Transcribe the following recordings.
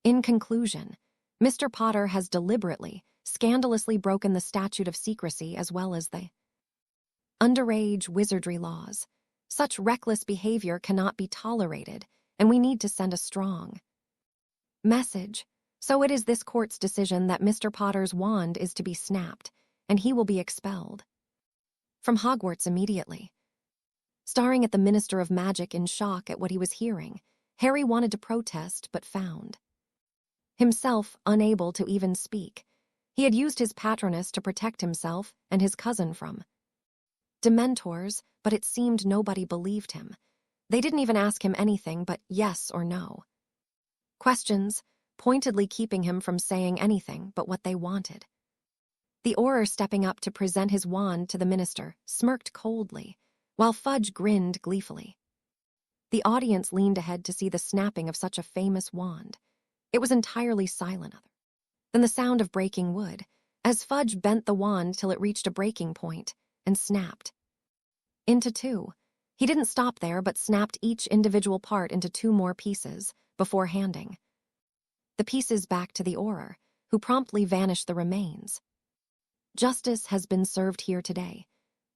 In conclusion, Mr. Potter has deliberately, scandalously broken the statute of secrecy as well as the underage wizardry laws. Such reckless behavior cannot be tolerated, and we need to send a strong message. So it is this court's decision that Mr. Potter's wand is to be snapped, and he will be expelled from Hogwarts immediately. Staring at the Minister of Magic in shock at what he was hearing, Harry wanted to protest but found himself unable to even speak. He had used his Patronus to protect himself and his cousin from Dementors, but it seemed nobody believed him. They didn't even ask him anything but yes or no questions, pointedly keeping him from saying anything but what they wanted. The Auror, stepping up to present his wand to the minister, smirked coldly, while Fudge grinned gleefully. The audience leaned ahead to see the snapping of such a famous wand. It was entirely silent other than the sound of breaking wood, as Fudge bent the wand till it reached a breaking point and snapped into two. He didn't stop there, but snapped each individual part into two more pieces before handing the pieces back to the Auror, who promptly vanished the remains. Justice has been served here today.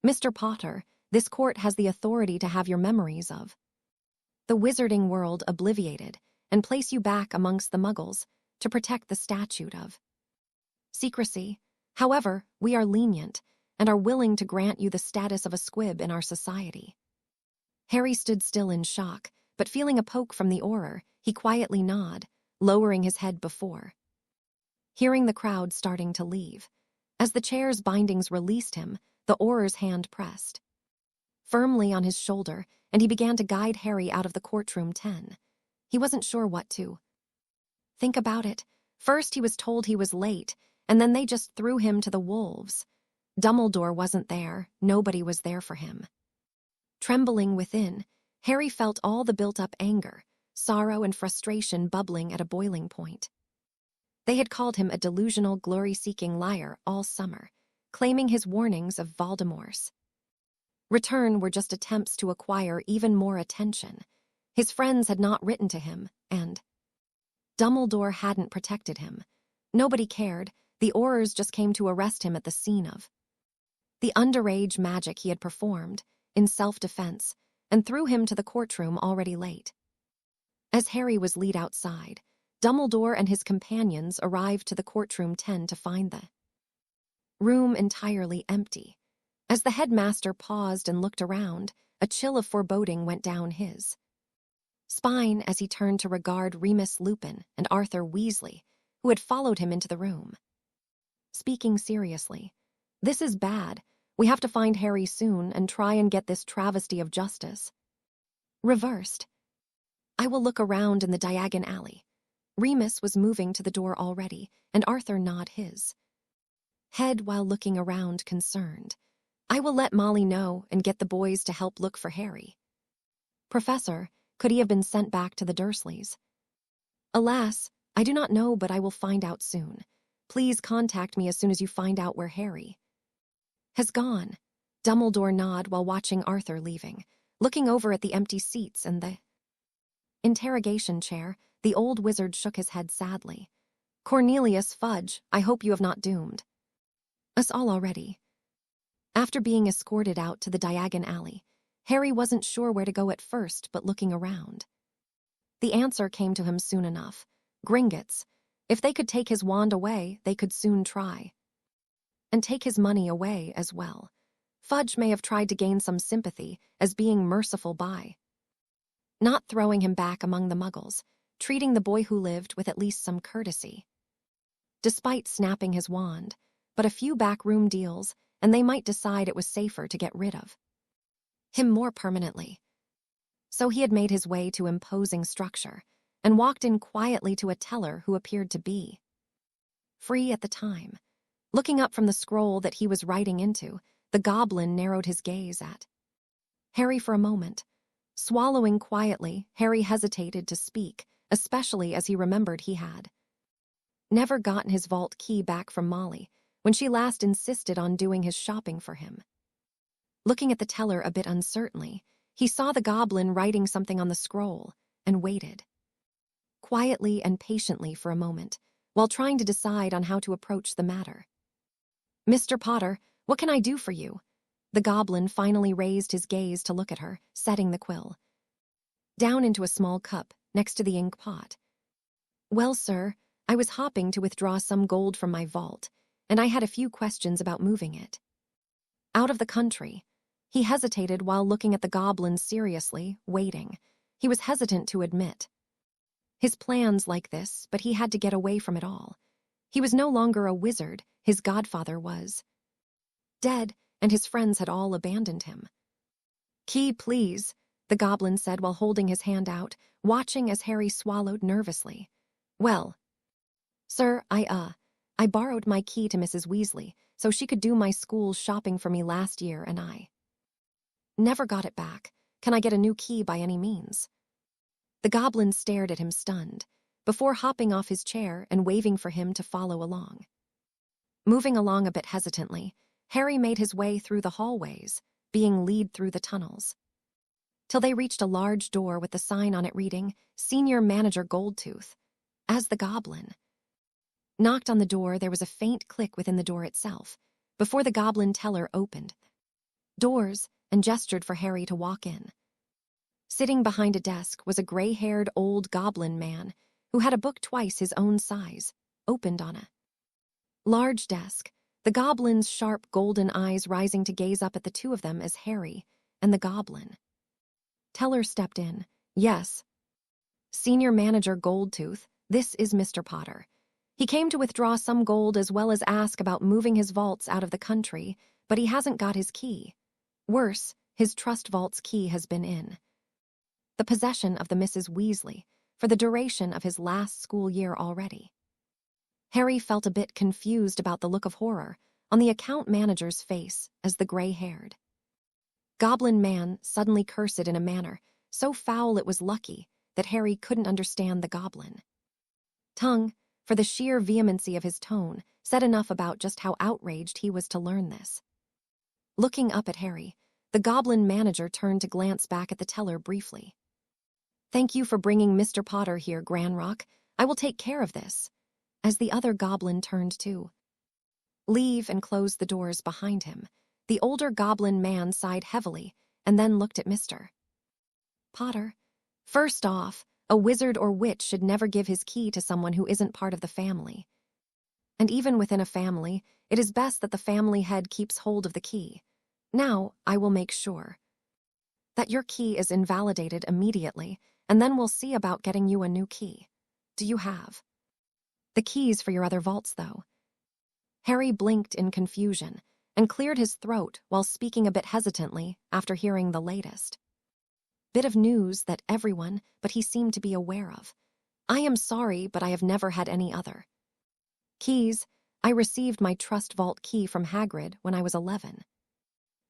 Mr. Potter, this court has the authority to have your memories of the wizarding world obliterated and place you back amongst the muggles to protect the statute of secrecy. However, we are lenient and are willing to grant you the status of a squib in our society. Harry stood still in shock, but feeling a poke from the Auror, he quietly nodded, lowering his head before hearing the crowd starting to leave. As the chair's bindings released him, the Auror's hand pressed firmly on his shoulder, and he began to guide Harry out of the courtroom 10. He wasn't sure what to think about it. First he was told he was late, and then they just threw him to the wolves. Dumbledore wasn't there, nobody was there for him. Trembling within, Harry felt all the built-up anger, sorrow and frustration bubbling at a boiling point. They had called him a delusional, glory-seeking liar all summer, claiming his warnings of Voldemort's return were just attempts to acquire even more attention. His friends had not written to him, and Dumbledore hadn't protected him. Nobody cared. The Aurors just came to arrest him at the scene of the underage magic he had performed in self-defense, and threw him to the courtroom already late. As Harry was led outside, Dumbledore and his companions arrived to the courtroom 10 to find the room entirely empty. As the headmaster paused and looked around, a chill of foreboding went down his spine as he turned to regard Remus Lupin and Arthur Weasley, who had followed him into the room. Speaking seriously, "This is bad. We have to find Harry soon and try and get this travesty of justice reversed. I will look around in the Diagon Alley." Remus was moving to the door already, and Arthur nodded his head while looking around concerned. "I will let Molly know and get the boys to help look for Harry." "Professor, could he have been sent back to the Dursleys?" "Alas, I do not know, but I will find out soon. Please contact me as soon as you find out where Harry has gone." Dumbledore nodded while watching Arthur leaving, looking over at the empty seats and the interrogation chair. The old wizard shook his head sadly. "Cornelius Fudge, I hope you have not doomed us all already." After being escorted out to the Diagon Alley, Harry wasn't sure where to go at first, but looking around, the answer came to him soon enough. Gringotts. If they could take his wand away, they could soon try and take his money away as well. Fudge may have tried to gain some sympathy as being merciful by not throwing him back among the muggles, treating the boy who lived with at least some courtesy. Despite snapping his wand, but a few backroom deals, and they might decide it was safer to get rid of him more permanently. So he had made his way to imposing structure and walked in quietly to a teller who appeared to be free at the time. Looking up from the scroll that he was writing into, the goblin narrowed his gaze at Harry for a moment. Swallowing quietly, Harry hesitated to speak, especially as he remembered he had never gotten his vault key back from Molly when she last insisted on doing his shopping for him. Looking at the teller a bit uncertainly, he saw the goblin writing something on the scroll and waited quietly and patiently for a moment, while trying to decide on how to approach the matter. "Mr. Potter, what can I do for you?" The goblin finally raised his gaze to look at her, setting the quill down into a small cup next to the ink pot. "Well, sir, I was hoping to withdraw some gold from my vault, and I had a few questions about moving it out of the country." He hesitated while looking at the goblin seriously, waiting. He was hesitant to admit his plans like this, but he had to get away from it all. He was no longer a wizard. His godfather was dead, and his friends had all abandoned him. "Key, please," the goblin said while holding his hand out, watching as Harry swallowed nervously. "Well, sir, I borrowed my key to Mrs. Weasley so she could do my school shopping for me last year, and I never got it back. Can I get a new key by any means?" The goblin stared at him stunned, before hopping off his chair and waving for him to follow along. Moving along a bit hesitantly, Harry made his way through the hallways, being led through the tunnels, till they reached a large door with the sign on it reading, "Senior Manager Goldtooth." As the goblin knocked on the door, there was a faint click within the door itself, before the goblin teller opened doors and gestured for Harry to walk in. Sitting behind a desk was a gray-haired old goblin man who had a book twice his own size, opened on a large desk, the goblin's sharp golden eyes rising to gaze up at the two of them as Harry and the goblin teller stepped in. "Yes, Senior Manager Goldtooth, this is Mr. Potter. He came to withdraw some gold as well as ask about moving his vaults out of the country, but he hasn't got his key. Worse, his trust vault's key has been in the possession of the Mrs. Weasley for the duration of his last school year already." Harry felt a bit confused about the look of horror on the account manager's face as the gray-haired goblin man suddenly cursed in a manner so foul it was lucky that Harry couldn't understand the goblin tongue, for the sheer vehemency of his tone said enough about just how outraged he was to learn this. Looking up at Harry, the goblin manager turned to glance back at the teller briefly. "Thank you for bringing Mr. Potter here, Granrock. I will take care of this." As the other goblin turned to leave and closed the doors behind him, the older goblin man sighed heavily and then looked at Mr. Potter. "First off, a wizard or witch should never give his key to someone who isn't part of the family. And even within a family, it is best that the family head keeps hold of the key. Now, I will make sure that your key is invalidated immediately, and then we'll see about getting you a new key. Do you have the keys for your other vaults, though?" Harry blinked in confusion and cleared his throat while speaking a bit hesitantly after hearing the latest bit of news that everyone but he seemed to be aware of. "I am sorry, but I have never had any other keys. I received my trust vault key from Hagrid when I was 11.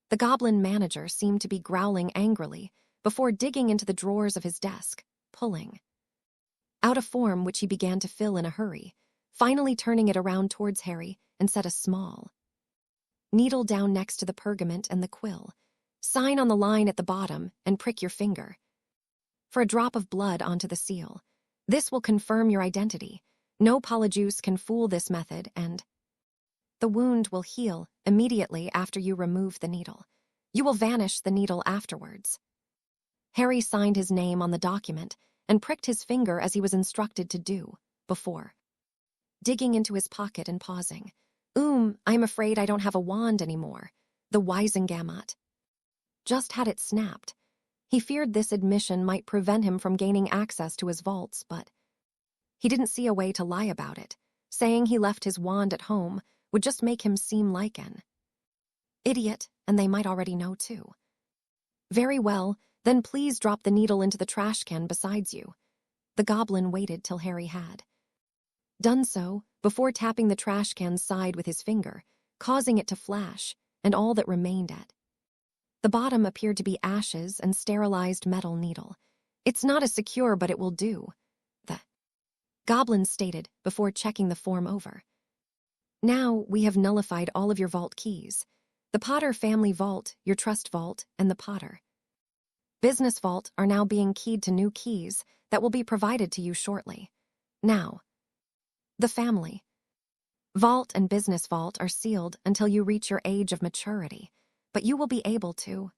The goblin manager seemed to be growling angrily before digging into the drawers of his desk, pulling out a form which he began to fill in a hurry, finally turning it around towards Harry and set a small needle down next to the pergament and the quill. "Sign on the line at the bottom and prick your finger for a drop of blood onto the seal. This will confirm your identity. No polyjuice can fool this method, and the wound will heal immediately after you remove the needle. You will vanish the needle afterwards." Harry signed his name on the document and pricked his finger as he was instructed to do, before digging into his pocket and pausing. I'm afraid I don't have a wand anymore. The Wizengamot just had it snapped. He feared this admission might prevent him from gaining access to his vaults, but he didn't see a way to lie about it. Saying he left his wand at home would just make him seem like an idiot, and they might already know too. "Very well, then please drop the needle into the trash can besides you." The goblin waited till Harry had done so before tapping the trash can's side with his finger, causing it to flash, and all that remained at the bottom appeared to be ashes and sterilized metal needle. "It's not as secure, but it will do," the goblin stated before checking the form over. "Now we have nullified all of your vault keys. The Potter family vault, your trust vault, and the Potter Business Vault are now being keyed to new keys that will be provided to you shortly. Now, the family. Vault and Business Vault are sealed until you reach your age of maturity, but you will be able to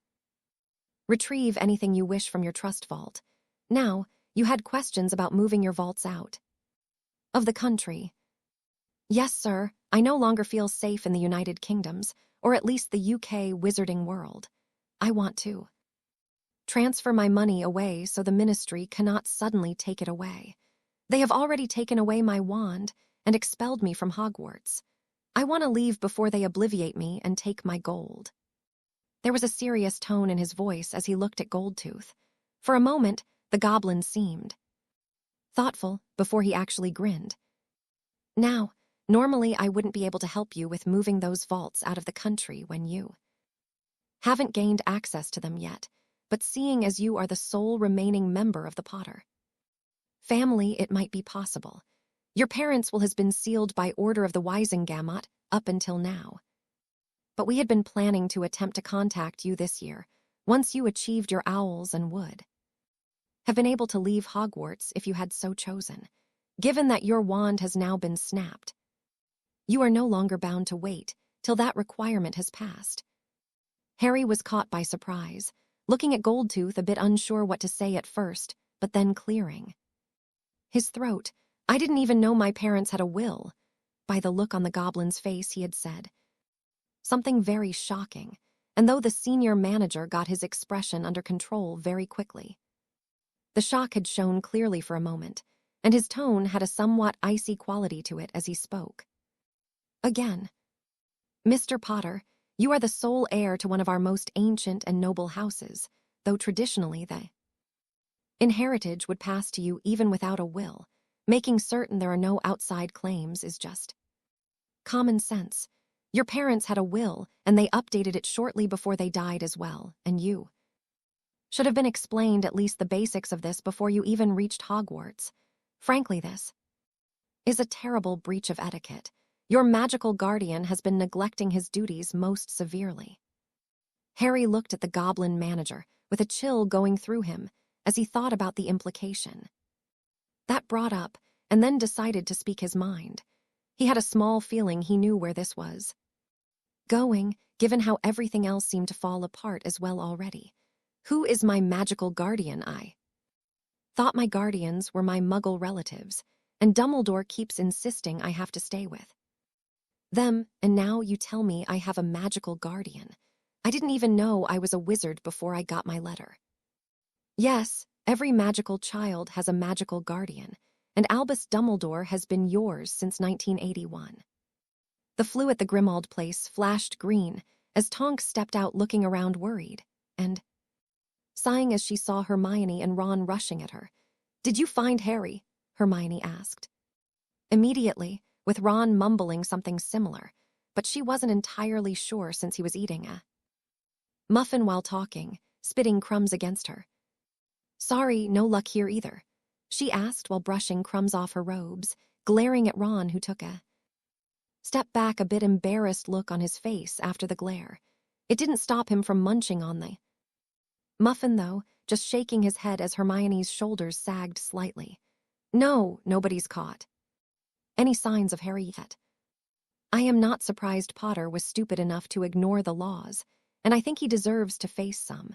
retrieve anything you wish from your trust vault. Now, you had questions about moving your vaults out of the country. Yes, sir, I no longer feel safe in the United Kingdoms, or at least the UK wizarding world. I want to transfer my money away so the ministry cannot suddenly take it away. They have already taken away my wand and expelled me from Hogwarts. I want to leave before they obliviate me and take my gold. There was a serious tone in his voice as he looked at Goldtooth. For a moment, the goblin seemed thoughtful before he actually grinned. Now, normally I wouldn't be able to help you with moving those vaults out of the country when you haven't gained access to them yet, but seeing as you are the sole remaining member of the Potter family, it might be possible. Your parents will have been sealed by order of the Wizengamot up until now. But we had been planning to attempt to contact you this year, once you achieved your owls and would have been able to leave Hogwarts if you had so chosen. Given that your wand has now been snapped, you are no longer bound to wait till that requirement has passed. Harry was caught by surprise, looking at Goldtooth a bit unsure what to say at first, but then clearing his throat. I didn't even know my parents had a will. By the look on the goblin's face, he had said something very shocking, and though the senior manager got his expression under control very quickly, the shock had shown clearly for a moment, and his tone had a somewhat icy quality to it as he spoke. Again, Mr. Potter, you are the sole heir to one of our most ancient and noble houses, though traditionally the inheritance would pass to you even without a will. Making certain there are no outside claims is just common sense. Your parents had a will, and they updated it shortly before they died as well, and you should have been explained at least the basics of this before you even reached Hogwarts. Frankly, this is a terrible breach of etiquette. Your magical guardian has been neglecting his duties most severely. Harry looked at the goblin manager with a chill going through him as he thought about the implication that brought up, and then decided to speak his mind. He had a small feeling he knew where this was going, given how everything else seemed to fall apart as well already. Who is my magical guardian? I thought my guardians were my muggle relatives, and Dumbledore keeps insisting I have to stay with them, and now you tell me I have a magical guardian. I didn't even know I was a wizard before I got my letter. Yes, every magical child has a magical guardian, and Albus Dumbledore has been yours since 1981. The flue at the Grimmauld place flashed green as Tonks stepped out looking around worried, and sighing as she saw Hermione and Ron rushing at her. Did you find Harry? Hermione asked. Immediately, with Ron mumbling something similar, but she wasn't entirely sure since he was eating a muffin while talking, spitting crumbs against her. Sorry, no luck here either, she asked while brushing crumbs off her robes, glaring at Ron, who took a step back, a bit embarrassed look on his face after the glare. It didn't stop him from munching on the muffin, though, just shaking his head as Hermione's shoulders sagged slightly. No, nobody's caught any signs of Harry yet. I am not surprised Potter was stupid enough to ignore the laws, and I think he deserves to face some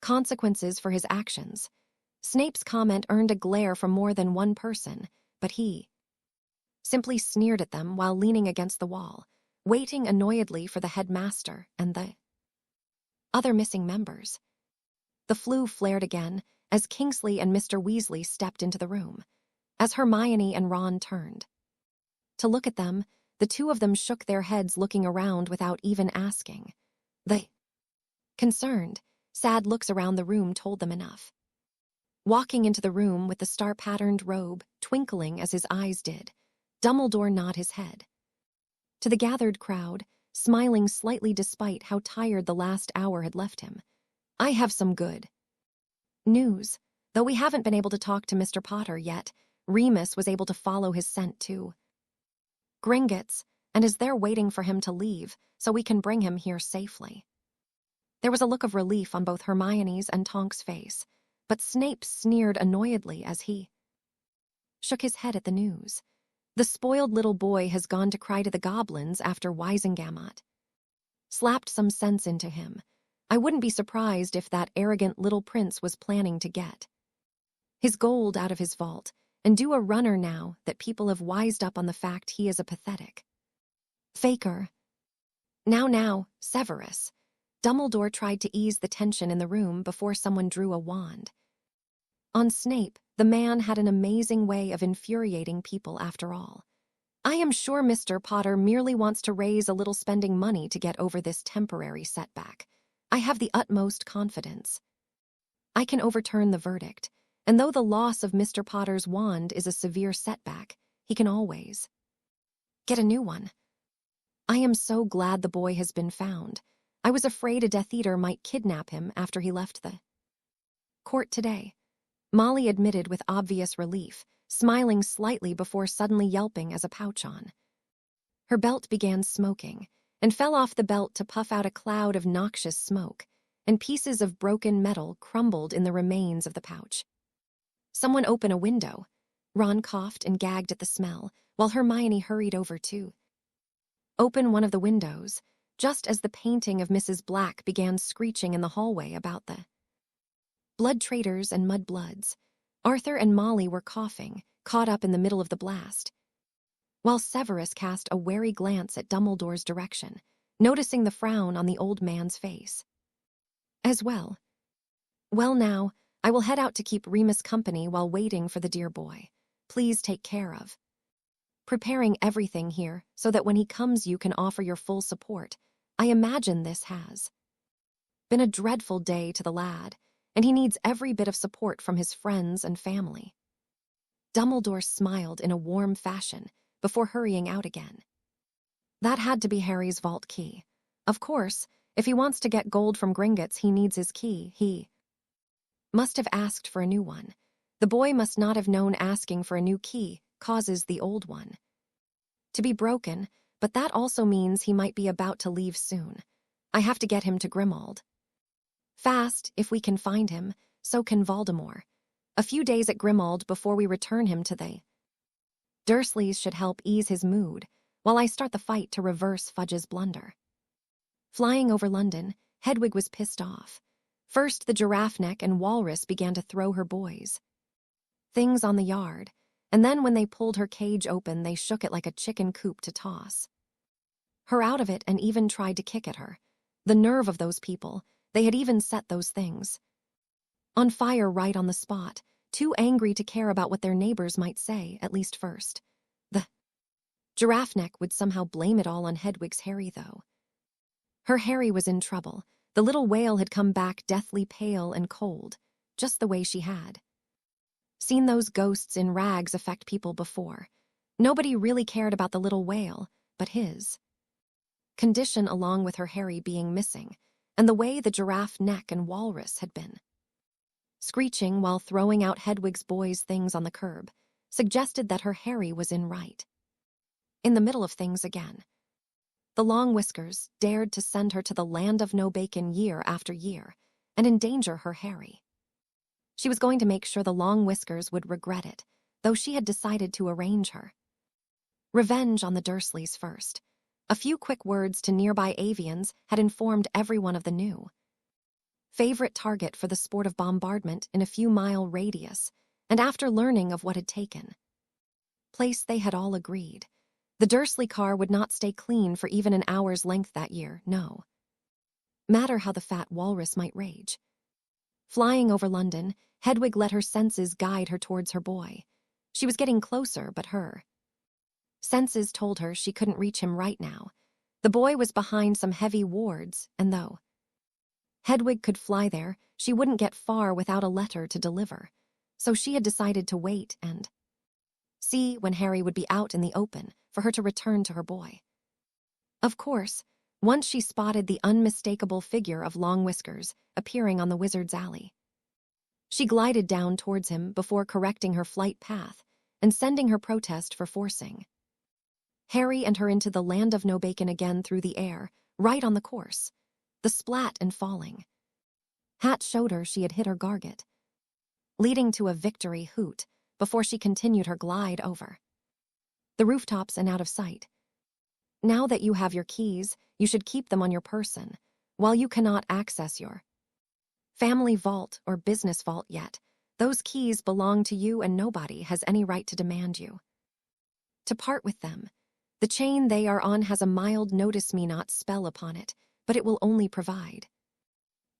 consequences for his actions. Snape's comment earned a glare from more than one person, but he simply sneered at them while leaning against the wall, waiting annoyedly for the headmaster and the other missing members. The flue flared again as Kingsley and Mr. Weasley stepped into the room. As Hermione and Ron turned to look at them, the two of them shook their heads, looking around without even asking. The concerned, sad looks around the room told them enough. Walking into the room with the star-patterned robe twinkling as his eyes did, Dumbledore nodded his head to the gathered crowd, smiling slightly despite how tired the last hour had left him. I have some good news. Though we haven't been able to talk to Mr. Potter yet, Remus was able to follow his scent to Gringotts, and is there waiting for him to leave so we can bring him here safely. There was a look of relief on both Hermione's and Tonk's face, but Snape sneered annoyedly as he shook his head at the news. The spoiled little boy has gone to cry to the goblins after Wizengamot slapped some sense into him. I wouldn't be surprised if that arrogant little prince was planning to get his gold out of his vault and do a runner now that people have wised up on the fact he is a pathetic faker. Now, Severus. Dumbledore tried to ease the tension in the room before someone drew a wand on Snape. The man had an amazing way of infuriating people after all. I am sure Mr. Potter merely wants to raise a little spending money to get over this temporary setback. I have the utmost confidence I can overturn the verdict, and though the loss of Mr. Potter's wand is a severe setback, he can always get a new one. I am so glad the boy has been found. I was afraid a Death Eater might kidnap him after he left the court today. Molly admitted with obvious relief, smiling slightly before suddenly yelping as a pouch on her belt began smoking, and fell off the belt to puff out a cloud of noxious smoke, and pieces of broken metal crumbled in the remains of the pouch. Someone open a window. Ron coughed and gagged at the smell, while Hermione hurried over to open one of the windows, just as the painting of Mrs. Black began screeching in the hallway about the blood traitors and mudbloods. Arthur and Molly were coughing, caught up in the middle of the blast, while Severus cast a wary glance at Dumbledore's direction, noticing the frown on the old man's face as well. Well now, I will head out to keep Remus company while waiting for the dear boy. Please take care of preparing everything here so that when he comes you can offer your full support. I imagine this has been a dreadful day to the lad, and he needs every bit of support from his friends and family. Dumbledore smiled in a warm fashion before hurrying out again. That had to be Harry's vault key. Of course, if he wants to get gold from Gringotts, he needs his key. He must have asked for a new one. The boy must not have known asking for a new key causes the old one to be broken, but that also means he might be about to leave soon. I have to get him to Grimmauld fast, if we can find him. So can Voldemort. A few days at Grimmauld before we return him to the Dursleys should help ease his mood, while I start the fight to reverse Fudge's blunder. Flying over London, Hedwig was pissed off. First, the giraffe neck and walrus began to throw her boys things on the yard, and then when they pulled her cage open, they shook it like a chicken coop to toss her out of it and even tried to kick at her. The nerve of those people. They had even set those things on fire right on the spot, too angry to care about what their neighbors might say, at least first. The giraffe neck would somehow blame it all on Hedwig's Harry, though. Her Harry was in trouble. The little whale had come back deathly pale and cold, just the way she had seen those ghosts in rags affect people before. Nobody really cared about the little whale, but his condition, along with her Harry being missing, and the way the giraffe neck and walrus had been screeching while throwing out Hedwig's boys' things on the curb, suggested that her Harry was in the middle of things again. The Long Whiskers dared to send her to the land of no bacon year after year and endanger her Harry. She was going to make sure the Long Whiskers would regret it, though she had decided to arrange her revenge on the Dursleys first. A few quick words to nearby avians had informed everyone of the new favorite target for the sport of bombardment in a few-mile radius, and after learning of what had taken place, they had all agreed. The Dursley car would not stay clean for even an hour's length that year, no matter how the fat walrus might rage. Flying over London, Hedwig let her senses guide her towards her boy. She was getting closer, but her senses told her she couldn't reach him right now. The boy was behind some heavy wards, and though Hedwig could fly there, she wouldn't get far without a letter to deliver. So she had decided to wait and see when Harry would be out in the open for her to return to her boy. Of course, once she spotted the unmistakable figure of Long Whiskers appearing on the wizard's alley, she glided down towards him before correcting her flight path and sending her protest for forcing Harry and her into the land of no bacon again through the air, right on the course. the splat and falling. Hat showed her she had hit her garget, leading to a victory hoot before she continued her glide over the rooftops and out of sight. Now that you have your keys, you should keep them on your person. While you cannot access your family vault or business vault yet, those keys belong to you and nobody has any right to demand you to part with them. The chain they are on has a mild notice-me-not spell upon it, but it will only provide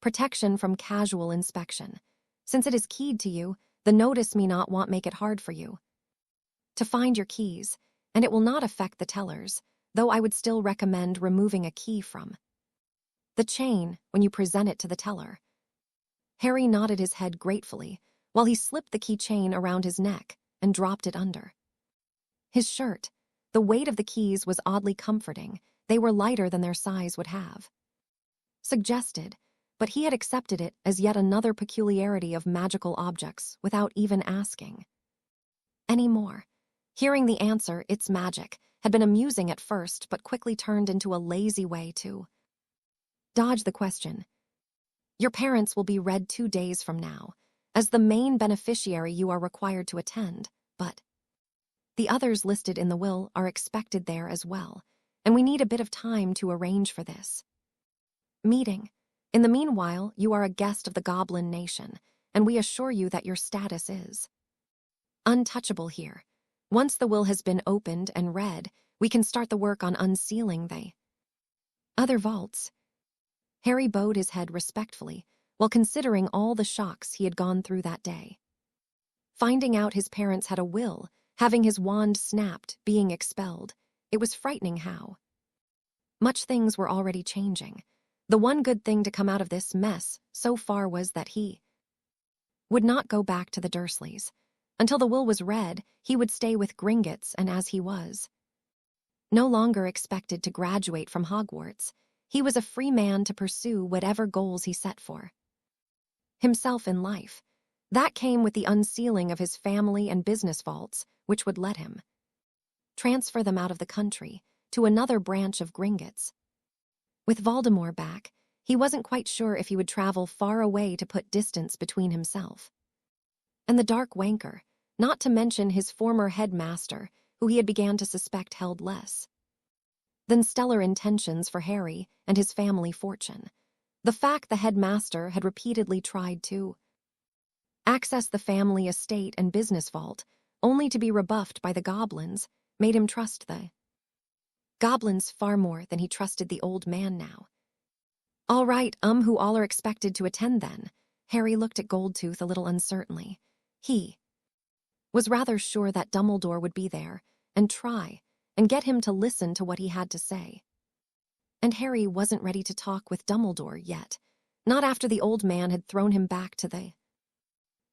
protection from casual inspection. Since it is keyed to you, the notice-me-not won't make it hard for you to find your keys, and it will not affect the tellers, though I would still recommend removing a key from the chain when you present it to the teller. Harry nodded his head gratefully while he slipped the keychain around his neck and dropped it under his shirt. The weight of the keys was oddly comforting. They were lighter than their size would have suggested, but he had accepted it as yet another peculiarity of magical objects without even asking any more. Hearing the answer, "It's magic," had been amusing at first but quickly turned into a lazy way to dodge the question. Your parents will be read 2 days from now. As the main beneficiary, you are required to attend, but the others listed in the will are expected there as well, and we need a bit of time to arrange for this meeting. In the meanwhile, you are a guest of the Goblin Nation, and we assure you that your status is untouchable here. Once the will has been opened and read, we can start the work on unsealing the other vaults. Harry bowed his head respectfully while considering all the shocks he had gone through that day. Finding out his parents had a will, having his wand snapped, being expelled. It was frightening how much things were already changing. The one good thing to come out of this mess so far was that he would not go back to the Dursleys. Until the will was read, he would stay with Gringotts, and as he was no longer expected to graduate from Hogwarts, he was a free man to pursue whatever goals he set for himself in life. That came with the unsealing of his family and business vaults, which would let him transfer them out of the country to another branch of Gringotts. With Voldemort back, he wasn't quite sure if he would travel far away to put distance between himself and the dark wanker, not to mention his former headmaster, who he had began to suspect held less than stellar intentions for Harry and his family fortune. The fact the headmaster had repeatedly tried to access the family estate and business vault, only to be rebuffed by the goblins, made him trust the goblins far more than he trusted the old man now. "All right, who all are expected to attend then?" Harry looked at Goldtooth a little uncertainly. He was rather sure that Dumbledore would be there and try and get him to listen to what he had to say. And Harry wasn't ready to talk with Dumbledore yet, not after the old man had thrown him back to the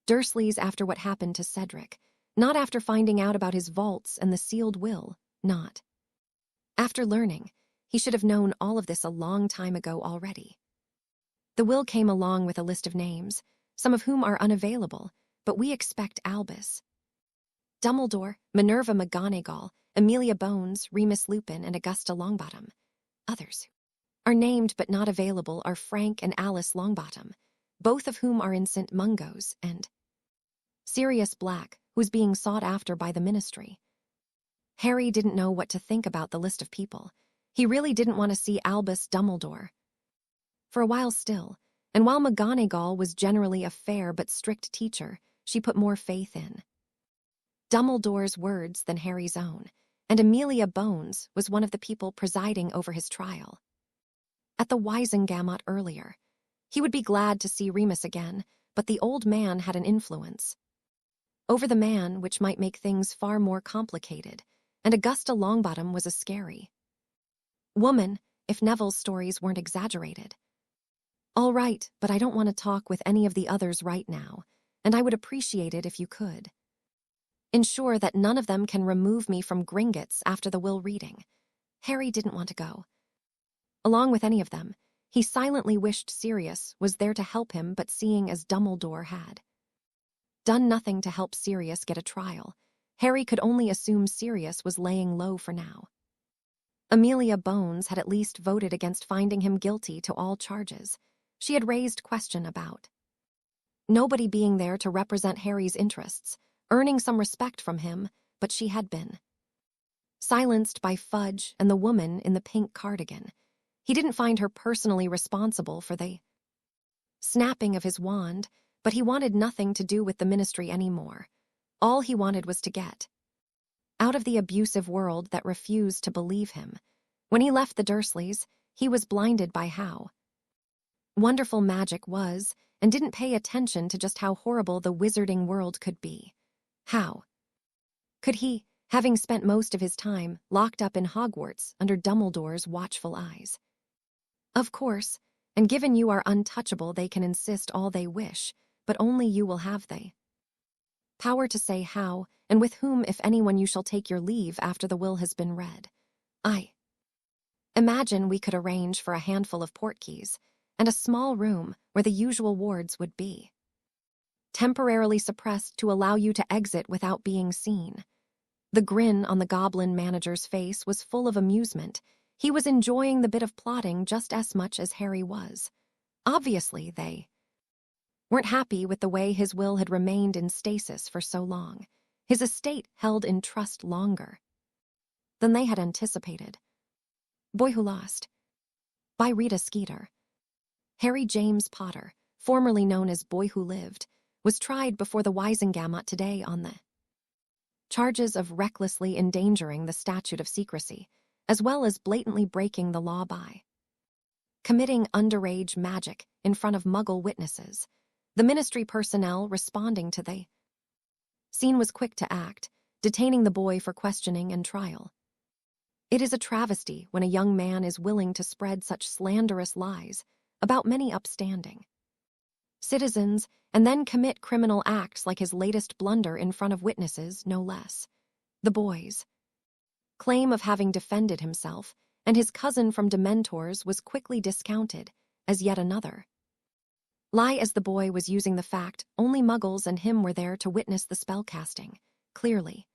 Dursleys after what happened to Cedric, not after finding out about his vaults and the sealed will, not after learning. He should have known all of this a long time ago already. The will came along with a list of names, some of whom are unavailable, but we expect Albus Dumbledore, Minerva McGonagall, Amelia Bones, Remus Lupin, and Augusta Longbottom. Others are named but not available are Frank and Alice Longbottom, both of whom are in St. Mungo's, and Sirius Black, who's being sought after by the Ministry. Harry didn't know what to think about the list of people. He really didn't want to see Albus Dumbledore for a while still, and while McGonagall was generally a fair but strict teacher, she put more faith in Dumbledore's words than Harry's own, and Amelia Bones was one of the people presiding over his trial at the Wizengamot earlier. He would be glad to see Remus again, but the old man had an influence over the man which might make things far more complicated, and Augusta Longbottom was a scary woman, if Neville's stories weren't exaggerated. "All right, but I don't want to talk with any of the others right now, and I would appreciate it if you could ensure that none of them can remove me from Gringotts after the will reading." Harry didn't want to go along with any of them. He silently wished Sirius was there to help him, but seeing as Dumbledore had done nothing to help Sirius get a trial, Harry could only assume Sirius was laying low for now. Amelia Bones had at least voted against finding him guilty to all charges. She had raised question about nobody being there to represent Harry's interests, earning some respect from him, but she had been silenced by Fudge and the woman in the pink cardigan. He didn't find her personally responsible for the snapping of his wand, but he wanted nothing to do with the ministry anymore. All he wanted was to get out of the abusive world that refused to believe him. When he left the Dursleys, he was blinded by how wonderful magic was and didn't pay attention to just how horrible the wizarding world could be. How could he, having spent most of his time locked up in Hogwarts under Dumbledore's watchful eyes? Of course, and given you are untouchable, they can insist all they wish, but only you will have the power to say how and with whom, if anyone, you shall take your leave after the will has been read. I imagine we could arrange for a handful of portkeys and a small room where the usual wards would be temporarily suppressed to allow you to exit without being seen. The grin on the goblin manager's face was full of amusement. He was enjoying the bit of plotting just as much as Harry was. Obviously, they weren't happy with the way his will had remained in stasis for so long. His estate held in trust longer than they had anticipated. Boy Who Lost, by Rita Skeeter. Harry James Potter, formerly known as Boy Who Lived, was tried before the Wizengamot today on the charges of recklessly endangering the statute of secrecy, as well as blatantly breaking the law by committing underage magic in front of Muggle witnesses. The ministry personnel responding to the scene was quick to act, detaining the boy for questioning and trial. It is a travesty when a young man is willing to spread such slanderous lies about many upstanding citizens and then commit criminal acts like his latest blunder in front of witnesses, no less. The boy's claim of having defended himself and his cousin from Dementors was quickly discounted as yet another lie, as the boy was using the fact only Muggles and him were there to witness the spellcasting, clearly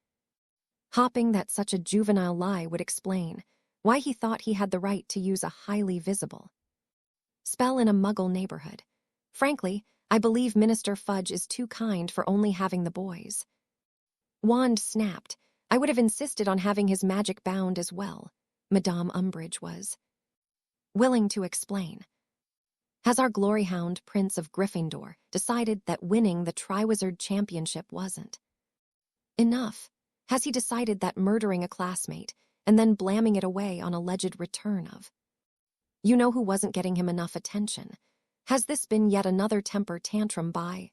hopping that such a juvenile lie would explain why he thought he had the right to use a highly visible spell in a Muggle neighborhood. Frankly, I believe Minister Fudge is too kind for only having the boy's wand snapped. I would have insisted on having his magic bound as well, Madame Umbridge was willing to explain. Has our gloryhound Prince of Gryffindor decided that winning the Triwizard Championship wasn't enough? Has he decided that murdering a classmate and then blamming it away on alleged return of you-know-who wasn't getting him enough attention? Has this been yet another temper tantrum by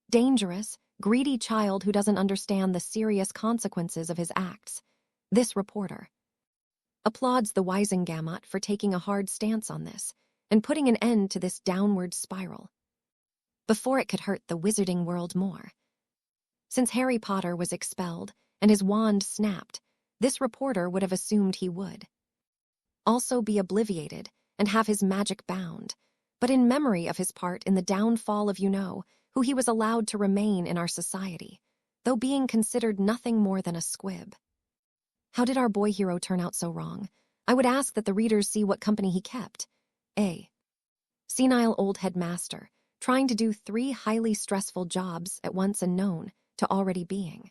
dangerous, greedy child who doesn't understand the serious consequences of his acts? This reporter applauds the Wizengamot for taking a hard stance on this and putting an end to this downward spiral before it could hurt the wizarding world more. Since Harry Potter was expelled and his wand snapped, this reporter would have assumed he would also be obliviated and have his magic bound, but in memory of his part in the downfall of you-know-who, he was allowed to remain in our society, though being considered nothing more than a squib. How did our boy hero turn out so wrong? I would ask that the readers see what company he kept. A senile old headmaster, trying to do 3 highly stressful jobs at once and known to already being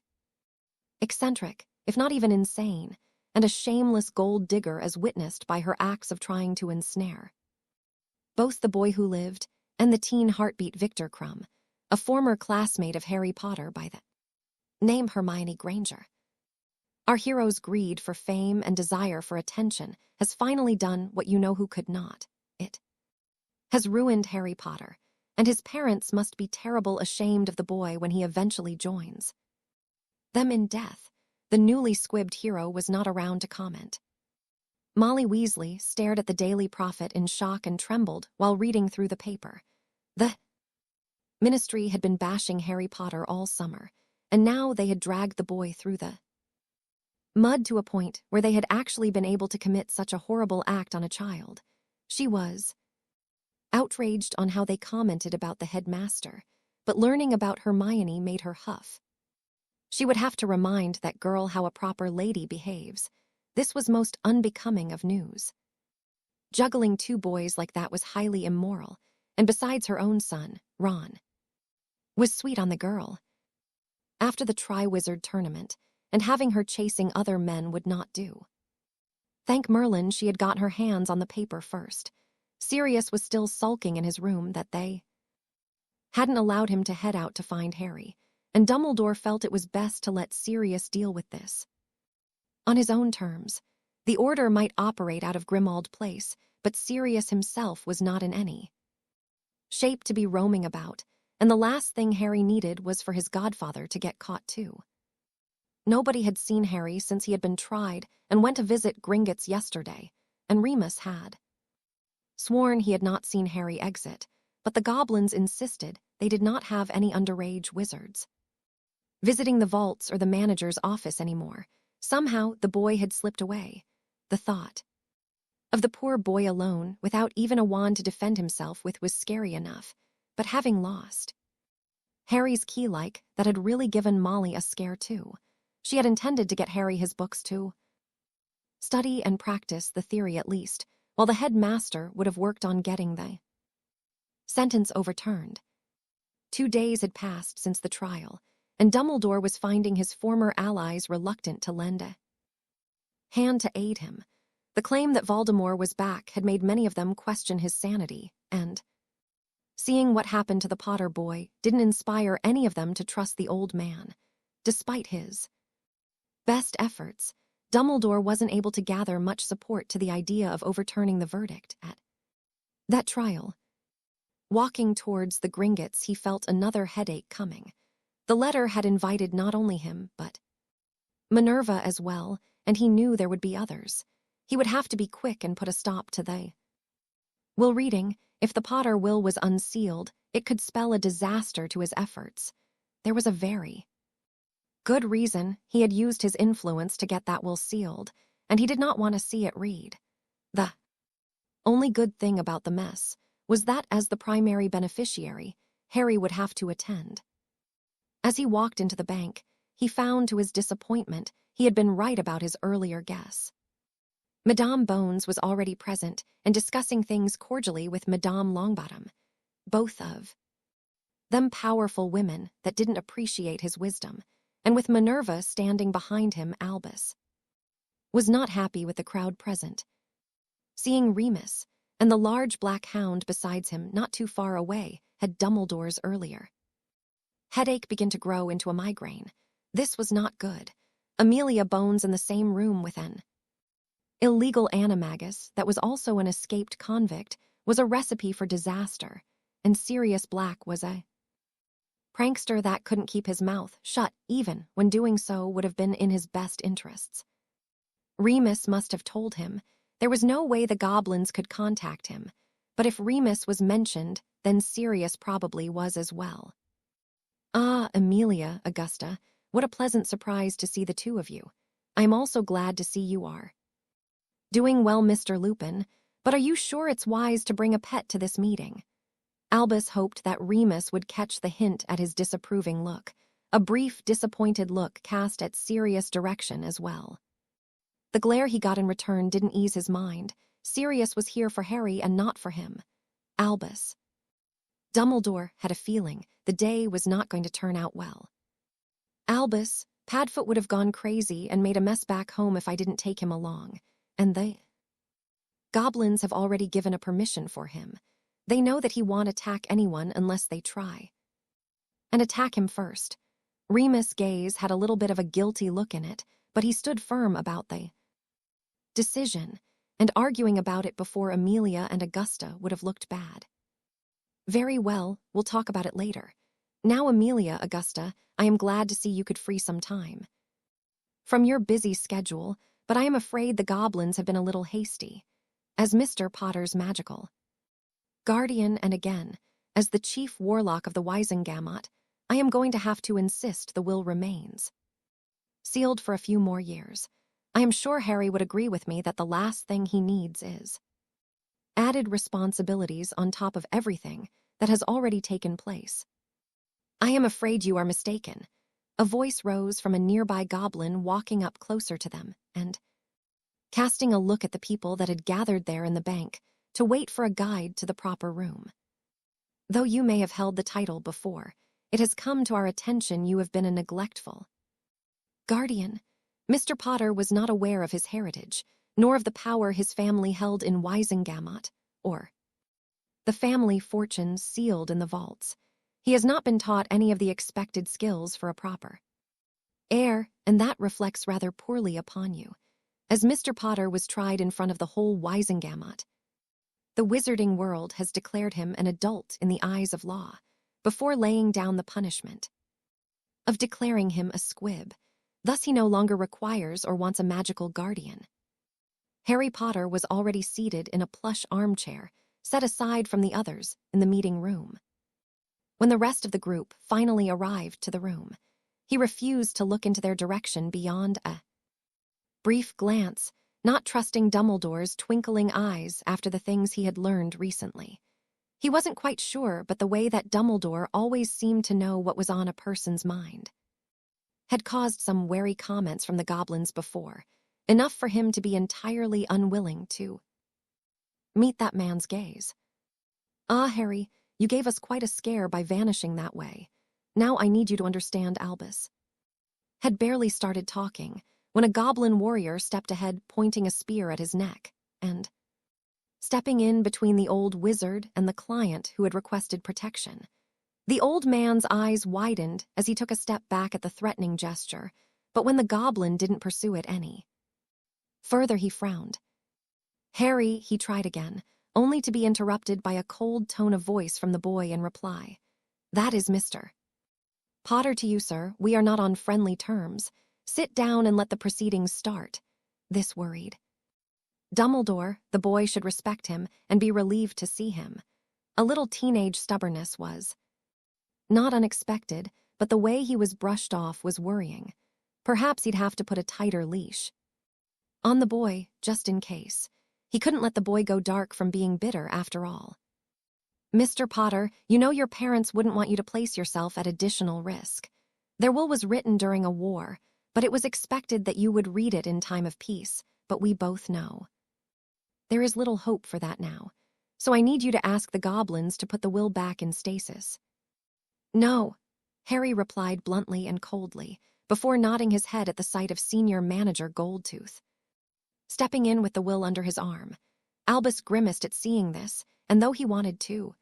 eccentric, if not even insane, and a shameless gold digger as witnessed by her acts of trying to ensnare both the Boy Who Lived and the teen heartbeat Victor Crumb, a former classmate of Harry Potter by the name Hermione Granger. Our hero's greed for fame and desire for attention has finally done what you-know-who could not. It has ruined Harry Potter, and his parents must be terrible ashamed of the boy when he eventually joins them in death. The newly squibbed hero was not around to comment. Molly Weasley stared at the Daily Prophet in shock and trembled while reading through the paper. The ministry had been bashing Harry Potter all summer, and now they had dragged the boy through the mud to a point where they had actually been able to commit such a horrible act on a child. She was outraged on how they commented about the headmaster, but learning about Hermione made her huff. She would have to remind that girl how a proper lady behaves. This was most unbecoming of news. Juggling two boys like that was highly immoral, and besides her own son, Ron, was sweet on the girl. After the Tri-Wizard tournament, and having her chasing other men would not do. Thank Merlin she had got her hands on the paper first. Sirius was still sulking in his room that they hadn't allowed him to head out to find Harry, and Dumbledore felt it was best to let Sirius deal with this on his own terms. The Order might operate out of Grimmauld Place, but Sirius himself was not in any shape to be roaming about, and the last thing Harry needed was for his godfather to get caught too. Nobody had seen Harry since he had been tried and went to visit Gringotts yesterday, and Remus had sworn he had not seen Harry exit, but the goblins insisted they did not have any underage wizards visiting the vaults or the manager's office anymore. Somehow the boy had slipped away. The thought of the poor boy alone, without even a wand to defend himself with, was scary enough, but having lost Harry's key that had really given Molly a scare too. She had intended to get Harry his books to study and practice the theory at least, while the headmaster would have worked on getting the sentence overturned. 2 days had passed since the trial, and Dumbledore was finding his former allies reluctant to lend a hand to aid him. The claim that Voldemort was back had made many of them question his sanity, and seeing what happened to the Potter boy didn't inspire any of them to trust the old man. Despite his best efforts, Dumbledore wasn't able to gather much support to the idea of overturning the verdict at that trial. Walking towards the Gringotts, he felt another headache coming. The letter had invited not only him, but Minerva as well, and he knew there would be others. He would have to be quick and put a stop to the will reading. If the Potter will was unsealed, it could spell a disaster to his efforts. There was a very good reason he had used his influence to get that will sealed, and he did not want to see it read. The only good thing about the mess was that as the primary beneficiary, Harry would have to attend. As he walked into the bank, he found to his disappointment he had been right about his earlier guess. Madame Bones was already present and discussing things cordially with Madame Longbottom, both of them powerful women that didn't appreciate his wisdom, and with Minerva standing behind him. Albus was not happy with the crowd present. Seeing Remus and the large black hound besides him not too far away had Dumbledore's earlier headache begin to grow into a migraine. This was not good. Amelia Bones in the same room with an illegal animagus that was also an escaped convict was a recipe for disaster, and Sirius Black was a prankster that couldn't keep his mouth shut even when doing so would have been in his best interests. Remus must have told him. There was no way the goblins could contact him, but if Remus was mentioned, then Sirius probably was as well. Ah, Amelia, Augusta, what a pleasant surprise to see the two of you. I am also glad to see you are doing well, Mr. Lupin, but are you sure it's wise to bring a pet to this meeting? Albus hoped that Remus would catch the hint at his disapproving look, a brief, disappointed look cast at Sirius' direction as well. The glare he got in return didn't ease his mind. Sirius was here for Harry and not for him. Albus. Dumbledore had a feeling the day was not going to turn out well. Albus, Padfoot would have gone crazy and made a mess back home if I didn't take him along. And the goblins have already given a permission for him. They know that he won't attack anyone unless they try and attack him first. Remus' gaze had a little bit of a guilty look in it, but he stood firm about the decision, and arguing about it before Amelia and Augusta would have looked bad. Very well, we'll talk about it later. Now, Amelia, Augusta, I am glad to see you could free some time from your busy schedule, but I am afraid the goblins have been a little hasty. As Mr. Potter's magical guardian and again, as the chief warlock of the Wizengamot, I am going to have to insist the will remains sealed for a few more years. I am sure Harry would agree with me that the last thing he needs is added responsibilities on top of everything that has already taken place. I am afraid you are mistaken. A voice rose from a nearby goblin walking up closer to them, and casting a look at the people that had gathered there in the bank to wait for a guide to the proper room. Though you may have held the title before, it has come to our attention you have been a neglectful guardian. Mr. Potter was not aware of his heritage, nor of the power his family held in Wizengamot, or the family fortunes sealed in the vaults. He has not been taught any of the expected skills for a proper heir, and that reflects rather poorly upon you, as Mr. Potter was tried in front of the whole Wizengamot. The wizarding world has declared him an adult in the eyes of law, before laying down the punishment of declaring him a squib. Thus he no longer requires or wants a magical guardian. Harry Potter was already seated in a plush armchair, set aside from the others in the meeting room. When the rest of the group finally arrived to the room, he refused to look into their direction beyond a brief glance, not trusting Dumbledore's twinkling eyes after the things he had learned recently. He wasn't quite sure, but the way that Dumbledore always seemed to know what was on a person's mind had caused some wary comments from the goblins before, enough for him to be entirely unwilling to meet that man's gaze. "Ah, Harry, you gave us quite a scare by vanishing that way. Now I need you to understand." Albus had barely started talking when a goblin warrior stepped ahead, pointing a spear at his neck, and stepping in between the old wizard and the client who had requested protection. The old man's eyes widened as he took a step back at the threatening gesture, but when the goblin didn't pursue it any further, he frowned. "Harry," he tried again, only to be interrupted by a cold tone of voice from the boy in reply. "That is Mr. Potter to you, sir. We are not on friendly terms. Sit down and let the proceedings start." This worried Dumbledore. The boy should respect him and be relieved to see him. A little teenage stubbornness was not unexpected, but the way he was brushed off was worrying. Perhaps he'd have to put a tighter leash on the boy, just in case. He couldn't let the boy go dark from being bitter after all. "Mr. Potter, you know your parents wouldn't want you to place yourself at additional risk. Their will was written during a war, but it was expected that you would read it in time of peace, but we both know there is little hope for that now, so I need you to ask the goblins to put the will back in stasis." "No," Harry replied bluntly and coldly, before nodding his head at the sight of Senior Manager Goldtooth stepping in with the will under his arm. Albus grimaced at seeing this, and though he wanted to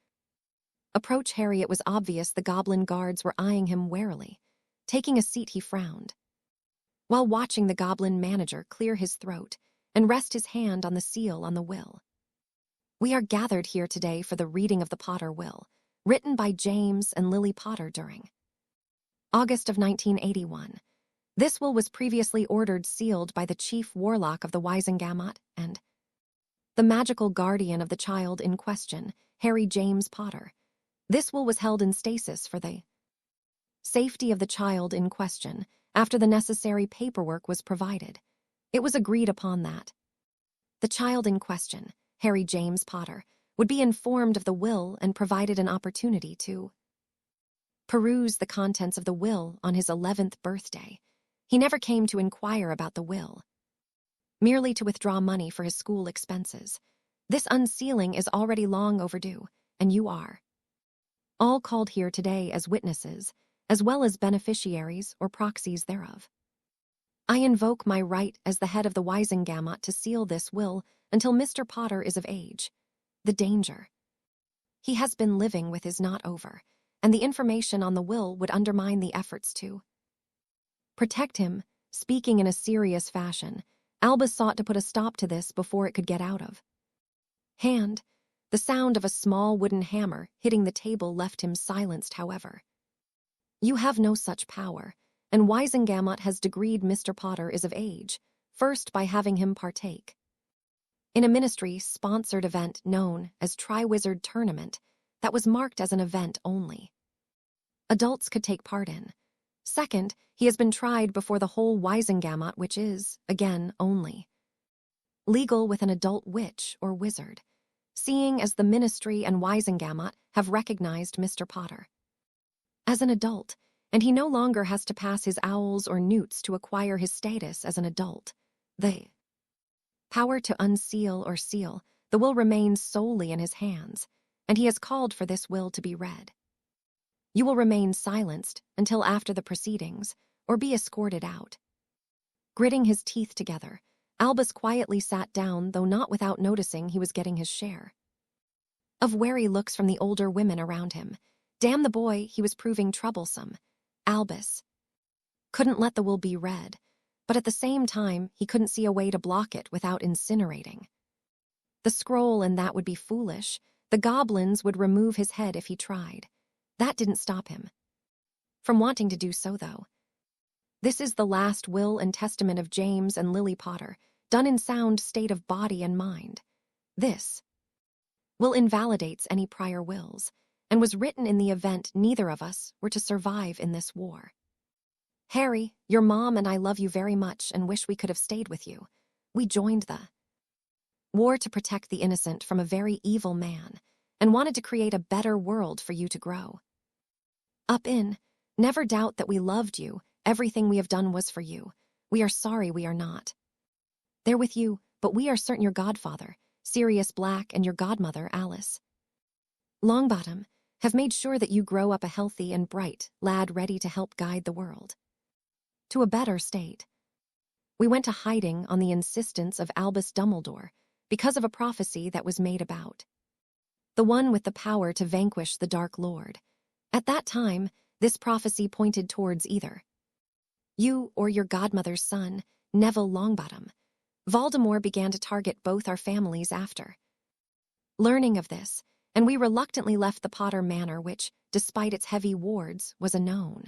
approach Harry, it was obvious the goblin guards were eyeing him warily. Taking a seat, he frowned, while watching the goblin manager clear his throat and rest his hand on the seal on the will. "We are gathered here today for the reading of the Potter will, written by James and Lily Potter during August of 1981. This will was previously ordered sealed by the chief warlock of the Wizengamot and the magical guardian of the child in question, Harry James Potter. This will was held in stasis for the safety of the child in question after the necessary paperwork was provided. It was agreed upon that the child in question, Harry James Potter, would be informed of the will and provided an opportunity to peruse the contents of the will on his 11th birthday. He never came to inquire about the will, merely to withdraw money for his school expenses. This unsealing is already long overdue, and you are all called here today as witnesses, as well as beneficiaries or proxies thereof. I invoke my right as the head of the Wizengamot to seal this will until Mr. Potter is of age. The danger he has been living with is not over, and the information on the will would undermine the efforts to protect him." Speaking in a serious fashion, Albus sought to put a stop to this before it could get out of hand. The sound of a small wooden hammer hitting the table left him silenced, however. "You have no such power, and Wizengamot has decreed Mr. Potter is of age, first by having him partake in a ministry-sponsored event known as Triwizard Tournament that was marked as an event only adults could take part in. Second, he has been tried before the whole Wizengamot, which is, again, only legal with an adult witch or wizard, seeing as the Ministry and Wizengamot have recognized Mr. Potter as an adult, and he no longer has to pass his owls or newts to acquire his status as an adult. The Power to unseal or seal, the will remains solely in his hands, and he has called for this will to be read. You will remain silenced until after the proceedings, or be escorted out. Gritting his teeth together, Albus quietly sat down, though not without noticing he was getting his share of wary looks from the older women around him. Damn the boy, he was proving troublesome. Albus couldn't let the will be read, but at the same time, he couldn't see a way to block it without incinerating the scroll, and that would be foolish. The goblins would remove his head if he tried. That didn't stop him from wanting to do so, though. This is the last will and testament of James and Lily Potter, done in sound state of body and mind. This will invalidates any prior wills, and was written in the event neither of us were to survive in this war. Harry, your mom and I love you very much and wish we could have stayed with you. We joined the war to protect the innocent from a very evil man, and wanted to create a better world for you to grow up in. Never doubt that we loved you. Everything we have done was for you. We are sorry we are not there with you, but we are certain your godfather, Sirius Black, and your godmother, Alice Longbottom, have made sure that you grow up a healthy and bright lad ready to help guide the world to a better state. We went to hiding on the insistence of Albus Dumbledore because of a prophecy that was made about the one with the power to vanquish the Dark Lord. At that time, this prophecy pointed towards either you or your godmother's son, Neville Longbottom. Voldemort began to target both our families after learning of this, and we reluctantly left the Potter Manor, which, despite its heavy wards, was a known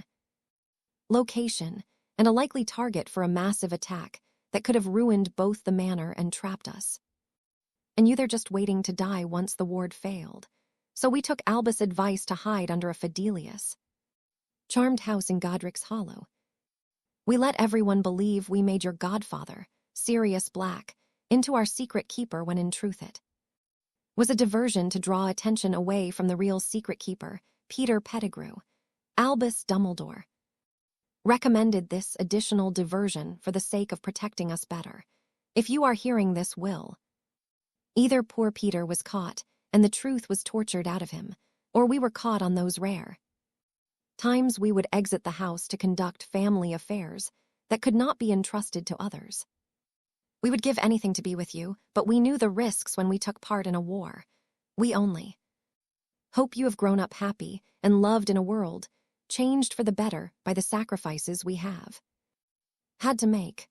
location and a likely target for a massive attack that could have ruined both the manor and trapped us. And you, they're just waiting to die once the ward failed. So we took Albus' advice to hide under a Fidelius charmed house in Godric's Hollow. We let everyone believe we made your godfather, Sirius Black, into our secret keeper, when in truth it was a diversion to draw attention away from the real secret keeper, Peter Pettigrew. Albus Dumbledore recommended this additional diversion for the sake of protecting us better. If you are hearing this will, either poor Peter was caught and the truth was tortured out of him, or we were caught on those rare times we would exit the house to conduct family affairs that could not be entrusted to others. We would give anything to be with you, but we knew the risks when we took part in a war. We only hope you have grown up happy and loved in a world changed for the better by the sacrifices we have had to make.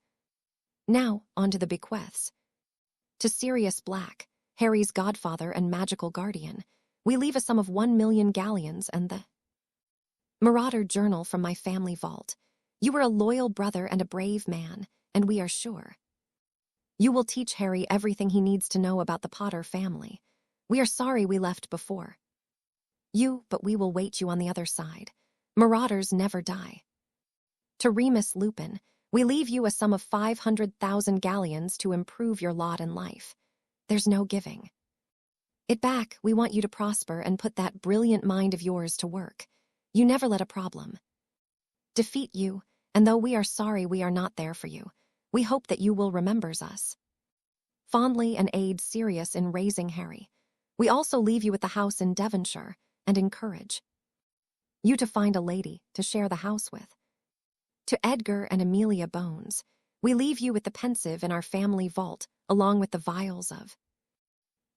Now, on to the bequests. To Sirius Black, Harry's godfather and magical guardian, we leave a sum of 1,000,000 galleons and the Marauder Journal from my family vault. You were a loyal brother and a brave man, and we are sure you will teach Harry everything he needs to know about the Potter family. We are sorry we left before you, but we will wait you on the other side. Marauders never die. To Remus Lupin, we leave you a sum of 500,000 galleons to improve your lot in life. There's no giving it back. We want you to prosper and put that brilliant mind of yours to work. You never let a problem defeat you, and though we are sorry we are not there for you, we hope that you will remembers us fondly and aid Sirius in raising Harry. We also leave you with the house in Devonshire and encourage you to find a lady to share the house with. To Edgar and Amelia Bones, we leave you with the pensive in our family vault, along with the vials of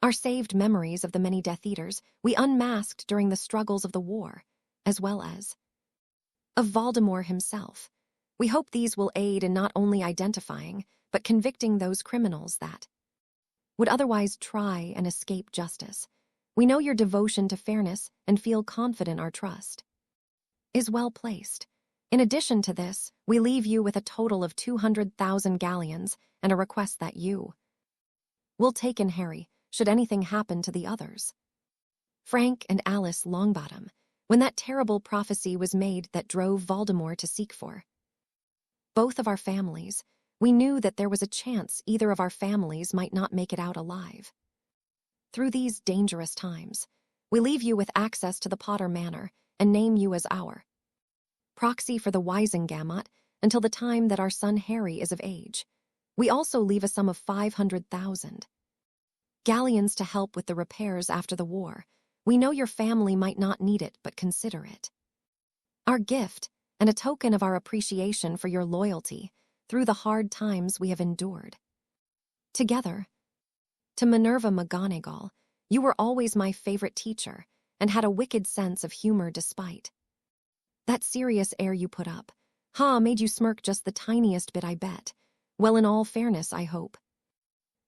our saved memories of the many Death Eaters we unmasked during the struggles of the war, as well as of Voldemort himself. We hope these will aid in not only identifying, but convicting those criminals that would otherwise try and escape justice. We know your devotion to fairness and feel confident our trust is well placed. In addition to this, we leave you with a total of 200,000 galleons and a request that you will take in Harry should anything happen to the others. Frank and Alice Longbottom, when that terrible prophecy was made that drove Voldemort to seek for both of our families, we knew that there was a chance either of our families might not make it out alive. Through these dangerous times, we leave you with access to the Potter Manor and name you as our proxy for the Wizengamot until the time that our son Harry is of age. We also leave a sum of 500,000 galleons to help with the repairs after the war. We know your family might not need it, but consider it our gift and a token of our appreciation for your loyalty through the hard times we have endured together. To Minerva McGonagall, you were always my favorite teacher and had a wicked sense of humor despite that serious air you put up. Made you smirk just the tiniest bit, I bet. Well, in all fairness, I hope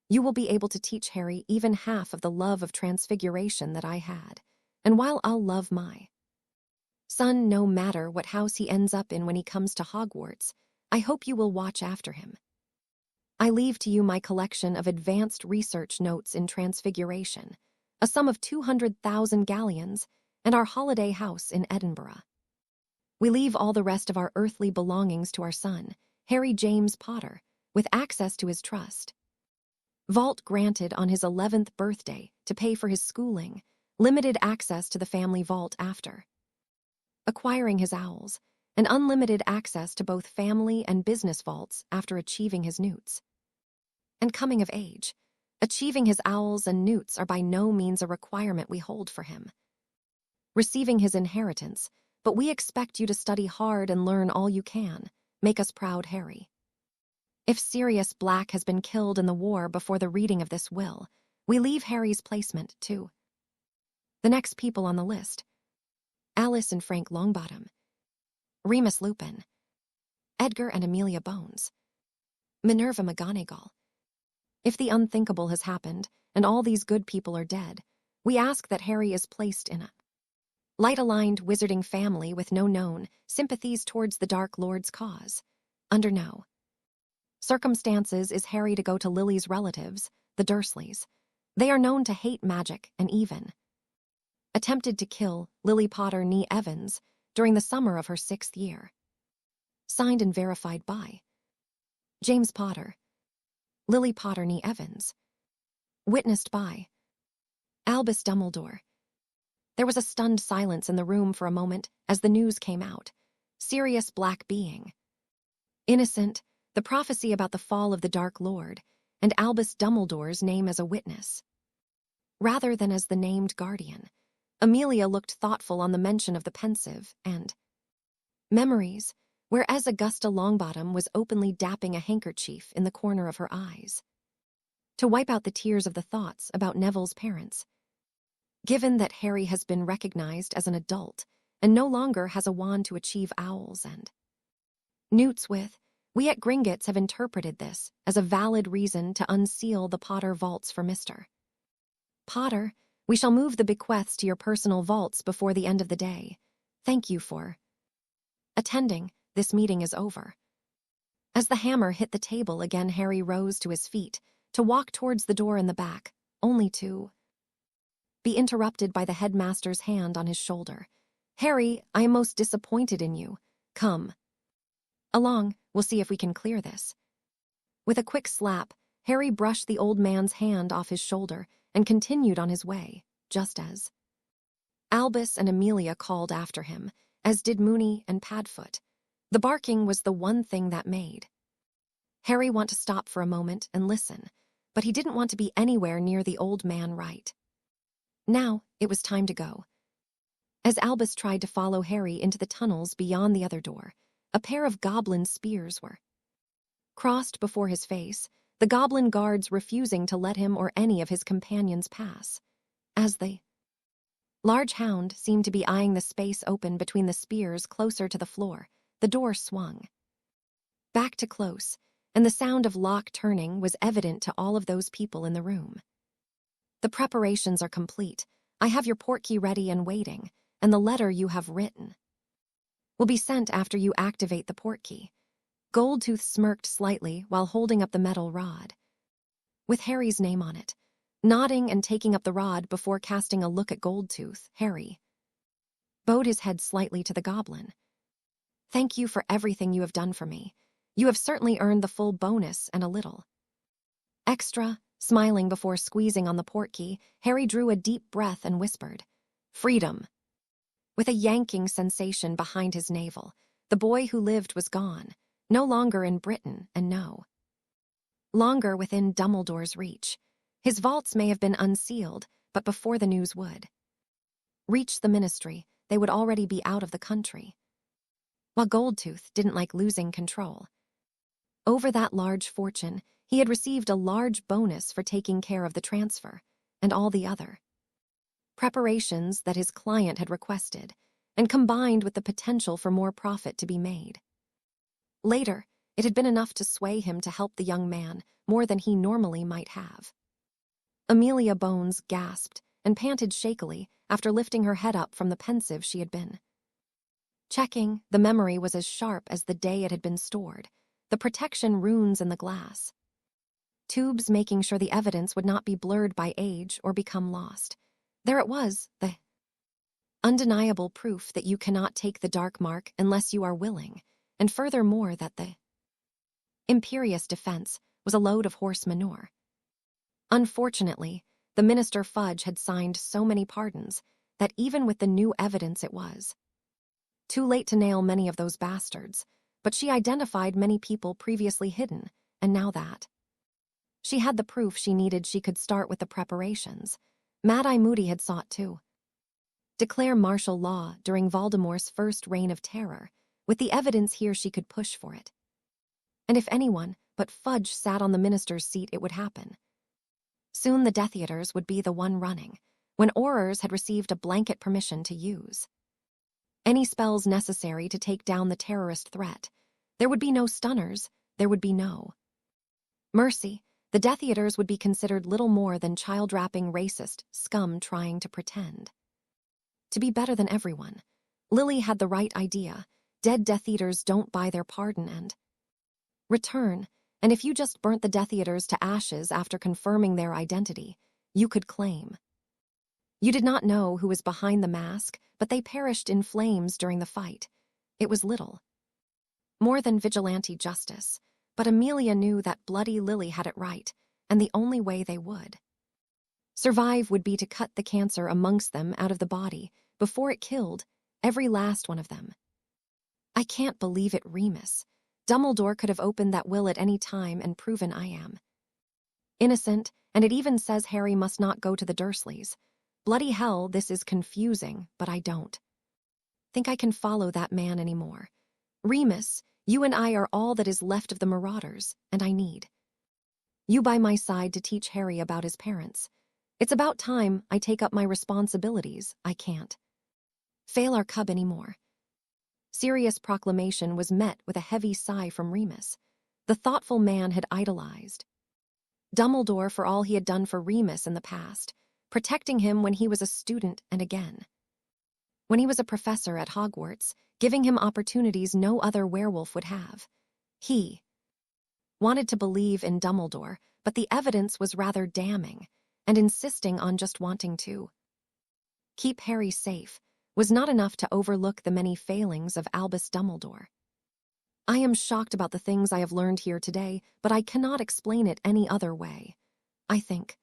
you will be able to teach Harry even half of the love of transfiguration that I had. And while I'll love my son no matter what house he ends up in when he comes to Hogwarts, I hope you will watch after him. I leave to you my collection of advanced research notes in transfiguration, a sum of 200,000 galleons, and our holiday house in Edinburgh. We leave all the rest of our earthly belongings to our son, Harry James Potter, with access to his trust vault granted on his 11th birthday to pay for his schooling, limited access to the family vault after acquiring his owls, and unlimited access to both family and business vaults after achieving his newts. And coming of age, achieving his owls and newts are by no means a requirement we hold for him. Receiving his inheritance, but we expect you to study hard and learn all you can. Make us proud, Harry. If Sirius Black has been killed in the war before the reading of this will, we leave Harry's placement to the next people on the list: Alice and Frank Longbottom, Remus Lupin, Edgar and Amelia Bones, Minerva McGonagall. If the unthinkable has happened, and all these good people are dead, we ask that Harry is placed in a light-aligned wizarding family with no known sympathies towards the Dark Lord's cause. Under no circumstances is Harry to go to Lily's relatives, the Dursleys. They are known to hate magic and even attempted to kill Lily Potter Nee Evans during the summer of her 6th year. Signed and verified by James Potter, Lily Potter Nee Evans. Witnessed by Albus Dumbledore. There was a stunned silence in the room for a moment as the news came out. Sirius Black being innocent, the prophecy about the fall of the Dark Lord, and Albus Dumbledore's name as a witness, rather than as the named guardian. Amelia looked thoughtful on the mention of the pensive and memories, whereas Augusta Longbottom was openly dapping a handkerchief in the corner of her eyes to wipe out the tears of the thoughts about Neville's parents. Given that Harry has been recognized as an adult and no longer has a wand to achieve owls and newts with, we at Gringotts have interpreted this as a valid reason to unseal the Potter vaults for Mr. Potter. We shall move the bequests to your personal vaults before the end of the day. Thank you for attending. This meeting is over. As the hammer hit the table again, Harry rose to his feet to walk towards the door in the back, only to be interrupted by the headmaster's hand on his shoulder. Harry, I am most disappointed in you. Come along, we'll see if we can clear this. With a quick slap, Harry brushed the old man's hand off his shoulder and continued on his way, just as Albus and Amelia called after him, as did Moony and Padfoot. The barking was the one thing that made Harry want to stop for a moment and listen, but he didn't want to be anywhere near the old man right now. It was time to go. As Albus tried to follow Harry into the tunnels beyond the other door, a pair of goblin spears were crossed before his face, the goblin guards refusing to let him or any of his companions pass. As the large hound seemed to be eyeing the space open between the spears closer to the floor, the door swung back to close, and the sound of lock turning was evident to all of those people in the room. The preparations are complete. I have your portkey ready and waiting, and the letter you have written will be sent after you activate the portkey. Goldtooth smirked slightly while holding up the metal rod, with Harry's name on it. Nodding and taking up the rod before casting a look at Goldtooth, Harry bowed his head slightly to the goblin. Thank you for everything you have done for me. You have certainly earned the full bonus and a little extra. Smiling before squeezing on the portkey, Harry drew a deep breath and whispered, "Freedom." With a yanking sensation behind his navel, the boy who lived was gone, no longer in Britain and no longer within Dumbledore's reach. His vaults may have been unsealed, but before the news would reach the Ministry, they would already be out of the country. While Goldtooth didn't like losing control over that large fortune, he had received a large bonus for taking care of the transfer and all the other preparations that his client had requested, and combined with the potential for more profit to be made. Later, it had been enough to sway him to help the young man more than he normally might have. Amelia Bones gasped and panted shakily after lifting her head up from the pensive she had been checking. The memory was as sharp as the day it had been stored, the protection runes in the glass tubes making sure the evidence would not be blurred by age or become lost. There it was, the undeniable proof that you cannot take the dark mark unless you are willing, and furthermore that the imperious defense was a load of horse manure. Unfortunately, the Minister Fudge had signed so many pardons that even with the new evidence it was too late to nail many of those bastards, but she identified many people previously hidden, and now that she had the proof she needed, she could start with the preparations. Mad-Eye Moody had sought to declare martial law during Voldemort's first reign of terror. With the evidence here, she could push for it. And if anyone but Fudge sat on the minister's seat, it would happen. Soon the Death Eaters would be the one running, when Aurors had received a blanket permission to use any spells necessary to take down the terrorist threat. There would be no stunners, there would be no mercy. The Death Eaters would be considered little more than child-wrapping racist scum trying to pretend to be better than everyone. Lily had the right idea. Dead Death Eaters don't buy their pardon and return, and if you just burnt the Death Eaters to ashes after confirming their identity, you could claim you did not know who was behind the mask, but they perished in flames during the fight. It was little more than vigilante justice, but Amelia knew that Bloody Lily had it right, and the only way they would survive would be to cut the cancer amongst them out of the body before it killed every last one of them. I can't believe it, Remus. Dumbledore could have opened that will at any time and proven I am innocent, and it even says Harry must not go to the Dursleys. Bloody hell, this is confusing, but I don't think I can follow that man anymore. Remus, you and I are all that is left of the Marauders, and I need you by my side to teach Harry about his parents. It's about time I take up my responsibilities. I can't fail our cub anymore. Sirius' proclamation was met with a heavy sigh from Remus. The thoughtful man had idolized Dumbledore for all he had done for Remus in the past, protecting him when he was a student and again when he was a professor at Hogwarts, giving him opportunities no other werewolf would have. He wanted to believe in Dumbledore, but the evidence was rather damning, and insisting on just wanting to keep Harry safe was not enough to overlook the many failings of Albus Dumbledore. I am shocked about the things I have learned here today, but I cannot explain it any other way. I think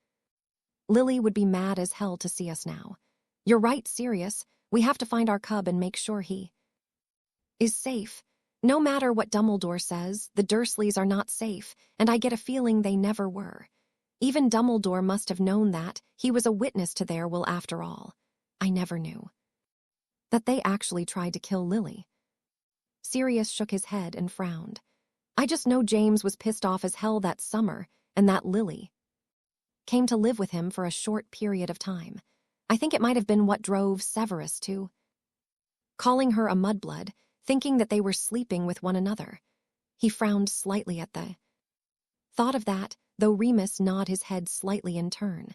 Lily would be mad as hell to see us now. You're right, Sirius. We have to find our cub and make sure he is safe. No matter what Dumbledore says, the Dursleys are not safe, and I get a feeling they never were. Even Dumbledore must have known that. He was a witness to their will after all. I never knew that they actually tried to kill Lily. Sirius shook his head and frowned. I just know James was pissed off as hell that summer, and that Lily came to live with him for a short period of time. I think it might have been what drove Severus to calling her a mudblood, thinking that they were sleeping with one another. He frowned slightly at the thought of that, though Remus nodded his head slightly in turn.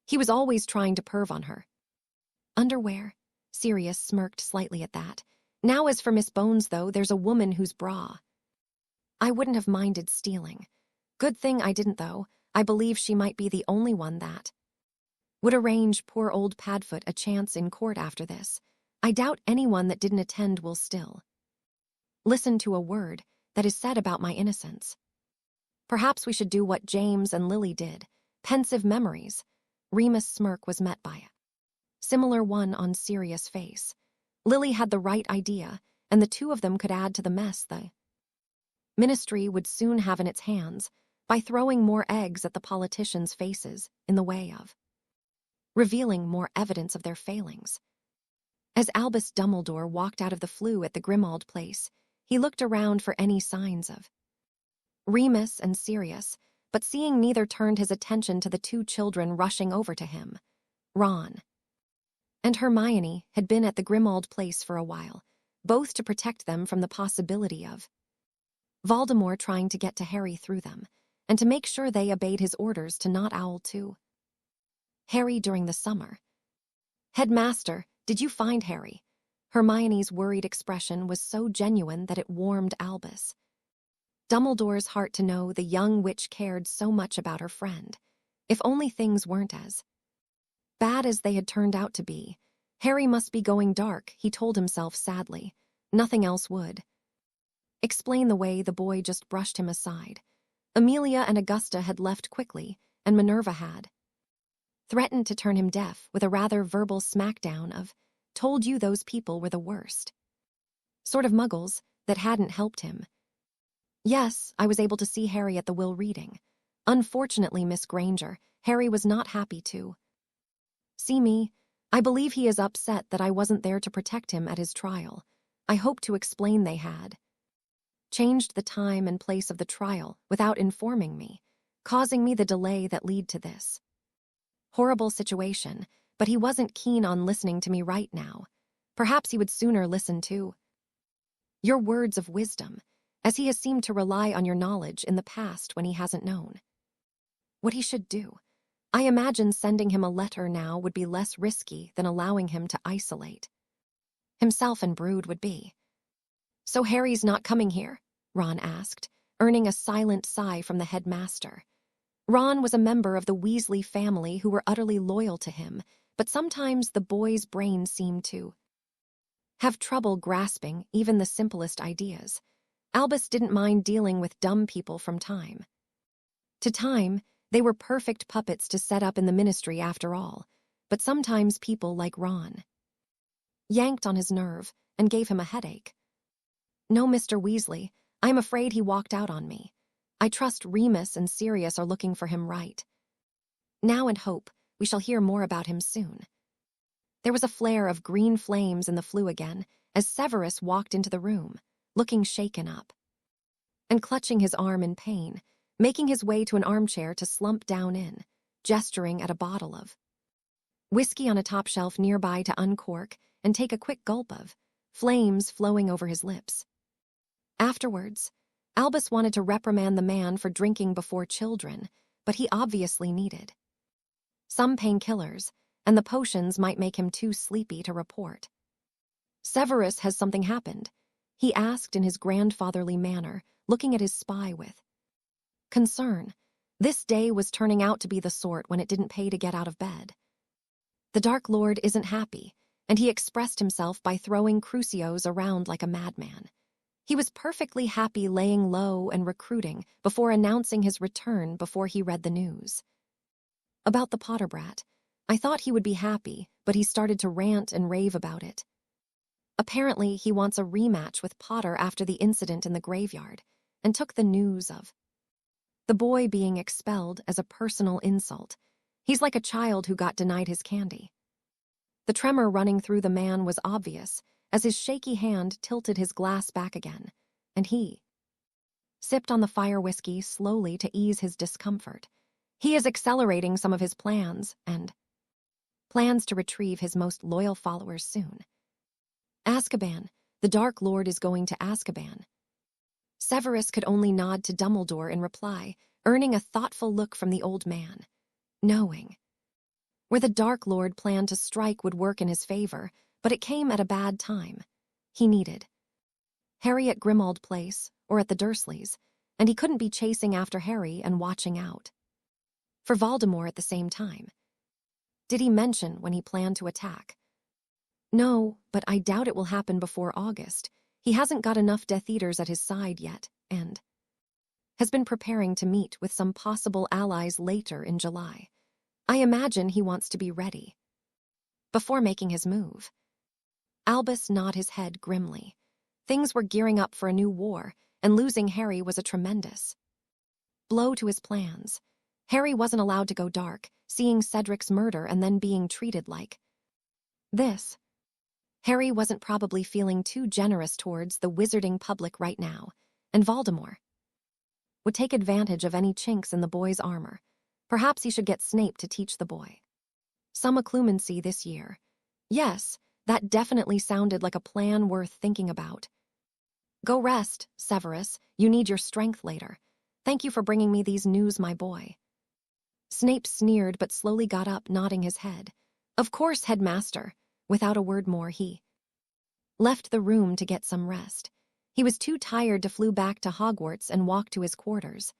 He was always trying to perv on her. Underwear? Sirius smirked slightly at that. Now as for Miss Bones, though, there's a woman whose bra I wouldn't have minded stealing. Good thing I didn't, though. I believe she might be the only one that would arrange poor old Padfoot a chance in court after this. I doubt anyone that didn't attend will still listen to a word that is said about my innocence. Perhaps we should do what James and Lily did. Pensive memories. Remus' smirk was met by a similar one on Sirius' face. Lily had the right idea, and the two of them could add to the mess the Ministry would soon have in its hands. by throwing more eggs at the politicians' faces in the way of revealing more evidence of their failings. As Albus Dumbledore walked out of the flue at the Grimmauld place, he looked around for any signs of Remus and Sirius, but seeing neither turned his attention to the two children rushing over to him. Ron and Hermione had been at the Grimmauld place for a while, both to protect them from the possibility of Voldemort trying to get to Harry through them, and to make sure they obeyed his orders to not owl to Harry during the summer. "Headmaster, did you find Harry?" Hermione's worried expression was so genuine that it warmed Albus. Dumbledore's heart to know the young witch cared so much about her friend. If only things weren't as bad as they had turned out to be. Harry must be going dark, he told himself sadly. Nothing else would explain the way the boy just brushed him aside. Amelia and Augusta had left quickly, and Minerva had threatened to turn him deaf with a rather verbal smackdown of, "Told you those people were the worst sort of muggles," that hadn't helped him. "Yes, I was able to see Harry at the will reading. Unfortunately, Miss Granger, Harry was not happy to see me. I believe he is upset that I wasn't there to protect him at his trial. I hope to explain they had changed the time and place of the trial without informing me, causing me the delay that led to this horrible situation, but he wasn't keen on listening to me right now. Perhaps he would sooner listen to your words of wisdom, as he has seemed to rely on your knowledge in the past when he hasn't known what he should do. I imagine sending him a letter now would be less risky than allowing him to isolate himself and brood would be." "So Harry's not coming here?" Ron asked, earning a silent sigh from the headmaster. Ron was a member of the Weasley family who were utterly loyal to him, but sometimes the boy's brain seemed to have trouble grasping even the simplest ideas. Albus didn't mind dealing with dumb people from time to time. They were perfect puppets to set up in the ministry after all, but sometimes people like Ron yanked on his nerve and gave him a headache. "No, Mr. Weasley, I'm afraid he walked out on me. I trust Remus and Sirius are looking for him right now and hope we shall hear more about him soon." There was a flare of green flames in the flue again as Severus walked into the room, looking shaken up and clutching his arm in pain, making his way to an armchair to slump down in, gesturing at a bottle of whiskey on a top shelf nearby to uncork and take a quick gulp of, flames flowing over his lips. Afterwards, Albus wanted to reprimand the man for drinking before children, but he obviously needed some painkillers, and the potions might make him too sleepy to report. "Severus, has something happened?" he asked in his grandfatherly manner, looking at his spy with concern. This day was turning out to be the sort when it didn't pay to get out of bed. "The Dark Lord isn't happy," and he expressed himself by throwing crucios around like a madman. He was perfectly happy laying low and recruiting before announcing his return before he read the news about the Potter brat. I thought he would be happy, but he started to rant and rave about it. Apparently, he wants a rematch with Potter after the incident in the graveyard, and took the news of the boy being expelled as a personal insult. He's like a child who got denied his candy. The tremor running through the man was obvious as his shaky hand tilted his glass back again, and he sipped on the fire whiskey slowly to ease his discomfort. He is accelerating some of his plans and plans to retrieve his most loyal followers soon. "Azkaban. The Dark Lord is going to Azkaban." Severus could only nod to Dumbledore in reply, earning a thoughtful look from the old man. Knowing where the Dark Lord planned to strike would work in his favor, but it came at a bad time. He needed Harry at Grimmauld Place or at the Dursleys, and he couldn't be chasing after Harry and watching out for Voldemort at the same time. Did he mention when he planned to attack? "No, but I doubt it will happen before August. He hasn't got enough Death Eaters at his side yet, and has been preparing to meet with some possible allies later in July. I imagine he wants to be ready before making his move." Albus nodded his head grimly. Things were gearing up for a new war, and losing Harry was a tremendous blow to his plans. Harry wasn't allowed to go dark, seeing Cedric's murder and then being treated like this. Harry wasn't probably feeling too generous towards the wizarding public right now, and Voldemort would take advantage of any chinks in the boy's armor. Perhaps he should get Snape to teach the boy some occlumency this year. Yes, that definitely sounded like a plan worth thinking about. Go rest, Severus. You need your strength later. Thank you for bringing me these news, my boy. Snape sneered but slowly got up, nodding his head. Of course, Headmaster. Without a word more, he left the room to get some rest. He was too tired to flew back to Hogwarts and walk to his quarters.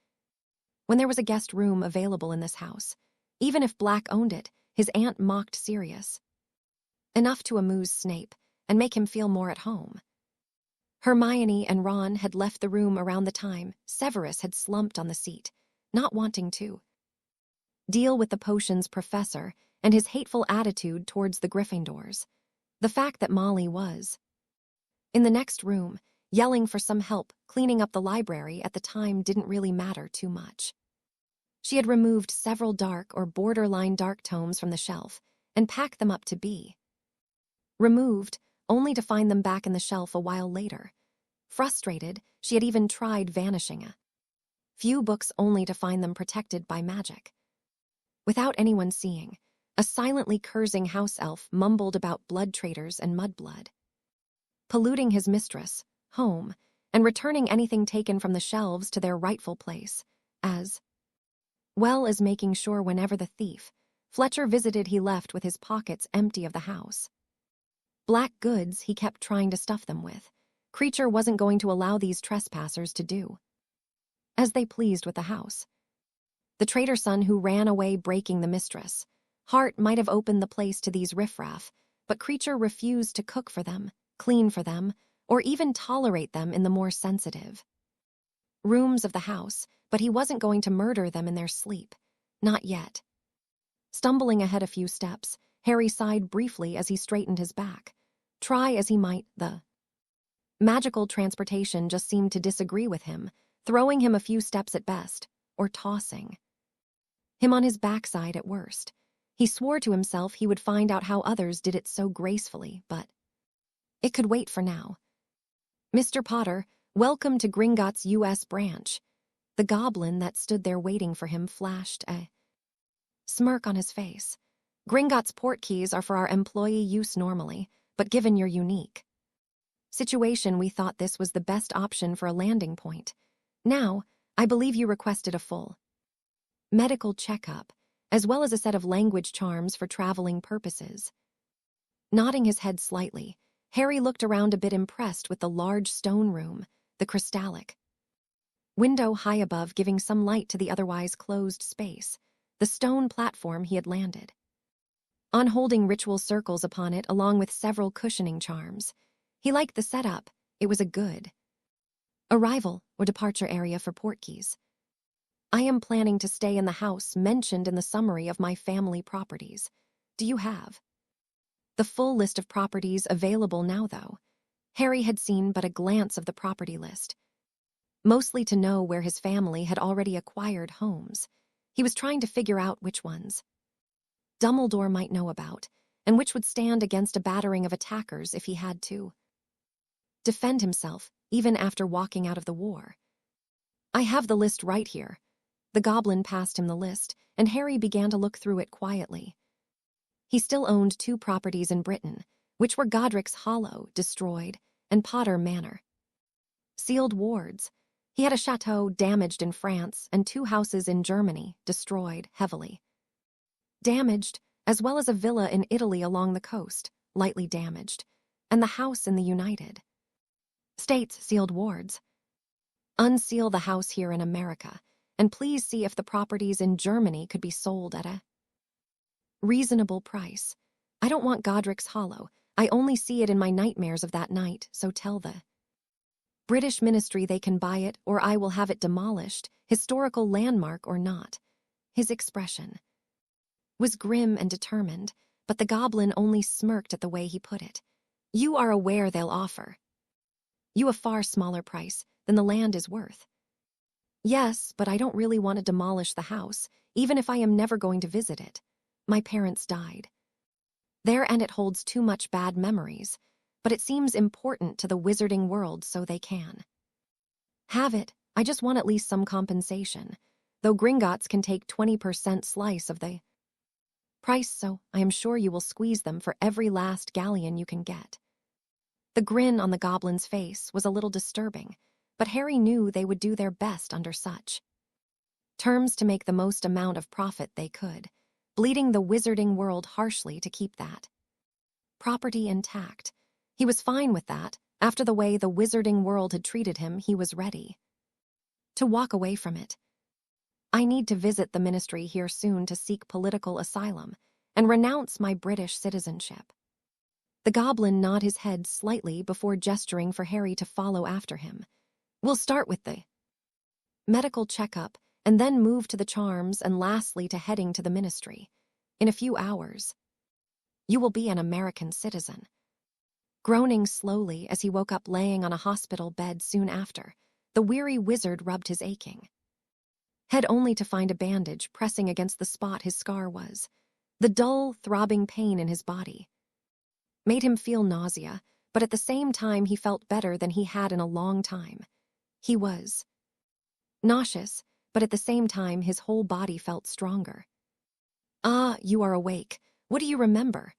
When there was a guest room available in this house, even if Black owned it, his aunt mocked Sirius enough to amuse Snape and make him feel more at home. Hermione and Ron had left the room around the time Severus had slumped on the seat, not wanting to deal with the potions professor and his hateful attitude towards the Gryffindors. The fact that Molly was in the next room, yelling for some help cleaning up the library at the time didn't really matter too much. She had removed several dark or borderline dark tomes from the shelf and packed them up to be removed, only to find them back in the shelf a while later. Frustrated, she had even tried vanishing a few books only to find them protected by magic. Without anyone seeing, a silently cursing house elf mumbled about blood traitors and mudblood polluting his mistress, home, and returning anything taken from the shelves to their rightful place, as well as making sure whenever the thief Fletcher visited he left with his pockets empty of the house. Black goods he kept trying to stuff them with. Creature wasn't going to allow these trespassers to do as they pleased with the house. The traitor son who ran away breaking the mistress. Hart might have opened the place to these riffraff, but Creature refused to cook for them, clean for them, or even tolerate them in the more sensitive rooms of the house, but he wasn't going to murder them in their sleep. Not yet. Stumbling ahead a few steps, Harry sighed briefly as he straightened his back. Try as he might, the magical transportation just seemed to disagree with him, throwing him a few steps at best, or tossing him on his backside at worst. He swore to himself he would find out how others did it so gracefully, but it could wait for now. Mr. Potter, welcome to Gringotts U.S. branch. The goblin that stood there waiting for him flashed a smirk on his face. Gringotts portkeys are for our employee use normally, but given your unique situation, we thought this was the best option for a landing point. Now, I believe you requested a full medical checkup, as well as a set of language charms for traveling purposes. Nodding his head slightly, Harry looked around a bit impressed with the large stone room, the crystallic window high above giving some light to the otherwise closed space, the stone platform he had landed on holding ritual circles upon it along with several cushioning charms. He liked the setup. It was a good arrival or departure area for portkeys. I am planning to stay in the house mentioned in the summary of my family properties. Do you have the full list of properties available now, though? Harry had seen but a glance of the property list, mostly to know where his family had already acquired homes. He was trying to figure out which ones Dumbledore might know about, and which would stand against a battering of attackers if he had to defend himself, even after walking out of the war. I have the list right here. The goblin passed him the list, and Harry began to look through it quietly. He still owned 2 properties in Britain, which were Godric's Hollow, destroyed, and Potter Manor, sealed wards. He had a chateau damaged in France and 2 houses in Germany, destroyed, heavily damaged, as well as a villa in Italy along the coast, lightly damaged, and the house in the United States, sealed wards. Unseal the house here in America, and please see if the properties in Germany could be sold at a reasonable price. I don't want Godric's Hollow. I only see it in my nightmares of that night, so tell the British ministry they can buy it or I will have it demolished, historical landmark or not. His expression was grim and determined, but the goblin only smirked at the way he put it. You are aware they'll offer you a far smaller price than the land is worth. Yes, but I don't really want to demolish the house, even if I am never going to visit it. My parents died there and it holds too much bad memories, but it seems important to the wizarding world so they can have it. I just want at least some compensation, though Gringotts can take 20% slice of the price, so I am sure you will squeeze them for every last galleon you can get. The grin on the goblin's face was a little disturbing, but Harry knew they would do their best under such terms to make the most amount of profit they could, bleeding the wizarding world harshly to keep that property intact. He was fine with that. After the way the wizarding world had treated him, he was ready to walk away from it. I need to visit the ministry here soon to seek political asylum and renounce my British citizenship. The goblin nodded his head slightly before gesturing for Harry to follow after him. We'll start with the medical checkup and then move to the charms and lastly to heading to the ministry. In a few hours, you will be an American citizen. Groaning slowly as he woke up laying on a hospital bed soon after, the weary wizard rubbed his aching head only to find a bandage pressing against the spot his scar was. The dull, throbbing pain in his body made him feel nausea, but at the same time he felt better than he had in a long time. He was nauseous, but at the same time his whole body felt stronger. Ah, you are awake. What do you remember?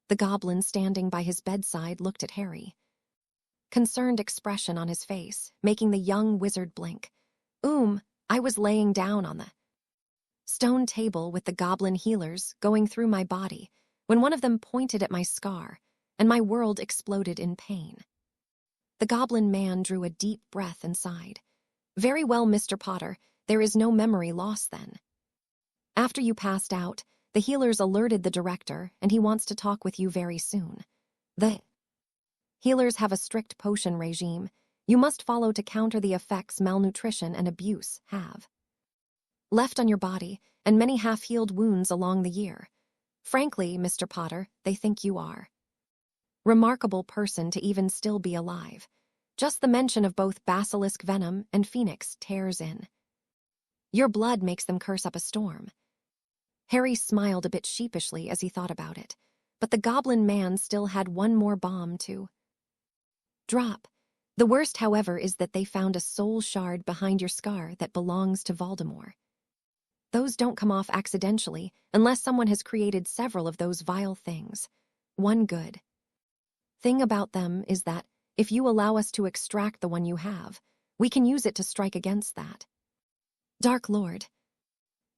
The goblin standing by his bedside looked at Harry. Concerned expression on his face, making the young wizard blink. I was laying down on the stone table with the goblin healers going through my body when one of them pointed at my scar, and my world exploded in pain. The goblin man drew a deep breath and sighed. Very well, Mr. Potter, there is no memory loss then. After you passed out, the healers alerted the director, and he wants to talk with you very soon. The healers have a strict potion regime you must follow to counter the effects malnutrition and abuse have left on your body and many half-healed wounds along the year. Frankly, Mr. Potter, they think you are remarkable person to even still be alive. Just the mention of both basilisk venom and phoenix tears in your blood makes them curse up a storm. Harry smiled a bit sheepishly as he thought about it, but the goblin man still had one more bomb to drop. The worst, however, is that they found a soul shard behind your scar that belongs to Voldemort. Those don't come off accidentally unless someone has created several of those vile things. One good thing about them is that if you allow us to extract the one you have, we can use it to strike against that Dark Lord.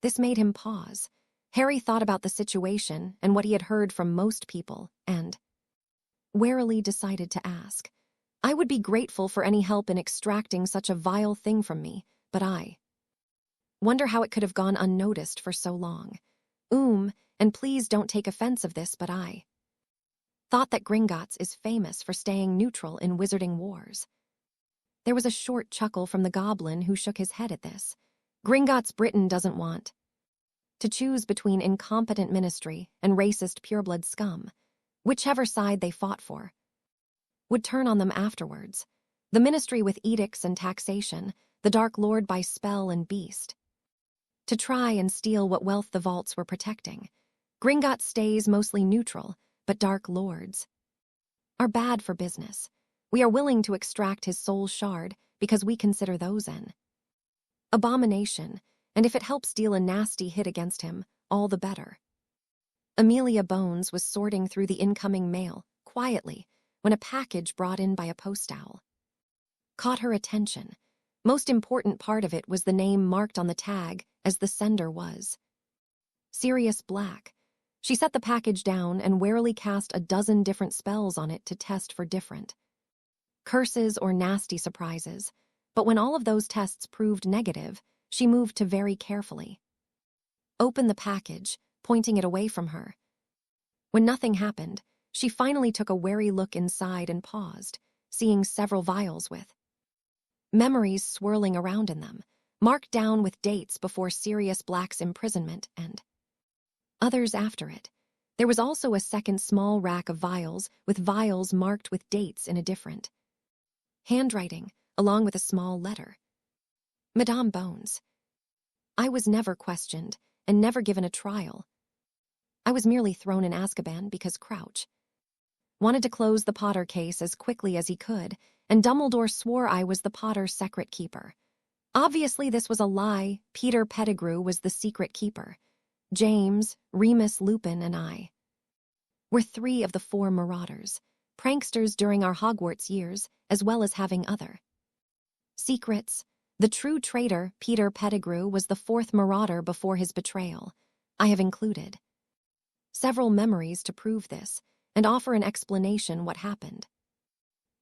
This made him pause. Harry thought about the situation and what he had heard from most people and warily decided to ask. I would be grateful for any help in extracting such a vile thing from me, but I wonder how it could have gone unnoticed for so long. And please don't take offense of this, but I thought that Gringotts is famous for staying neutral in wizarding wars. There was a short chuckle from the goblin who shook his head at this. Gringotts Britain doesn't want to choose between incompetent ministry and racist pureblood scum. Whichever side they fought for would turn on them afterwards. The ministry with edicts and taxation, the Dark Lord by spell and beast, to try and steal what wealth the vaults were protecting. Gringotts stays mostly neutral, but Dark Lords are bad for business. We are willing to extract his soul shard because we consider those an abomination, and if it helps deal a nasty hit against him, all the better. Amelia Bones was sorting through the incoming mail, quietly, when a package brought in by a post owl caught her attention. Most important part of it was the name marked on the tag as the sender was Sirius Black. She set the package down and warily cast a dozen different spells on it to test for different curses or nasty surprises, but when all of those tests proved negative, she moved to very carefully open the package, pointing it away from her. When nothing happened, she finally took a wary look inside and paused, seeing several vials with memories swirling around in them, marked down with dates before Sirius Black's imprisonment and others after it. There was also a second small rack of vials with vials marked with dates in a different handwriting, along with a small letter. Madame Bones. I was never questioned and never given a trial. I was merely thrown in Azkaban because Crouch wanted to close the Potter case as quickly as he could, and Dumbledore swore I was the Potter's secret keeper. Obviously, this was a lie. Peter Pettigrew was the secret keeper. James, Remus Lupin, and I were 3 of the 4 marauders, pranksters during our Hogwarts years, as well as having other secrets. The true traitor, Peter Pettigrew, was the 4th marauder before his betrayal. I have included several memories to prove this and offer an explanation what happened.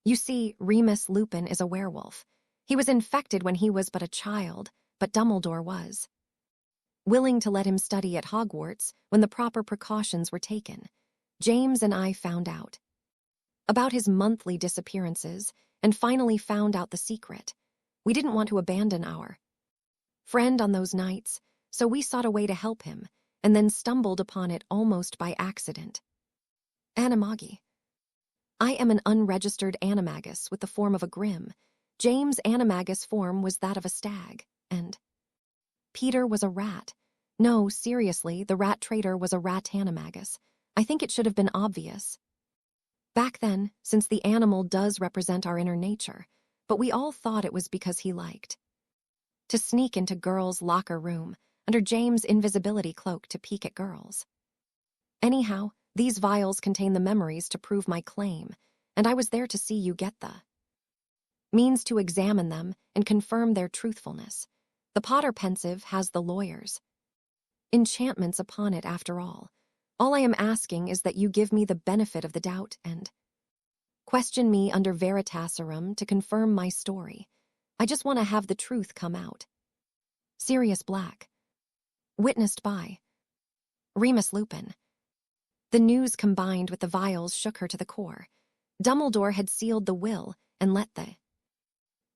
You see, Remus Lupin is a werewolf. He was infected when he was but a child, but Dumbledore was willing to let him study at Hogwarts when the proper precautions were taken. James and I found out about his monthly disappearances and finally found out the secret. We didn't want to abandon our friend on those nights, so we sought a way to help him and then stumbled upon it almost by accident. Animagi. I am an unregistered animagus with the form of a grim. James' animagus form was that of a stag, and Peter was a rat. No, seriously, the rat traitor was a rat animagus. I think it should have been obvious back then, since the animal does represent our inner nature, but we all thought it was because he liked to sneak into girls' locker room under James' invisibility cloak to peek at girls. Anyhow, these vials contain the memories to prove my claim, and I was there to see you get the means to examine them and confirm their truthfulness. The Potter Pensive has the lawyers' enchantments upon it after all. All I am asking is that you give me the benefit of the doubt and question me under Veritaserum to confirm my story. I just want to have the truth come out. Sirius Black. Witnessed by Remus Lupin. The news combined with the vials shook her to the core. Dumbledore had sealed the will and let the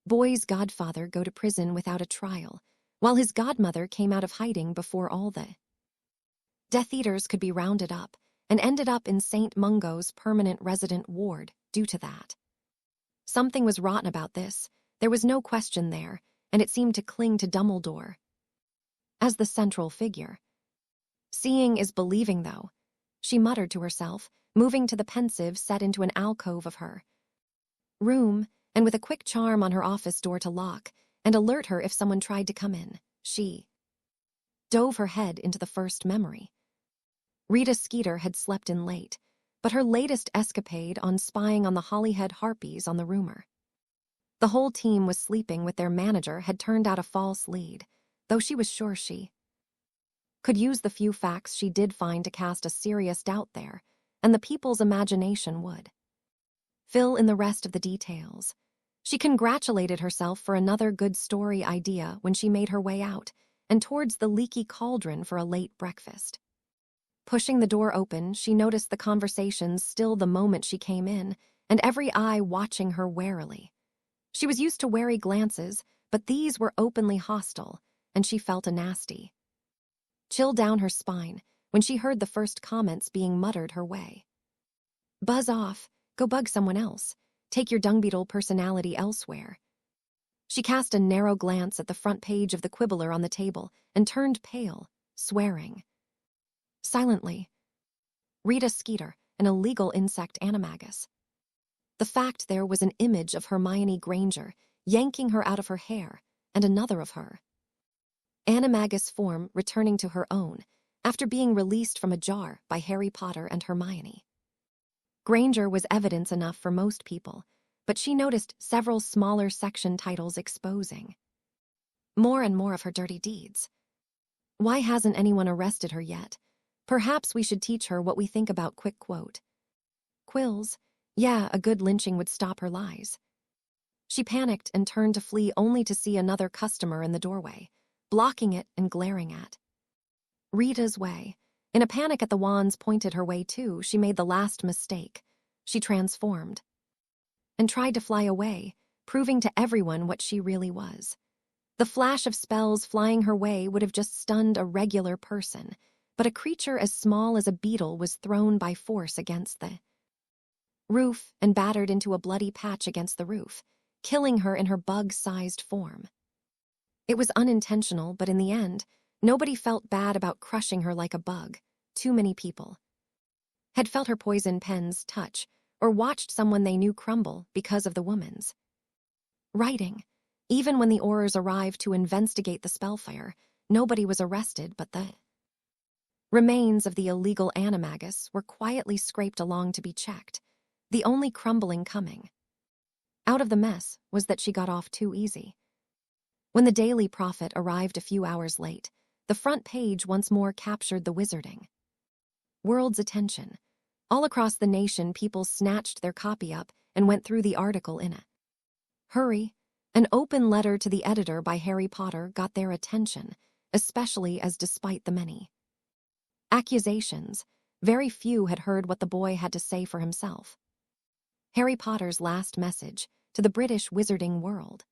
boy's godfather go to prison without a trial, while his godmother came out of hiding before all the Death Eaters could be rounded up and ended up in St. Mungo's permanent resident ward due to that. Something was rotten about this. There was no question there, and it seemed to cling to Dumbledore as the central figure. Seeing is believing, though, she muttered to herself, moving to the pensive set into an alcove of her room, and with a quick charm on her office door to lock and alert her if someone tried to come in, she dove her head into the first memory. Rita Skeeter had slept in late, but her latest escapade on spying on the Holyhead Harpies on the rumor the whole team was sleeping with their manager had turned out a false lead, though she was sure she could use the few facts she did find to cast a serious doubt there, and the people's imagination would fill in the rest of the details. She congratulated herself for another good story idea when she made her way out and towards the leaky cauldron for a late breakfast. Pushing the door open, she noticed the conversations still the moment she came in, and every eye watching her warily. She was used to wary glances, but these were openly hostile, and she felt a nasty chill down her spine when she heard the first comments being muttered her way. Buzz off, go bug someone else, take your dung-beetle personality elsewhere. She cast a narrow glance at the front page of the Quibbler on the table and turned pale, swearing silently. Rita Skeeter, an illegal insect animagus. The fact there was an image of Hermione Granger yanking her out of her hair, and another of her animagus form returning to her own after being released from a jar by Harry Potter and Hermione. Granger was evidence enough for most people, but she noticed several smaller section titles exposing more and more of her dirty deeds. Why hasn't anyone arrested her yet? Perhaps we should teach her what we think about quick quote. Quills, yeah, a good lynching would stop her lies. She panicked and turned to flee only to see another customer in the doorway, blocking it and glaring at Rita's way. In a panic at the wands pointed her way too, she made the last mistake. She transformed and tried to fly away, proving to everyone what she really was. The flash of spells flying her way would have just stunned a regular person, but a creature as small as a beetle was thrown by force against the roof and battered into a bloody patch against the roof, killing her in her bug-sized form. It was unintentional, but in the end, nobody felt bad about crushing her like a bug. Too many people had felt her poison pen's touch or watched someone they knew crumble because of the woman's writing. Even when the Aurors arrived to investigate the spellfire, nobody was arrested, but the remains of the illegal animagus were quietly scraped along to be checked. The only crumbling coming out of the mess was that she got off too easy. When the Daily Prophet arrived a few hours late, the front page once more captured the wizarding world's attention. All across the nation, people snatched their copy up and went through the article in a hurry. An open letter to the editor by Harry Potter got their attention, especially as despite the many accusations, very few had heard what the boy had to say for himself. Harry Potter's last message to the British wizarding world.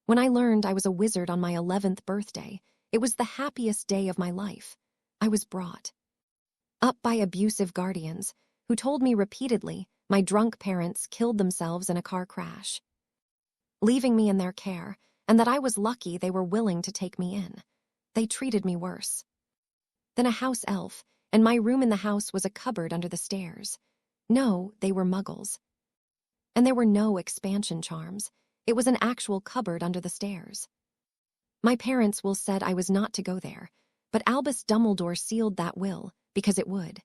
When I learned I was a wizard on my 11th birthday, it was the happiest day of my life. I was brought up by abusive guardians who told me repeatedly my drunk parents killed themselves in a car crash, leaving me in their care, and that I was lucky they were willing to take me in. They treated me worse than a house elf, and my room in the house was a cupboard under the stairs. No, they were muggles. And there were no expansion charms. It was an actual cupboard under the stairs. My parents' will said I was not to go there, but Albus Dumbledore sealed that will because it would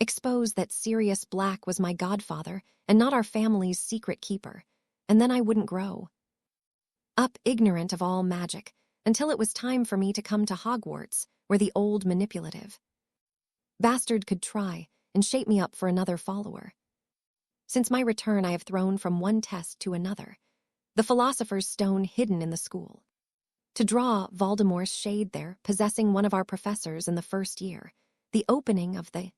expose that Sirius Black was my godfather and not our family's secret keeper, and then I wouldn't grow up ignorant of all magic until it was time for me to come to Hogwarts, where the old manipulative bastard could try and shape me up for another follower. Since my return, I have thrown from one test to another, the Philosopher's Stone hidden in the school, to draw Voldemort's shade there, possessing one of our professors in the first year, the opening of the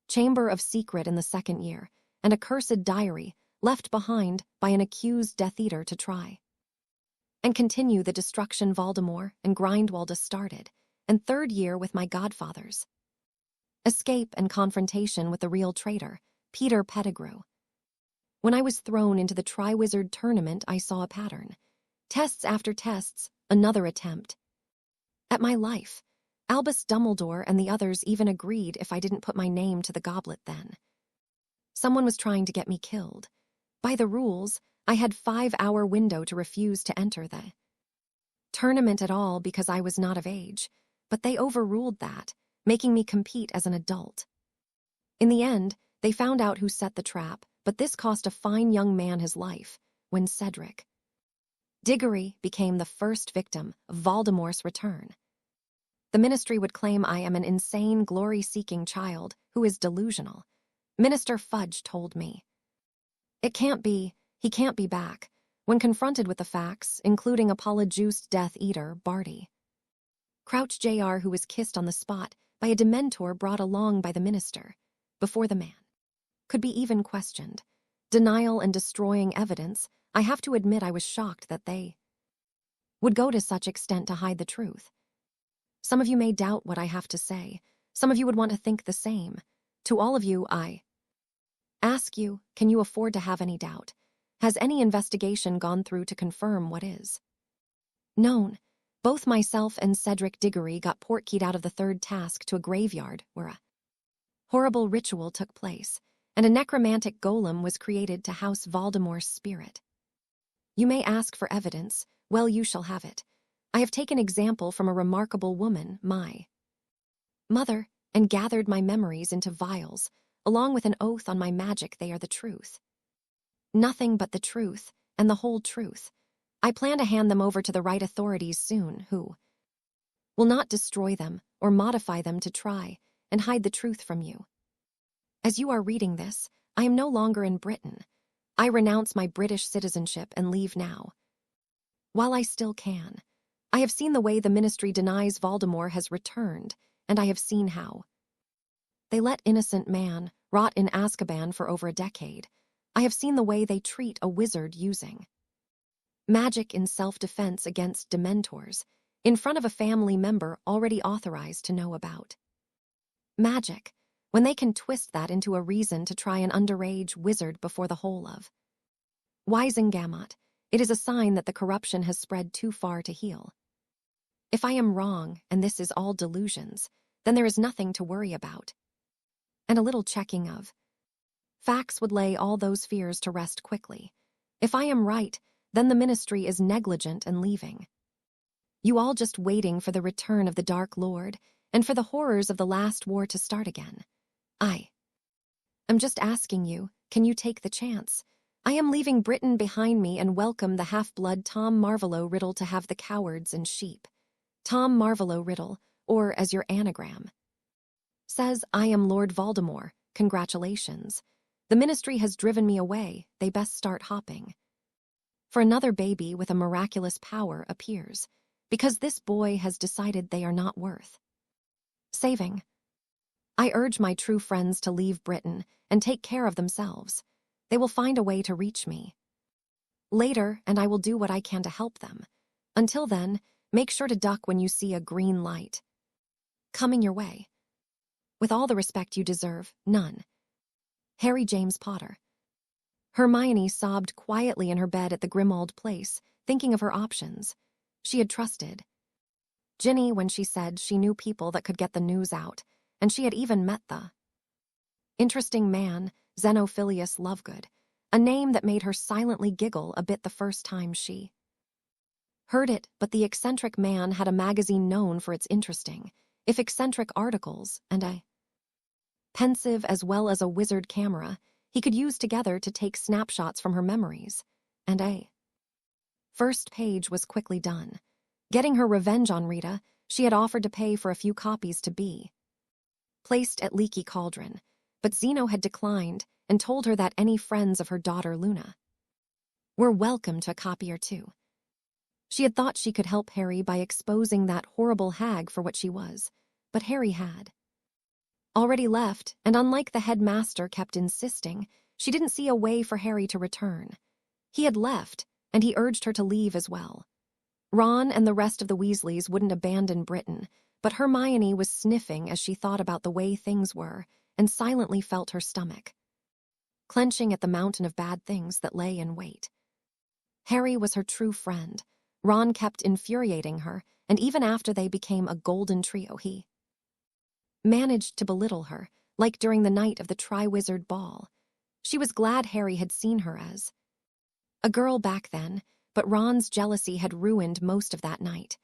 Chamber of Secret in the second year, and a cursed diary left behind by an accused Death Eater to try and continue the destruction Voldemort and Grindwalda started, and third year with my godfathers. Escape and confrontation with the real traitor, Peter Pettigrew. When I was thrown into the Triwizard Tournament, I saw a pattern. Tests after tests, another attempt at my life. Albus Dumbledore and the others even agreed if I didn't put my name to the goblet then. Someone was trying to get me killed. By the rules, I had 5-hour window to refuse to enter the tournament at all because I was not of age, but they overruled that, making me compete as an adult. In the end, they found out who set the trap, but this cost a fine young man his life when Cedric Diggory became the first victim of Voldemort's return. The ministry would claim I am an insane, glory-seeking child who is delusional. Minister Fudge told me it can't be, he can't be back, when confronted with the facts, including a polyjuiced Death Eater, Barty Crouch Jr., who was kissed on the spot by a Dementor brought along by the minister, before the man could be even questioned. Denial and destroying evidence, I have to admit I was shocked that they would go to such extent to hide the truth. Some of you may doubt what I have to say. Some of you would want to think the same. To all of you, I ask you, can you afford to have any doubt? Has any investigation gone through to confirm what is known? Both myself and Cedric Diggory got portkeyed out of the third task to a graveyard where a horrible ritual took place, and a necromantic golem was created to house Voldemort's spirit. You may ask for evidence. Well, you shall have it. I have taken example from a remarkable woman, my mother, and gathered my memories into vials, along with an oath on my magic they are the truth. Nothing but the truth, and the whole truth. I plan to hand them over to the right authorities soon, who will not destroy them or modify them to try and hide the truth from you. As you are reading this, I am no longer in Britain. I renounce my British citizenship and leave now, while I still can. I have seen the way the ministry denies Voldemort has returned, and I have seen how they let innocent man rot in Azkaban for over a decade. I have seen the way they treat a wizard using magic in self-defense against Dementors, in front of a family member already authorized to know about magic, when they can twist that into a reason to try an underage wizard before the whole of Wizengamot. It is a sign that the corruption has spread too far to heal. If I am wrong, and this is all delusions, then there is nothing to worry about. And a little checking of facts would lay all those fears to rest quickly. If I am right, then the ministry is negligent and leaving. You all just waiting for the return of the Dark Lord, and for the horrors of the last war to start again. I'm just asking you, can you take the chance? I am leaving Britain behind me and welcome the half-blood Tom Marvolo Riddle to have the cowards and sheep. Tom Marvolo Riddle, or as your anagram says, I am Lord Voldemort. Congratulations. The ministry has driven me away. They best start hopping. For another baby with a miraculous power appears, because this boy has decided they are not worth saving. I urge my true friends to leave Britain and take care of themselves. They will find a way to reach me later, and I will do what I can to help them. Until then, make sure to duck when you see a green light coming your way. With all the respect you deserve, none. Harry James Potter. Hermione sobbed quietly in her bed at the Grimmauld place, thinking of her options. She had trusted Ginny when she said she knew people that could get the news out, and she had even met the interesting man, Xenophilius Lovegood, a name that made her silently giggle a bit the first time she heard it, but the eccentric man had a magazine known for its interesting, if eccentric articles, and a pensive as well as a wizard camera he could use together to take snapshots from her memories, and a first page was quickly done. Getting her revenge on Rita, she had offered to pay for a few copies to be placed at Leaky Cauldron, but Zeno had declined and told her that any friends of her daughter Luna were welcome to a copy or two. She had thought she could help Harry by exposing that horrible hag for what she was, but Harry had already left, and unlike the headmaster kept insisting, she didn't see a way for Harry to return. He had left, and he urged her to leave as well. Ron and the rest of the Weasleys wouldn't abandon Britain, but Hermione was sniffing as she thought about the way things were and silently felt her stomach clenching at the mountain of bad things that lay in wait. Harry was her true friend. Ron kept infuriating her, and even after they became a golden trio, he managed to belittle her, like during the night of the Triwizard Ball. She was glad Harry had seen her as a girl back then, but Ron's jealousy had ruined most of that night.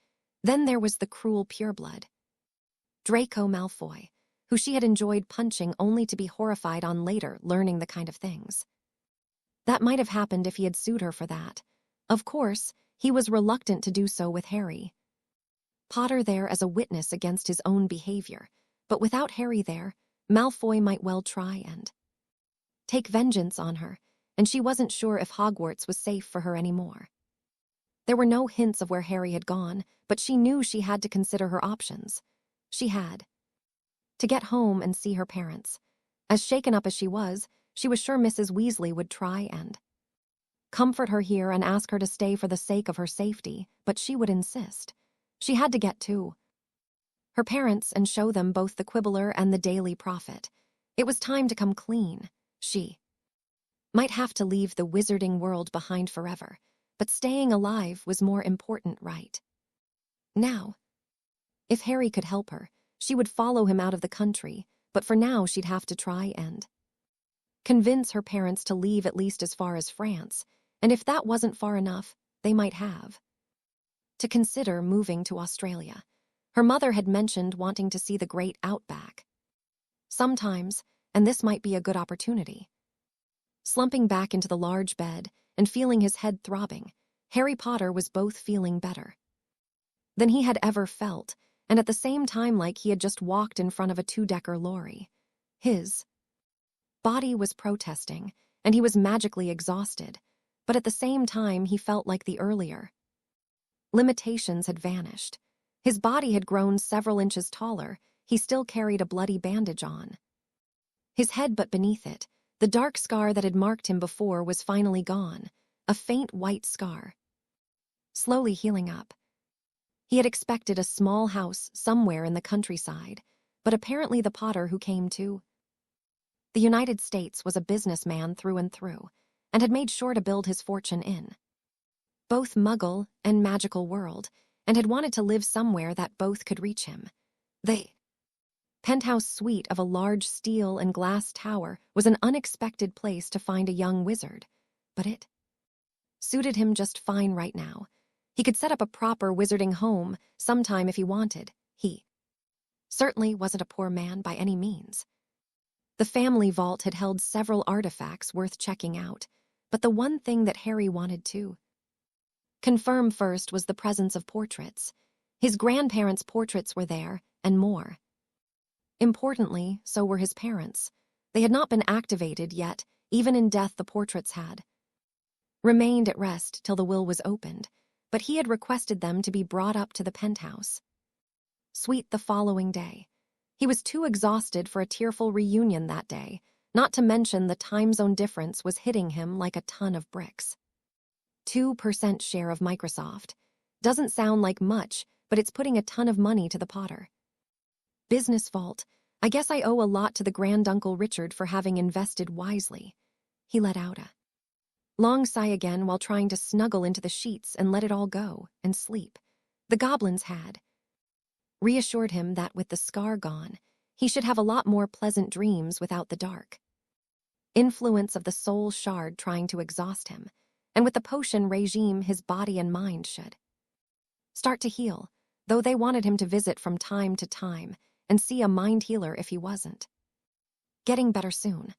Then there was the cruel pureblood Draco Malfoy, who she had enjoyed punching only to be horrified on later learning the kind of things that might have happened if he had sued her for that. Of course, he was reluctant to do so with Harry Potter there as a witness against his own behavior, but without Harry there, Malfoy might well try and take vengeance on her, and she wasn't sure if Hogwarts was safe for her anymore. There were no hints of where Harry had gone, but she knew she had to consider her options. She had to get home and see her parents. As shaken up as she was sure Mrs. Weasley would try and comfort her here and ask her to stay for the sake of her safety, but she would insist. She had to get to her parents and show them both the Quibbler and the Daily Prophet. It was time to come clean. She might have to leave the wizarding world behind forever, but staying alive was more important right now. If Harry could help her, she would follow him out of the country, but for now she'd have to try and convince her parents to leave at least as far as France, and if that wasn't far enough, they might have to consider moving to Australia. Her mother had mentioned wanting to see the great outback sometimes, and this might be a good opportunity. Slumping back into the large bed and feeling his head throbbing, Harry Potter was both feeling better than he had ever felt, and at the same time like he had just walked in front of a two-decker lorry. His body was protesting, and he was magically exhausted, but at the same time he felt like the earlier limitations had vanished. His body had grown several inches taller. He still carried a bloody bandage on his head, but beneath it, the dark scar that had marked him before was finally gone, a faint white scar, slowly healing up. He had expected a small house somewhere in the countryside, but apparently the Potter who came to the United States was a businessman through and through, and had made sure to build his fortune in both Muggle and magical world, and had wanted to live somewhere that both could reach him. The penthouse suite of a large steel and glass tower was an unexpected place to find a young wizard, but it suited him just fine right now. He could set up a proper wizarding home sometime if he wanted. He certainly wasn't a poor man by any means. The family vault had held several artifacts worth checking out, but the one thing that Harry wanted to confirm first was the presence of portraits. His grandparents' portraits were there, and more importantly, so were his parents. They had not been activated yet. Even in death, the portraits had remained at rest till the will was opened, but he had requested them to be brought up to the penthouse suite the following day. He was too exhausted for a tearful reunion that day, not to mention the time zone difference was hitting him like a ton of bricks. 2% share of Microsoft. Doesn't sound like much, but it's putting a ton of money to the Potter business vault. I guess I owe a lot to the granduncle Richard for having invested wisely. He let out a long sigh again while trying to snuggle into the sheets and let it all go and sleep. The goblins had reassured him that with the scar gone, he should have a lot more pleasant dreams without the dark influence of the soul shard trying to exhaust him, and with the potion regime his body and mind should start to heal, though they wanted him to visit from time to time and see a mind healer if he wasn't getting better soon.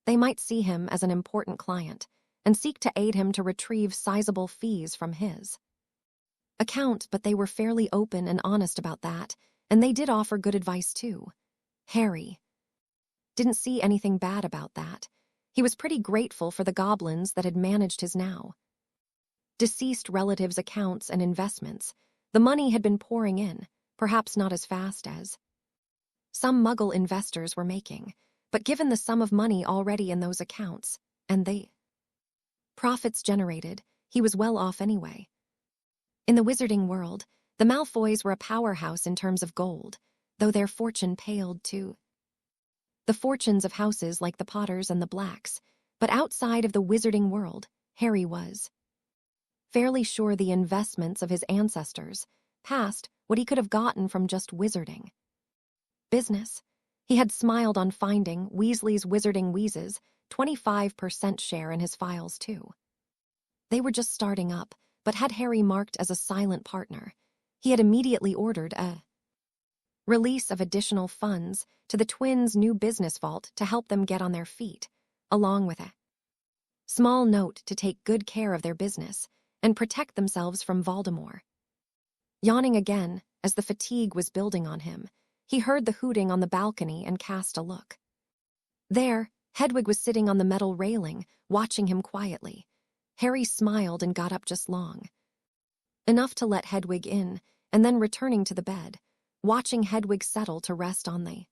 They might see him as an important client and seek to aid him to retrieve sizable fees from his account, but they were fairly open and honest about that, and they did offer good advice too. Harry didn't see anything bad about that. He was pretty grateful for the goblins that had managed his now deceased relatives' accounts and investments. The money had been pouring in, perhaps not as fast as some Muggle investors were making, but given the sum of money already in those accounts, and the profits generated, he was well off anyway. In the wizarding world, the Malfoys were a powerhouse in terms of gold, though their fortune paled to the fortunes of houses like the Potters and the Blacks. But outside of the wizarding world, Harry was fairly sure the investments of his ancestors passed what he could have gotten from just wizarding business. He had smiled on finding Weasley's Wizarding Wheezes 25% share in his files too. They were just starting up, but had Harry marked as a silent partner. He had immediately ordered a release of additional funds to the twins' new business vault to help them get on their feet, along with a small note to take good care of their business and protect themselves from Voldemort. Yawning again, as the fatigue was building on him, he heard the hooting on the balcony and cast a look. There, Hedwig was sitting on the metal railing, watching him quietly. Harry smiled and got up just long enough to let Hedwig in, and then returning to the bed, watching Hedwig settle to rest on the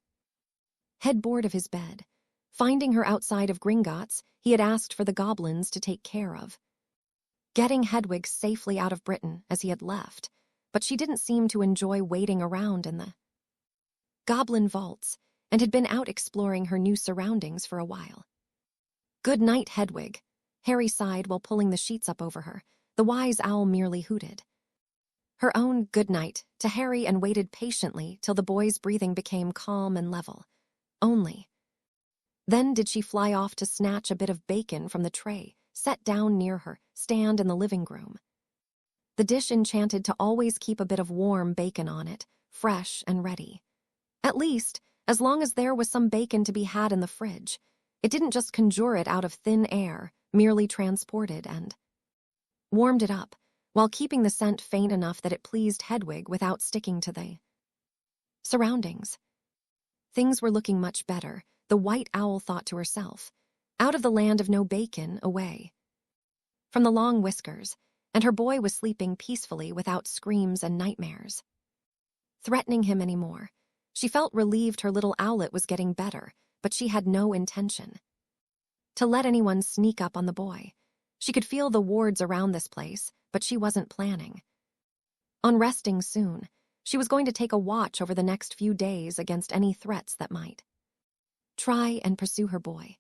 headboard of his bed. Finding her outside of Gringotts, he had asked for the goblins to take care of getting Hedwig safely out of Britain as he had left, but she didn't seem to enjoy waiting around in the goblin vaults and had been out exploring her new surroundings for a while. "Good night, Hedwig," Harry sighed while pulling the sheets up over her. The wise owl merely hooted her own good night to Harry and waited patiently till the boy's breathing became calm and level. Only then did she fly off to snatch a bit of bacon from the tray set down near her stand in the living room. The dish enchanted to always keep a bit of warm bacon on it, fresh and ready. At least, as long as there was some bacon to be had in the fridge. It didn't just conjure it out of thin air, merely transported and warmed it up, while keeping the scent faint enough that it pleased Hedwig without sticking to the surroundings. Things were looking much better, the white owl thought to herself, out of the land of no bacon, away from the long whiskers, and her boy was sleeping peacefully without screams and nightmares threatening him anymore. She felt relieved her little owlet was getting better, but she had no intention to let anyone sneak up on the boy. She could feel the wards around this place, but she wasn't planning on resting soon. She was going to take a watch over the next few days against any threats that might try and pursue her boy.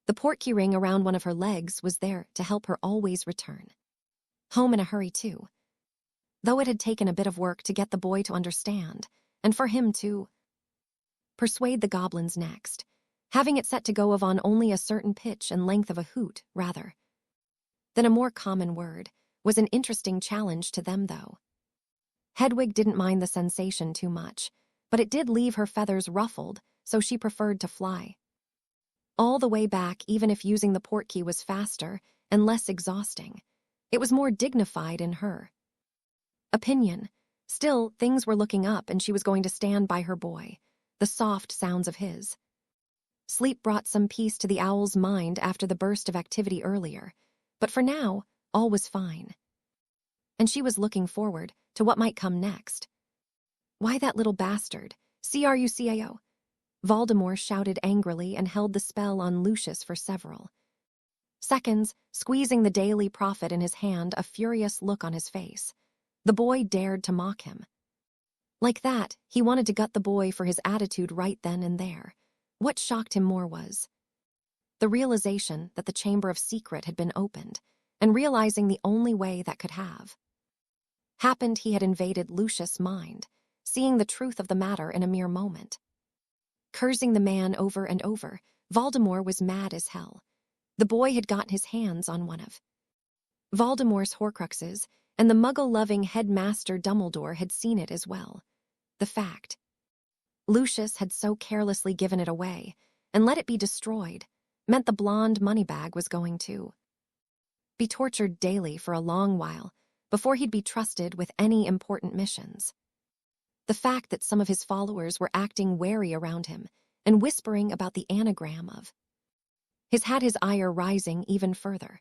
The portkey ring around one of her legs was there to help her always return Home in a hurry, too. Though it had taken a bit of work to get the boy to understand, and for him to persuade the goblins next, having it set to go on only a certain pitch and length of a hoot, rather than a more common word, was an interesting challenge to them, though. Hedwig didn't mind the sensation too much, but it did leave her feathers ruffled, so she preferred to fly all the way back, even if using the portkey was faster and less exhausting. It was more dignified in her opinion. Still, things were looking up, and she was going to stand by her boy, the soft sounds of his sleep brought some peace to the owl's mind after the burst of activity earlier, but for now, all was fine. And she was looking forward to what might come next. Why, that little bastard, Crucio! Voldemort shouted angrily and held the spell on Lucius for several seconds, squeezing the Daily Prophet in his hand, a furious look on his face. The boy dared to mock him. Like that, he wanted to gut the boy for his attitude right then and there. What shocked him more was the realization that the Chamber of Secret had been opened, and realizing the only way that could have happened, he had invaded Lucius' mind, seeing the truth of the matter in a mere moment. Cursing the man over and over, Voldemort was mad as hell. The boy had gotten his hands on one of Voldemort's Horcruxes, and the Muggle-loving headmaster Dumbledore had seen it as well. The fact Lucius had so carelessly given it away and let it be destroyed meant the blonde moneybag was going to be tortured daily for a long while before he'd be trusted with any important missions. The fact that some of his followers were acting wary around him and whispering about the anagram of his had his ire rising even further.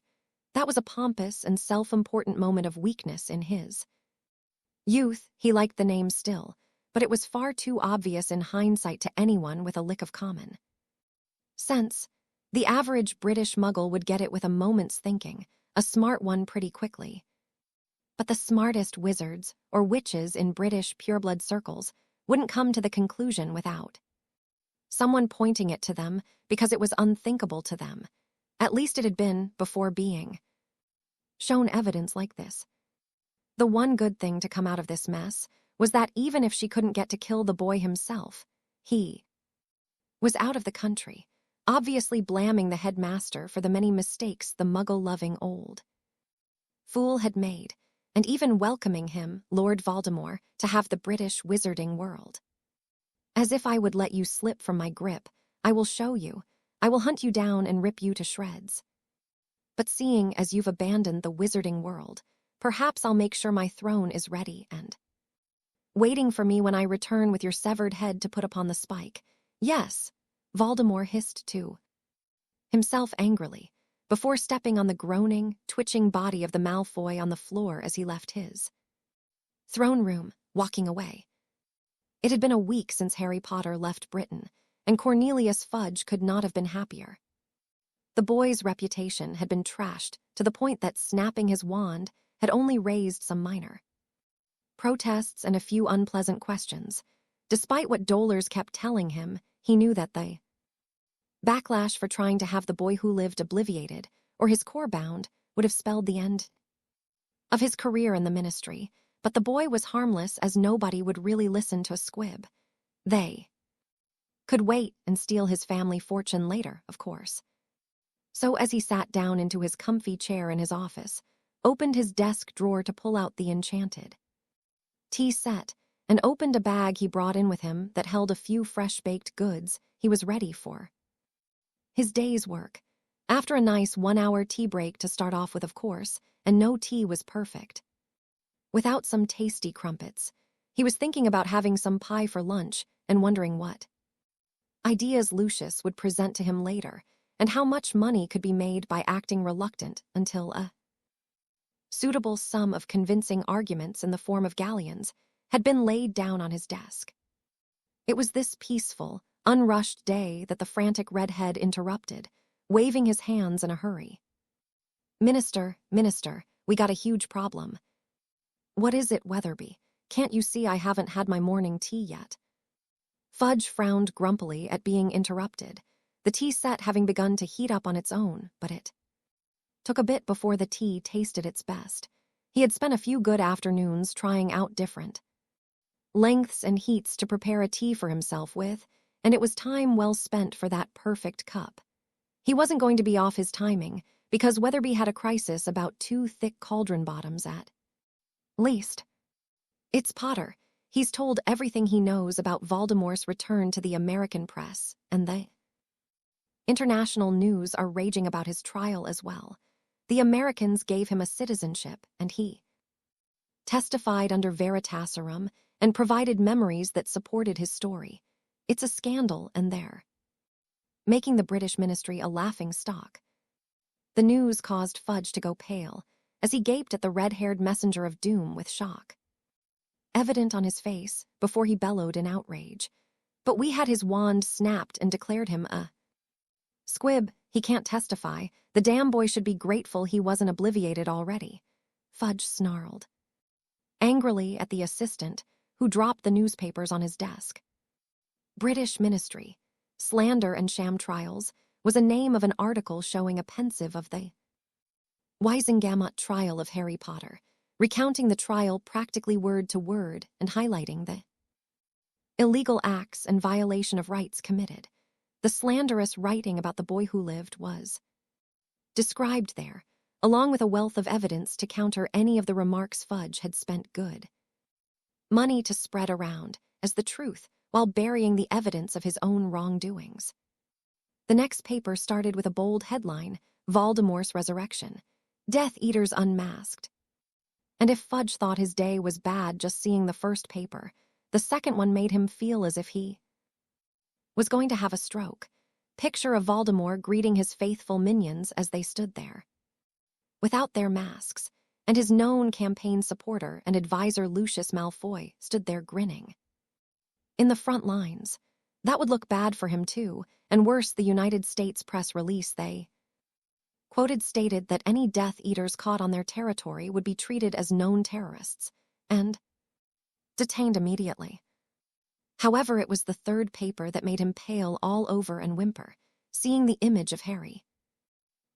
That was a pompous and self-important moment of weakness in his youth. He liked the name still, but it was far too obvious in hindsight to anyone with a lick of common sense. The average British Muggle would get it with a moment's thinking, a smart one pretty quickly. But the smartest wizards or witches in British pureblood circles wouldn't come to the conclusion without someone pointing it to them, because it was unthinkable to them. At least it had been before being shown evidence like this. The one good thing to come out of this mess was that even if she couldn't get to kill the boy himself, he was out of the country, obviously blaming the headmaster for the many mistakes the Muggle-loving old fool had made, and even welcoming him, Lord Voldemort, to have the British wizarding world. As if I would let you slip from my grip, I will show you. I will hunt you down and rip you to shreds. But seeing as you've abandoned the wizarding world, perhaps I'll make sure my throne is ready and waiting for me when I return with your severed head to put upon the spike. Yes, Voldemort hissed to himself angrily, before stepping on the groaning, twitching body of the Malfoy on the floor as he left his throne room, walking away. It had been a week since Harry Potter left Britain, and Cornelius Fudge could not have been happier. The boy's reputation had been trashed to the point that snapping his wand had only raised some minor protests and a few unpleasant questions. Despite what dolers kept telling him, he knew that the backlash for trying to have the boy who lived obliviated, or his core bound, would have spelled the end of his career in the ministry. But the boy was harmless, as nobody would really listen to a squib. They could wait and steal his family fortune later, of course. So as he sat down into his comfy chair in his office, opened his desk drawer to pull out the enchanted tea set, and opened a bag he brought in with him that held a few fresh-baked goods, he was ready for his day's work. After a nice 1-hour tea break to start off with, of course, and no tea was perfect without some tasty crumpets. He was thinking about having some pie for lunch and wondering what ideas Lucius would present to him later, and how much money could be made by acting reluctant until a suitable sum of convincing arguments in the form of galleons had been laid down on his desk. It was this peaceful, unrushed day that the frantic redhead interrupted, waving his hands in a hurry. Minister, we got a huge problem." "What is it, Weatherby? Can't you see I haven't had my morning tea yet?" Fudge frowned grumpily at being interrupted, the tea set having begun to heat up on its own, but it took a bit before the tea tasted its best. He had spent a few good afternoons trying out different lengths and heats to prepare a tea for himself with, and it was time well spent for that perfect cup. He wasn't going to be off his timing, because Weatherby had a crisis about 2 thick cauldron bottoms at least. It's Potter. He's told everything he knows about Voldemort's return to the American press, and the international news are raging about his trial as well. The Americans gave him a citizenship, and he testified under veritaserum and provided memories that supported his story. It's a scandal, and they're making the British ministry a laughing stock. The news caused Fudge to go pale as he gaped at the red-haired messenger of doom with shock evident on his face before he bellowed in outrage. But we had his wand snapped and declared him a squib. He can't testify. The damn boy should be grateful he wasn't obliviated already. Fudge snarled angrily at the assistant, who dropped the newspapers on his desk. British Ministry, Slander and Sham Trials was a name of an article showing a pensive of the Wizengamot trial of Harry Potter, recounting the trial practically word to word and highlighting the illegal acts and violation of rights committed. The slanderous writing about the boy who lived was described there, along with a wealth of evidence to counter any of the remarks Fudge had spent good money to spread around as the truth while burying the evidence of his own wrongdoings. The next paper started with a bold headline, Voldemort's Resurrection, Death Eaters Unmasked. And if Fudge thought his day was bad just seeing the first paper, the second one made him feel as if he was going to have a stroke. Picture of Voldemort greeting his faithful minions as they stood there, without their masks, and his known campaign supporter and advisor Lucius Malfoy stood there grinning in the front lines. That would look bad for him too, and worse, the United States press release they quoted stated that any Death Eaters caught on their territory would be treated as known terrorists and detained immediately. However, it was the third paper that made him pale all over and whimper, seeing the image of Harry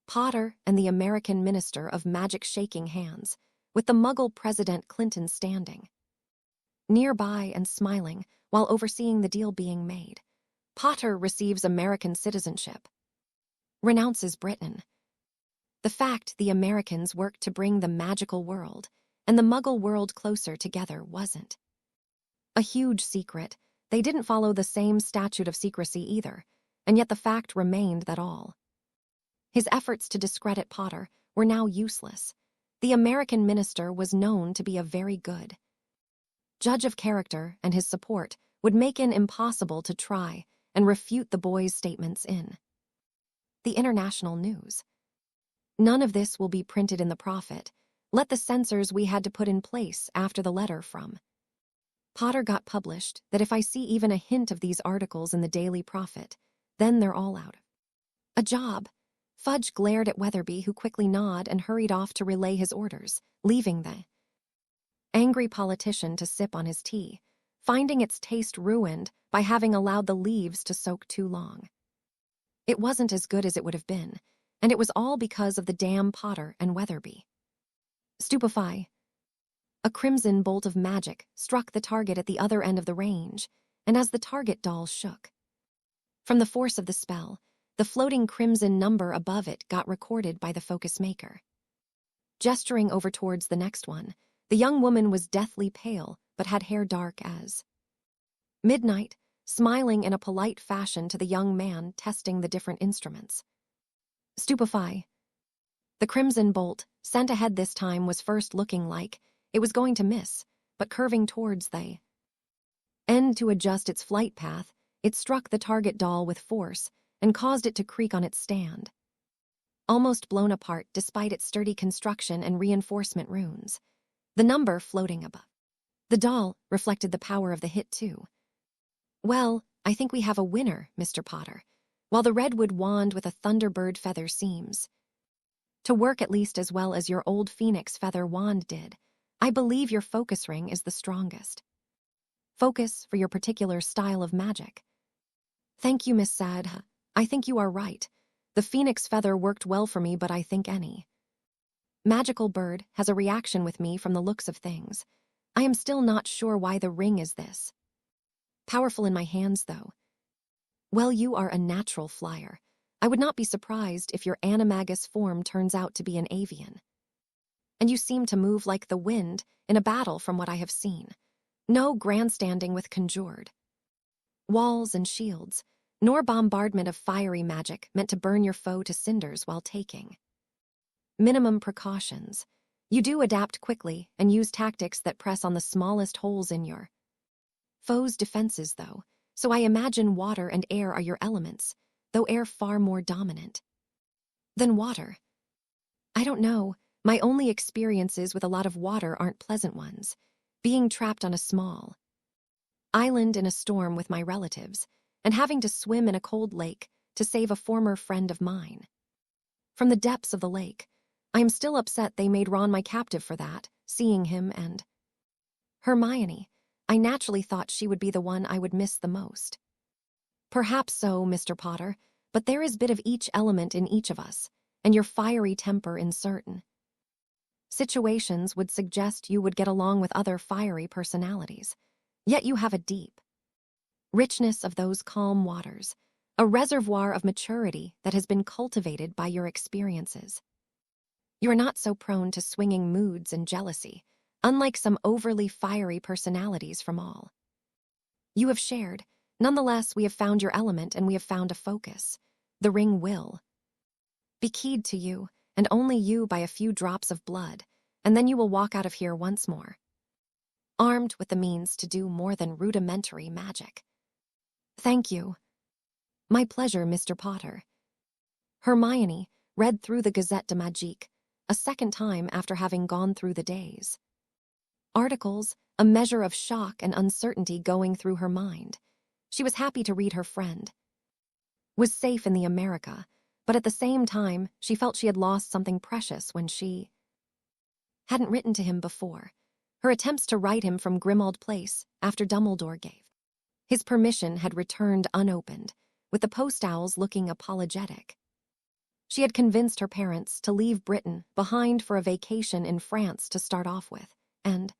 Potter and the American minister of magic shaking hands, with the Muggle President Clinton standing nearby and smiling while overseeing the deal being made. Potter receives American citizenship, renounces Britain. The fact the Americans worked to bring the magical world and the Muggle world closer together wasn't a huge secret. They didn't follow the same statute of secrecy either, and yet the fact remained that all his efforts to discredit Potter were now useless. The American minister was known to be a very good judge of character, and his support would make it impossible to try and refute the boy's statements in the international news. None of this will be printed in the Prophet. Let the censors we had to put in place after the letter from Potter got published that if I see even a hint of these articles in the Daily Prophet, then they're all out of a job. Fudge glared at Weatherby, who quickly nodded and hurried off to relay his orders, leaving the angry politician to sip on his tea, finding its taste ruined by having allowed the leaves to soak too long. It wasn't as good as it would have been, and it was all because of the damn Potter and Weatherby. Stupefy. A crimson bolt of magic struck the target at the other end of the range, and as the target doll shook from the force of the spell, the floating crimson number above it got recorded by the focus maker. Gesturing over towards the next one, the young woman was deathly pale but had hair dark as midnight, smiling in a polite fashion to the young man testing the different instruments. Stupefy. The crimson bolt, sent ahead this time, was first looking like it was going to miss, but curving towards the end to adjust its flight path, it struck the target doll with force and caused it to creak on its stand, almost blown apart despite its sturdy construction and reinforcement runes. The number floating above the doll reflected the power of the hit too. Well, I think we have a winner, Mr. Potter. While the redwood wand with a thunderbird feather seems to work at least as well as your old phoenix feather wand did, I believe your focus ring is the strongest focus for your particular style of magic. Thank you, Miss Sadha. I think you are right. The phoenix feather worked well for me, but I think any Magical bird has a reaction with me from the looks of things. I am still not sure why the ring is this powerful in my hands, though. Well, you are a natural flyer. I would not be surprised if your animagus form turns out to be an avian. And you seem to move like the wind in a battle from what I have seen. No grandstanding with conjured walls and shields, nor bombardment of fiery magic meant to burn your foe to cinders while taking minimum precautions. You do adapt quickly and use tactics that press on the smallest holes in your foe's defenses, though, so I imagine water and air are your elements, though air far more dominant than water. I don't know, my only experiences with a lot of water aren't pleasant ones. Being trapped on a small island in a storm with my relatives, and having to swim in a cold lake to save a former friend of mine from the depths of the lake. I am still upset they made Ron my captive for that, seeing him and Hermione. I naturally thought she would be the one I would miss the most. Perhaps so, Mr. Potter, but there is a bit of each element in each of us, and your fiery temper in certain situations would suggest you would get along with other fiery personalities. Yet you have a deep richness of those calm waters, a reservoir of maturity that has been cultivated by your experiences. You are not so prone to swinging moods and jealousy, unlike some overly fiery personalities from all you have shared. Nonetheless, we have found your element and we have found a focus. The ring will be keyed to you, and only you by a few drops of blood, and then you will walk out of here once more, armed with the means to do more than rudimentary magic. Thank you. My pleasure, Mr. Potter. Hermione read through the Gazette de Magique a second time after having gone through the day's articles, a measure of shock and uncertainty going through her mind. She was happy to read her friend was safe in the America, but at the same time, she felt she had lost something precious when she hadn't written to him before. Her attempts to write him from Grimmauld Place after Dumbledore gave his permission had returned unopened, with the post owls looking apologetic. She had convinced her parents to leave Britain behind for a vacation in France to start off with, and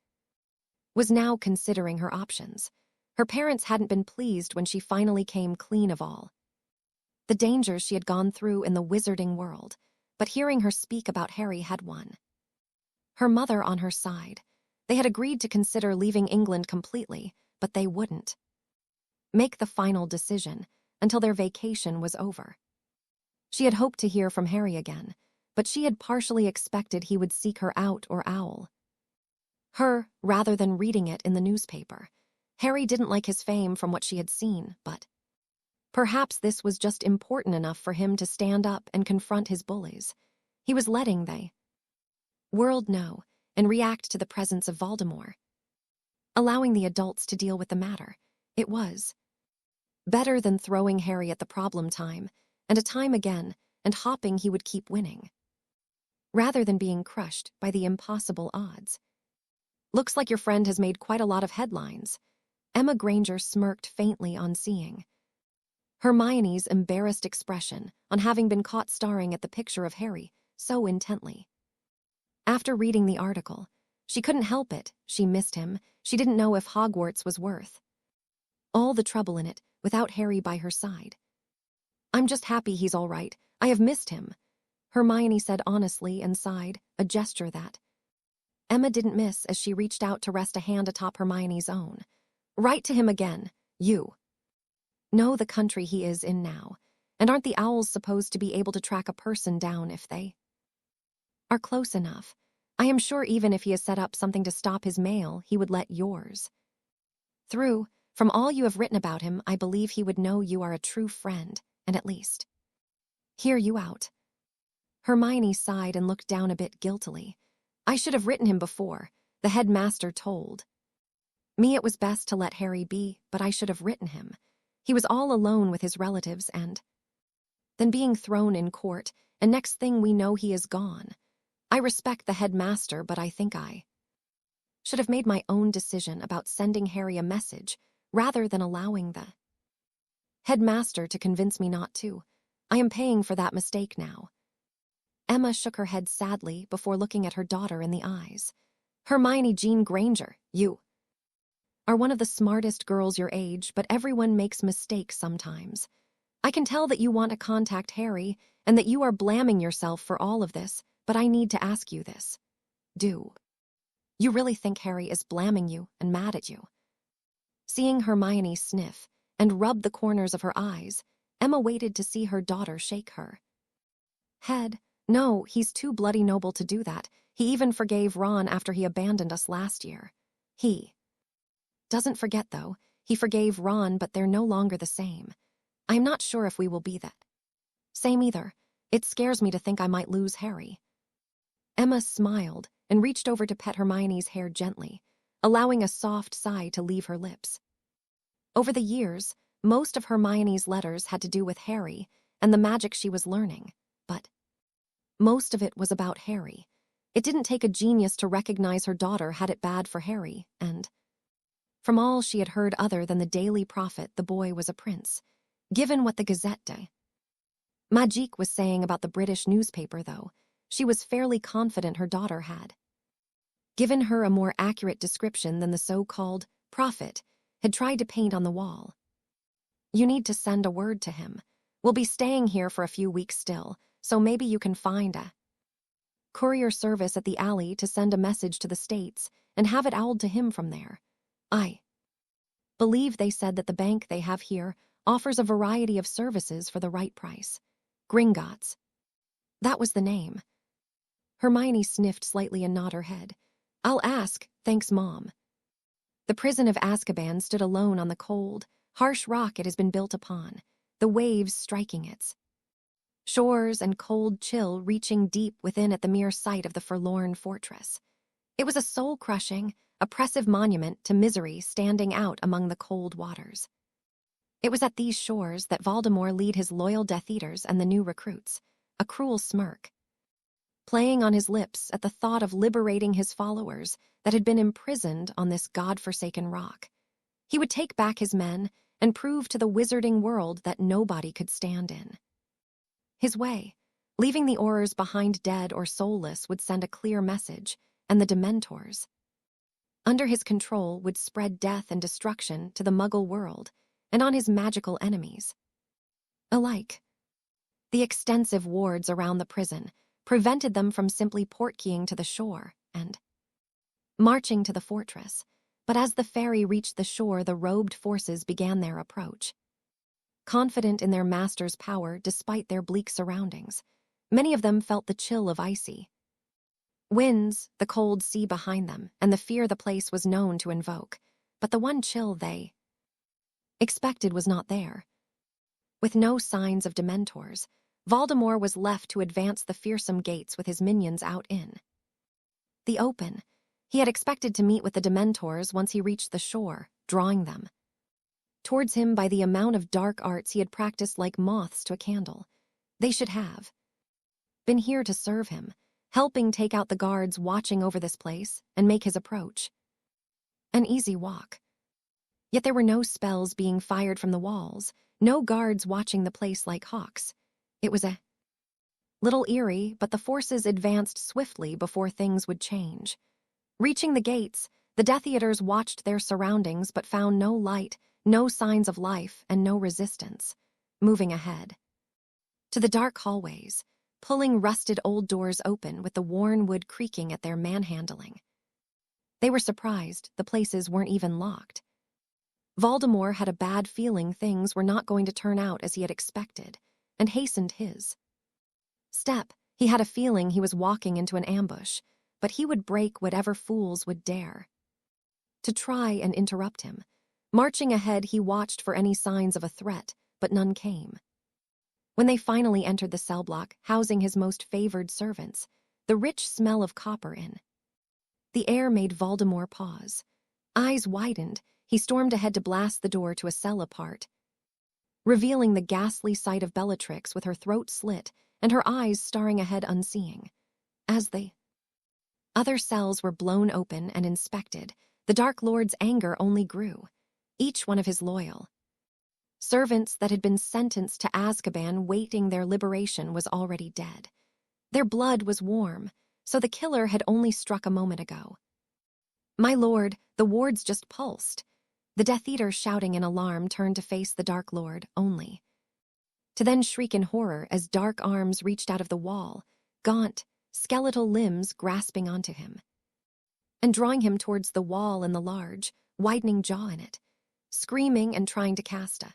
was now considering her options. Her parents hadn't been pleased when she finally came clean of all the dangers she had gone through in the wizarding world, but hearing her speak about Harry had won her mother on her side. They had agreed to consider leaving England completely, but they wouldn't make the final decision until their vacation was over. She had hoped to hear from Harry again, but she had partially expected he would seek her out or owl her rather than reading it in the newspaper. Harry didn't like his fame from what she had seen, but perhaps this was just important enough for him to stand up and confront his bullies. He was letting the world know and react to the presence of Voldemort, allowing the adults to deal with the matter. It was better than throwing Harry at the problem time and a time again and hoping he would keep winning, rather than being crushed by the impossible odds. Looks like your friend has made quite a lot of headlines. Emma Granger smirked faintly on seeing Hermione's embarrassed expression on having been caught staring at the picture of Harry so intently. After reading the article, she couldn't help it. She missed him. She didn't know if Hogwarts was worth all the trouble in it without Harry by her side. I'm just happy he's all right. I have missed him, Hermione said honestly and sighed, a gesture that Emma didn't miss as she reached out to rest a hand atop Hermione's own. Write to him again. You know the country he is in now, and aren't the owls supposed to be able to track a person down if they are close enough? I am sure even if he has set up something to stop his mail, he would let yours through. From all you have written about him, I believe he would know you are a true friend, and at least hear you out. Hermione sighed and looked down a bit guiltily. I should have written him before. The headmaster told me it was best to let Harry be, but I should have written him. He was all alone with his relatives and then being thrown in court, and next thing we know he is gone. I respect the headmaster, but I think I should have made my own decision about sending Harry a message rather than allowing the headmaster to convince me not to. I am paying for that mistake now. Emma shook her head sadly before looking at her daughter in the eyes. Hermione Jean Granger, you are one of the smartest girls your age, but everyone makes mistakes sometimes. I can tell that you want to contact Harry and that you are blaming yourself for all of this, but I need to ask you this. Do you really think Harry is blaming you and mad at you? Seeing Hermione sniff and rub the corners of her eyes, Emma waited to see her daughter shake her head. No, he's too bloody noble to do that. He even forgave Ron after he abandoned us last year. He doesn't forget, though. He forgave Ron, but they're no longer the same. I'm not sure if we will be that same either. It scares me to think I might lose Harry. Emma smiled and reached over to pet Hermione's hair gently, allowing a soft sigh to leave her lips. Over the years, most of Hermione's letters had to do with Harry and the magic she was learning, but most of it was about Harry. It didn't take a genius to recognize her daughter had it bad for Harry, and from all she had heard other than the Daily Prophet, the boy was a prince. Given what the Gazette de Magique was saying about the British newspaper, though, she was fairly confident her daughter had given her a more accurate description than the so-called prophet had tried to paint on the wall. You need to send a word to him. We'll be staying here for a few weeks still, so maybe you can find a courier service at the alley to send a message to the States and have it owled to him from there. I believe they said that the bank they have here offers a variety of services for the right price. Gringotts. That was the name. Hermione sniffed slightly and nodded her head. I'll ask, thanks, Mom. The prison of Azkaban stood alone on the cold, harsh rock it has been built upon, the waves striking its shores and cold chill reaching deep within at the mere sight of the forlorn fortress. It was a soul-crushing, oppressive monument to misery standing out among the cold waters. It was at these shores that Voldemort lead his loyal Death Eaters and the new recruits, a cruel smirk playing on his lips at the thought of liberating his followers that had been imprisoned on this god-forsaken rock. He would take back his men and prove to the wizarding world that nobody could stand in his way. Leaving the Aurors behind dead or soulless would send a clear message, and the Dementors under his control would spread death and destruction to the Muggle world and on his magical enemies alike. The extensive wards around the prison prevented them from simply portkeying to the shore and marching to the fortress, but as the ferry reached the shore, the robed forces began their approach. Confident in their master's power despite their bleak surroundings, many of them felt the chill of icy winds, the cold sea behind them, and the fear the place was known to invoke, but the one chill they expected was not there. With no signs of Dementors, Voldemort was left to advance the fearsome gates with his minions out in the open. He had expected to meet with the Dementors once he reached the shore, drawing them towards him by the amount of dark arts he had practiced like moths to a candle. They should have been here to serve him, helping take out the guards watching over this place and make his approach an easy walk. Yet there were no spells being fired from the walls, no guards watching the place like hawks. It was a little eerie, but the forces advanced swiftly before things would change. Reaching the gates, the Death Eaters watched their surroundings but found no light, no signs of life, and no resistance. Moving ahead to the dark hallways, pulling rusted old doors open with the worn wood creaking at their manhandling. They were surprised the places weren't even locked. Voldemort had a bad feeling things were not going to turn out as he had expected, and hastened his step. He had a feeling he was walking into an ambush, but he would break whatever fools would dare to try and interrupt him. Marching ahead, he watched for any signs of a threat, but none came. When they finally entered the cell block housing his most favored servants, the rich smell of copper in the air made Voldemort pause. Eyes widened, he stormed ahead to blast the door to a cell apart, revealing the ghastly sight of Bellatrix with her throat slit and her eyes staring ahead unseeing. As the other cells were blown open and inspected, the Dark Lord's anger only grew. Each one of his loyal servants that had been sentenced to Azkaban waiting their liberation was already dead. Their blood was warm, so the killer had only struck a moment ago. My lord, the wards just pulsed. The Death Eater, shouting in alarm, turned to face the Dark Lord only, to then shriek in horror as dark arms reached out of the wall, gaunt, skeletal limbs grasping onto him, and drawing him towards the wall and the large, widening jaw in it, screaming and trying to cast a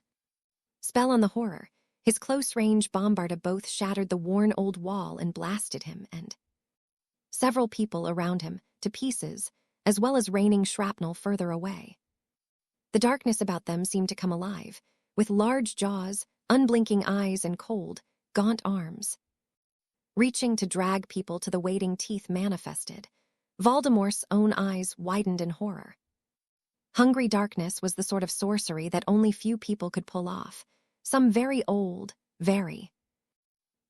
spell on the horror. His close-range bombarda both shattered the worn old wall and blasted him and several people around him to pieces, as well as raining shrapnel further away. The darkness about them seemed to come alive, with large jaws, unblinking eyes, and cold, gaunt arms, reaching to drag people to the waiting teeth manifested. Voldemort's own eyes widened in horror. Hungry darkness was the sort of sorcery that only few people could pull off. Some very old, very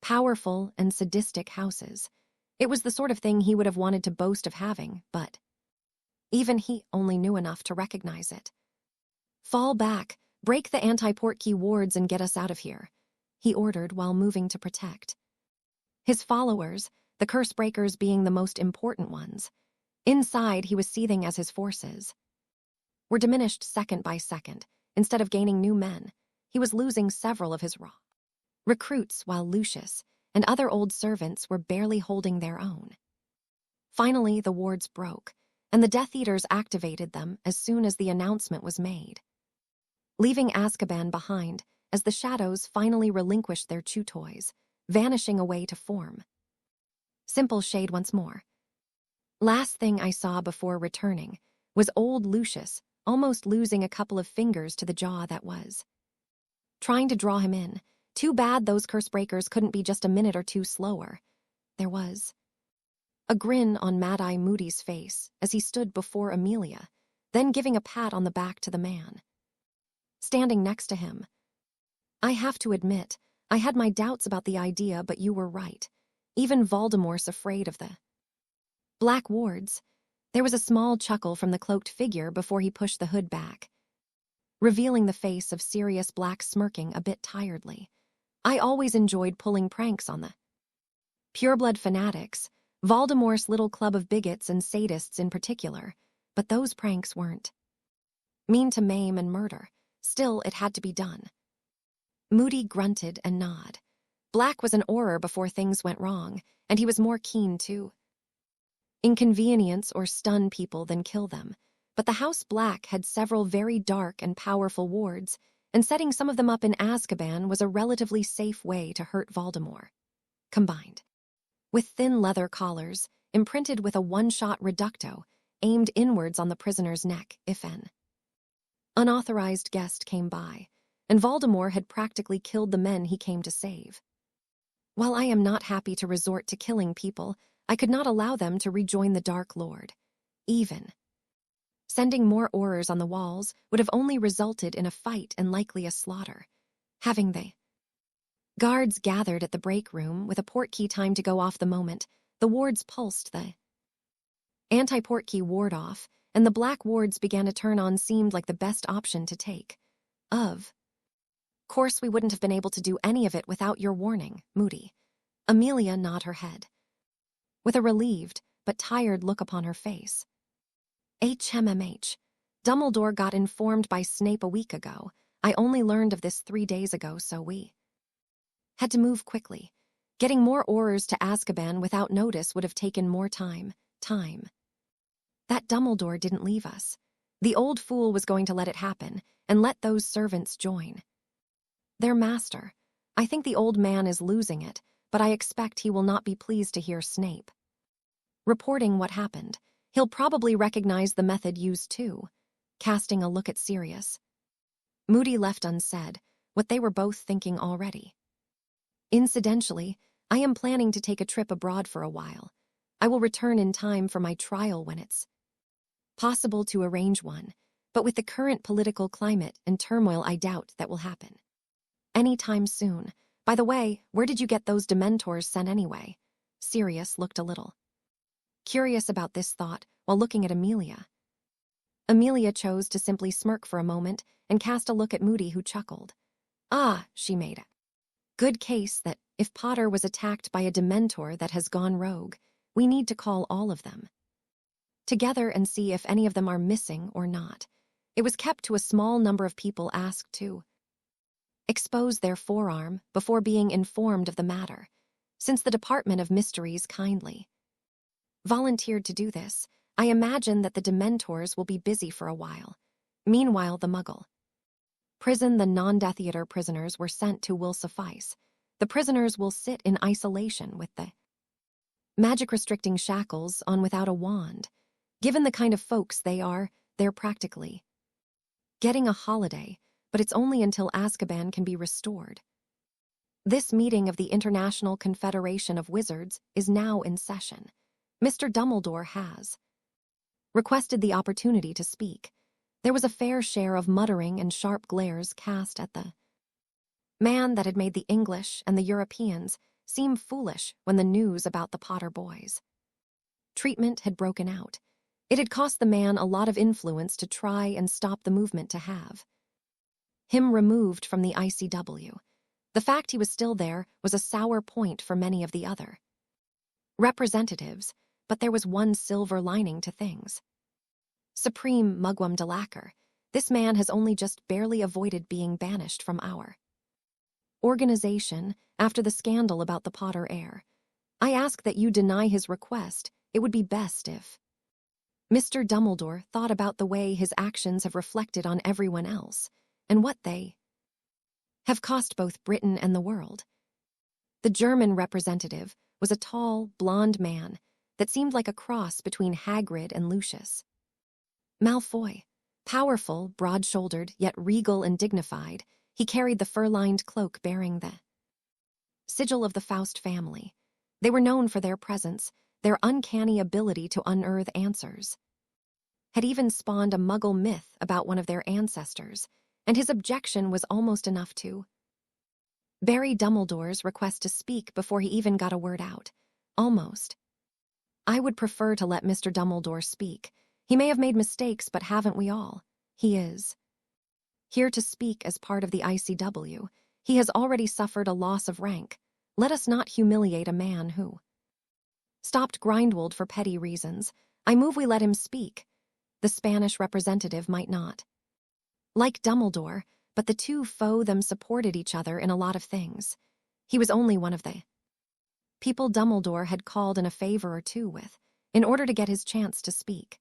powerful and sadistic houses. It was the sort of thing he would have wanted to boast of having, but even he only knew enough to recognize it. "Fall back, break the anti-portkey wards and get us out of here," he ordered while moving to protect his followers, the curse breakers being the most important ones. Inside, he was seething as his forces were diminished second by second. Instead of gaining new men, he was losing several of his raw recruits, while Lucius and other old servants were barely holding their own. Finally, the wards broke, and the Death Eaters activated them as soon as the announcement was made, leaving Azkaban behind as the shadows finally relinquished their chew toys, vanishing away to form simple shade once more. Last thing I saw before returning was old Lucius, almost losing a couple of fingers to the jaw that was trying to draw him in. Too bad those curse breakers couldn't be just a minute or two slower. There was a grin on Mad-Eye Moody's face as he stood before Amelia, then giving a pat on the back to the man standing next to him. "I have to admit, I had my doubts about the idea, but you were right. Even Voldemort's afraid of the Black Wards." There was a small chuckle from the cloaked figure before he pushed the hood back, revealing the face of Sirius Black smirking a bit tiredly. "I always enjoyed pulling pranks on the pureblood fanatics, Voldemort's little club of bigots and sadists in particular, but those pranks weren't mean to maim and murder. Still, it had to be done." Moody grunted and nodded. Black was an Auror before things went wrong, and he was more keen to inconvenience or stun people than kill them. But the House Black had several very dark and powerful wards, and setting some of them up in Azkaban was a relatively safe way to hurt Voldemort. Combined with thin leather collars, imprinted with a one-shot reducto, aimed inwards on the prisoner's neck if an unauthorized guest came by, and Voldemort had practically killed the men he came to save. While I am not happy to resort to killing people, I could not allow them to rejoin the Dark Lord. Even sending more Aurors on the walls would have only resulted in a fight and likely a slaughter. Having the guards gathered at the break room with a portkey time to go off the moment, the wards pulsed the anti-portkey ward off, and the black wards began to turn on seemed like the best option to take. Of course, we wouldn't have been able to do any of it without your warning, Moody. Amelia nodded her head, with a relieved but tired look upon her face. HMMH. Dumbledore got informed by Snape a week ago. I only learned of this 3 days ago, so we had to move quickly. Getting more Aurors to Azkaban without notice would have taken more time. That Dumbledore didn't leave us. The old fool was going to let it happen, and let those servants join their master. I think the old man is losing it, but I expect he will not be pleased to hear Snape reporting what happened. He'll probably recognize the method used too. Casting a look at Sirius, Moody left unsaid what they were both thinking already. Incidentally, I am planning to take a trip abroad for a while. I will return in time for my trial when it's possible to arrange one, but with the current political climate and turmoil, I doubt that will happen anytime soon. By the way, where did you get those Dementors sent anyway? Sirius looked a little curious about this thought while looking at Amelia. Amelia chose to simply smirk for a moment and cast a look at Moody, who chuckled. Ah, she made a good case that If Potter was attacked by a Dementor that has gone rogue, we need to call all of them together and see if any of them are missing or not. It was kept to a small number of people asked to expose their forearm before being informed of the matter, since the Department of Mysteries kindly volunteered to do this. I imagine that the Dementors will be busy for a while. Meanwhile, the Muggle prison the non-Death Eater prisoners were sent to will suffice. The prisoners will sit in isolation with the magic-restricting shackles on without a wand. Given the kind of folks they are, they're practically getting a holiday, but it's only until Azkaban can be restored. This meeting of the International Confederation of Wizards is now in session. Mr. Dumbledore has requested the opportunity to speak. There was a fair share of muttering and sharp glares cast at the man that had made the English and the Europeans seem foolish when the news about the Potter boys' treatment had broken out. It had cost the man a lot of influence to try and stop the movement to have him removed from the ICW. The fact he was still there was a sour point for many of the other representatives, but there was one silver lining to things. Supreme Mugwump Delacour, this man has only just barely avoided being banished from our organization after the scandal about the Potter heir. I ask that you deny his request. It would be best if Mr. Dumbledore thought about the way his actions have reflected on everyone else, and what they have cost both Britain and the world. The German representative was a tall, blonde man that seemed like a cross between Hagrid and Lucius Malfoy. Powerful, broad-shouldered, yet regal and dignified, he carried the fur-lined cloak bearing the sigil of the Faust family. They were known for their presence, their uncanny ability to unearth answers had even spawned a Muggle myth about one of their ancestors, and his objection was almost enough to bury Dumbledore's request to speak before he even got a word out. Almost. I would prefer to let Mr. Dumbledore speak. He may have made mistakes, but haven't we all? He is here to speak as part of the ICW. He has already suffered a loss of rank. Let us not humiliate a man who stopped Grindwald for petty reasons. I move we let him speak. The Spanish representative might not like Dumbledore, but the two foe them supported each other in a lot of things. He was only one of the people Dumbledore had called in a favor or two with, in order to get his chance to speak.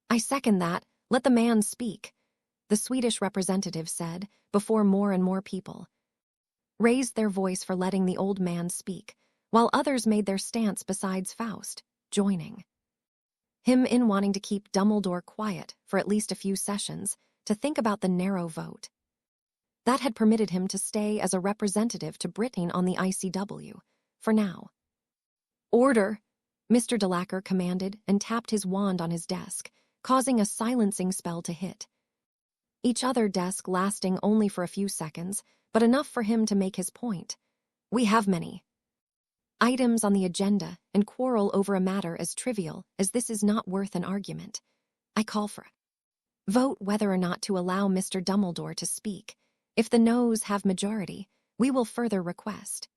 I second that. Let the man speak, the Swedish representative said, before more and more people raised their voice for letting the old man speak, while others made their stance besides Faust, joining him in wanting to keep Dumbledore quiet for at least a few sessions, to think about the narrow vote that had permitted him to stay as a representative to Britain on the ICW, for now. Order, Mr. Delacour commanded and tapped his wand on his desk, causing a silencing spell to hit each other desk, lasting only for a few seconds, but enough for him to make his point. We have many items on the agenda, and quarrel over a matter as trivial as this is not worth an argument. I call for a vote whether or not to allow Mr. Dumbledore to speak. If the noes have majority, we will further request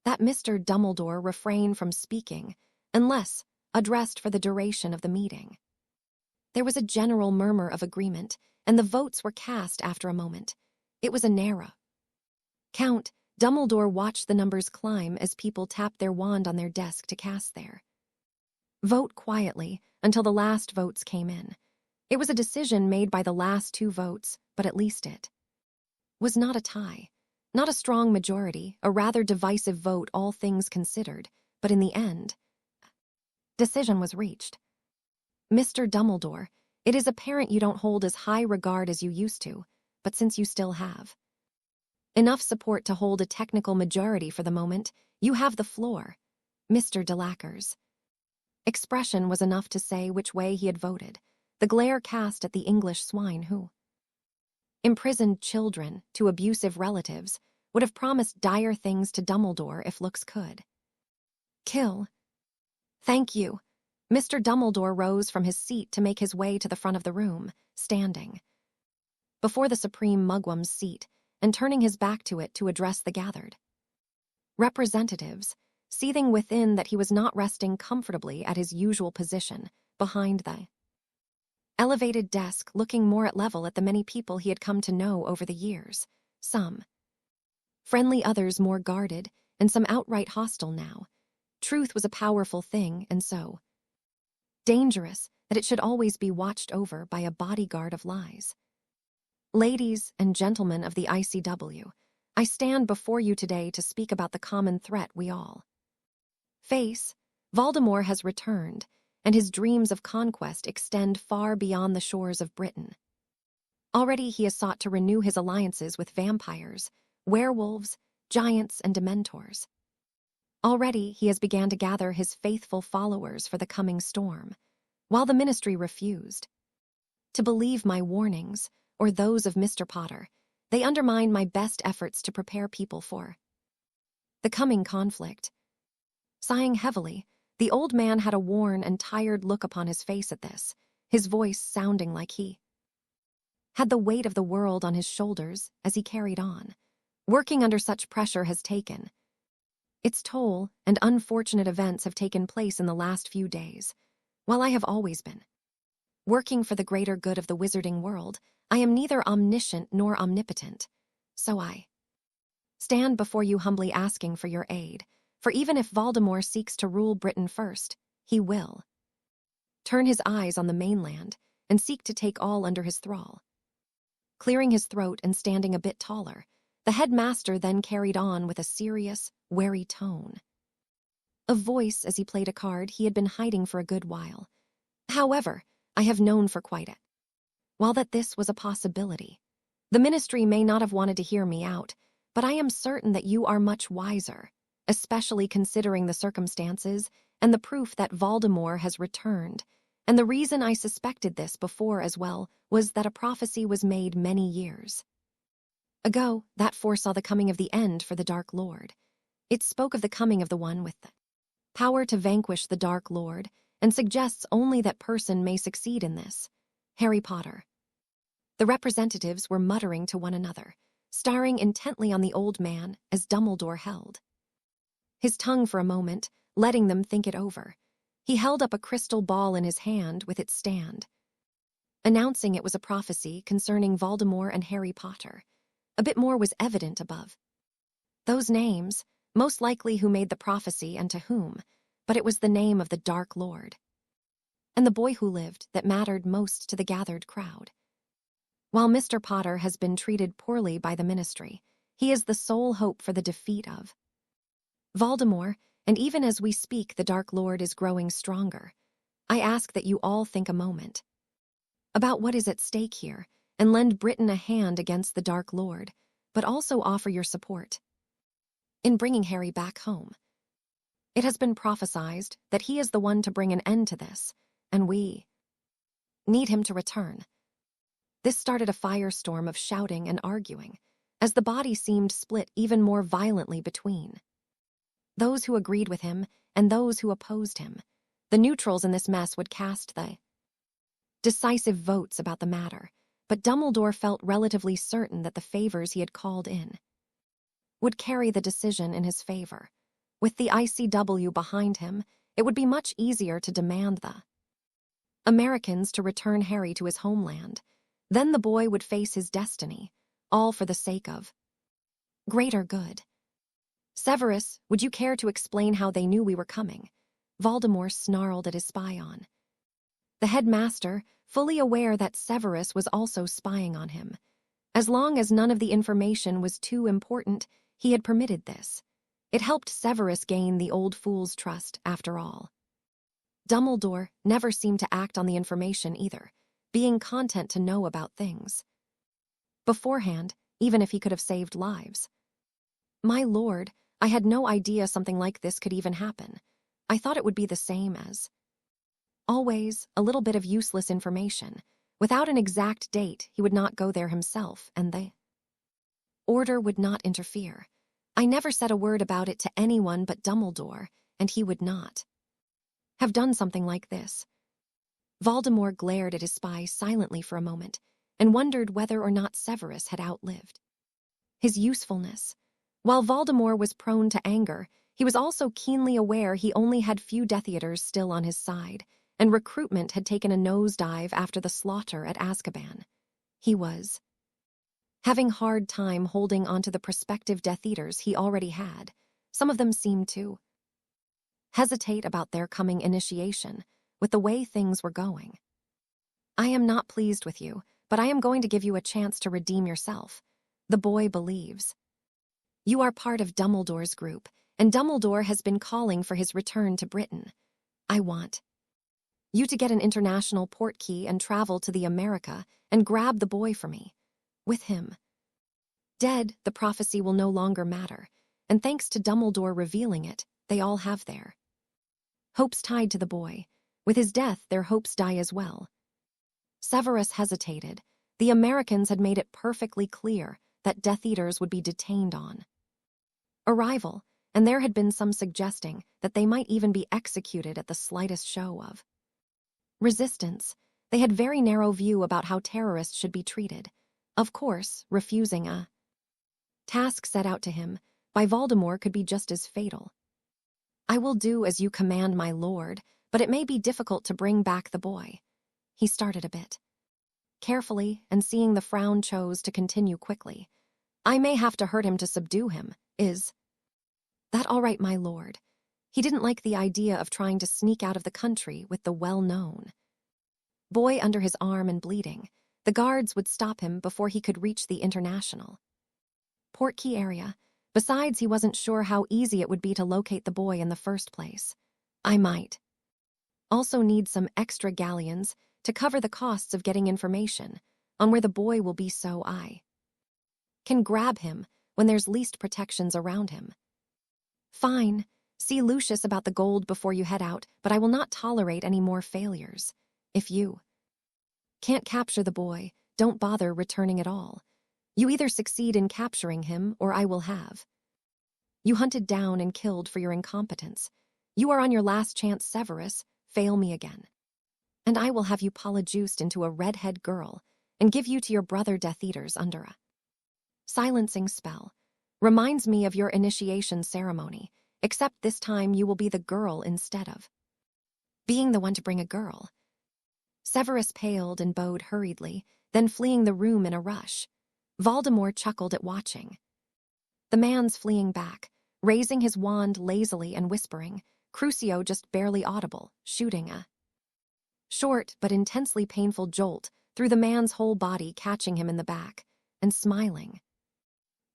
that Mr. Dumbledore refrain from speaking unless addressed for the duration of the meeting. There was a general murmur of agreement, and the votes were cast after a moment. It was a narrow count. Dumbledore watched the numbers climb as people tapped their wand on their desk to cast their vote quietly until the last votes came in. It was a decision made by the last two votes, but at least it was not a tie, not a strong majority, a rather divisive vote, all things considered, but in the end, decision was reached. Mr. Dumbledore, it is apparent you don't hold as high regard as you used to, but since you still have enough support to hold a technical majority for the moment, you have the floor. Mr. Delacour's expression was enough to say which way he had voted. The glare cast at the English swine who imprisoned children to abusive relatives would have promised dire things to Dumbledore if looks could kill. Thank you. Mr. Dumbledore rose from his seat to make his way to the front of the room, standing before the Supreme Mugwum's seat and turning his back to it to address the gathered representatives, seething within that he was not resting comfortably at his usual position, behind the elevated desk, looking more at level at the many people he had come to know over the years, some friendly, others more guarded, and some outright hostile now. Truth was a powerful thing, and so dangerous that it should always be watched over by a bodyguard of lies. Ladies and gentlemen of the ICW, I stand before you today to speak about the common threat we all face. Voldemort has returned, and his dreams of conquest extend far beyond the shores of Britain. Already he has sought to renew his alliances with vampires, werewolves, giants, and Dementors. Already he has begun to gather his faithful followers for the coming storm, while the Ministry refused to believe my warnings or those of Mr. Potter. They undermine my best efforts to prepare people for the coming conflict. Sighing heavily, the old man had a worn and tired look upon his face at this, his voice sounding like he had the weight of the world on his shoulders as he carried on. Working under such pressure has taken its toll, and unfortunate events have taken place in the last few days. While I have always been working for the greater good of the wizarding world, I am neither omniscient nor omnipotent. So I stand before you humbly asking for your aid, for even if Voldemort seeks to rule Britain first, he will turn his eyes on the mainland and seek to take all under his thrall. Clearing his throat and standing a bit taller, the headmaster then carried on with a serious, wary tone of voice as he played a card he had been hiding for a good while. However, I have known for quite a while that this was a possibility. The Ministry may not have wanted to hear me out, but I am certain that you are much wiser, especially considering the circumstances and the proof that Voldemort has returned. And the reason I suspected this before as well was that a prophecy was made many years ago that foresaw the coming of the end for the Dark Lord. It spoke of the coming of the one with the power to vanquish the Dark Lord, and suggests only that person may succeed in this. Harry Potter. The representatives were muttering to one another, staring intently on the old man as Dumbledore held his tongue for a moment, letting them think it over. He held up a crystal ball in his hand with its stand, announcing it was a prophecy concerning Voldemort and Harry Potter. A bit more was evident above those names, most likely who made the prophecy and to whom, but it was the name of the Dark Lord and the boy who lived that mattered most to the gathered crowd. While Mr. Potter has been treated poorly by the Ministry, he is the sole hope for the defeat of Voldemort, and even as we speak, the Dark Lord is growing stronger. I ask that you all think a moment about what is at stake here, and lend Britain a hand against the Dark Lord, but also offer your support in bringing Harry back home. It has been prophesied that he is the one to bring an end to this, and we need him to return. This started a firestorm of shouting and arguing, as the body seemed split even more violently between those who agreed with him and those who opposed him. The neutrals in this mess would cast the decisive votes about the matter, but Dumbledore felt relatively certain that the favors he had called in would carry the decision in his favor. With the ICW behind him, it would be much easier to demand the Americans to return Harry to his homeland. Then the boy would face his destiny, all for the sake of greater good. Severus, would you care to explain how they knew we were coming? Voldemort snarled at his spy-on. The headmaster, fully aware that Severus was also spying on him. As long as none of the information was too important, he had permitted this. It helped Severus gain the old fool's trust, after all. Dumbledore never seemed to act on the information either, being content to know about things beforehand, even if he could have saved lives. My lord, I had no idea something like this could even happen. I thought it would be the same as always, a little bit of useless information. Without an exact date, he would not go there himself, and the order would not interfere. I never said a word about it to anyone but Dumbledore, and he would not have done something like this. Voldemort glared at his spy silently for a moment, and wondered whether or not Severus had outlived his usefulness. While Voldemort was prone to anger, he was also keenly aware he only had few Death Eaters still on his side, and recruitment had taken a nosedive after the slaughter at Azkaban. He was having hard time holding onto the prospective Death Eaters he already had. Some of them seemed to hesitate about their coming initiation, with the way things were going. "I am not pleased with you, but I am going to give you a chance to redeem yourself," the boy believes. "You are part of Dumbledore's group, and Dumbledore has been calling for his return to Britain. I want you to get an international portkey and travel to the America and grab the boy for me. With him dead, the prophecy will no longer matter, and thanks to Dumbledore revealing it, they all have their hopes tied to the boy. With his death, their hopes die as well." Severus hesitated. The Americans had made it perfectly clear that Death Eaters would be detained on arrival, and there had been some suggesting that they might even be executed at the slightest show of resistance. They had very narrow view about how terrorists should be treated. Of course, refusing a task set out to him by Voldemort could be just as fatal. "I will do as you command, my lord, but it may be difficult to bring back the boy." He started a bit carefully, and seeing the frown chose to continue quickly. "I may have to hurt him to subdue him. Is that all right, my lord?" He didn't like the idea of trying to sneak out of the country with the well-known boy under his arm and bleeding. The guards would stop him before he could reach the international portkey area. Besides, he wasn't sure how easy it would be to locate the boy in the first place. "I might also need some extra galleons to cover the costs of getting information on where the boy will be, so I can grab him when there's least protections around him." "Fine. See Lucius about the gold before you head out, but I will not tolerate any more failures. If you can't capture the boy, don't bother returning at all. You either succeed in capturing him, or I will have you hunted down and killed for your incompetence. You are on your last chance, Severus. Fail me again, and I will have you polyjuiced into a redhead girl and give you to your brother Death Eaters under a silencing spell. Reminds me of your initiation ceremony, except this time you will be the girl instead of being the one to bring a girl." Severus paled and bowed hurriedly, then fleeing the room in a rush. Voldemort chuckled at watching the man's fleeing back, raising his wand lazily and whispering, Crucio just barely audible, shooting a short but intensely painful jolt through the man's whole body, catching him in the back, and smiling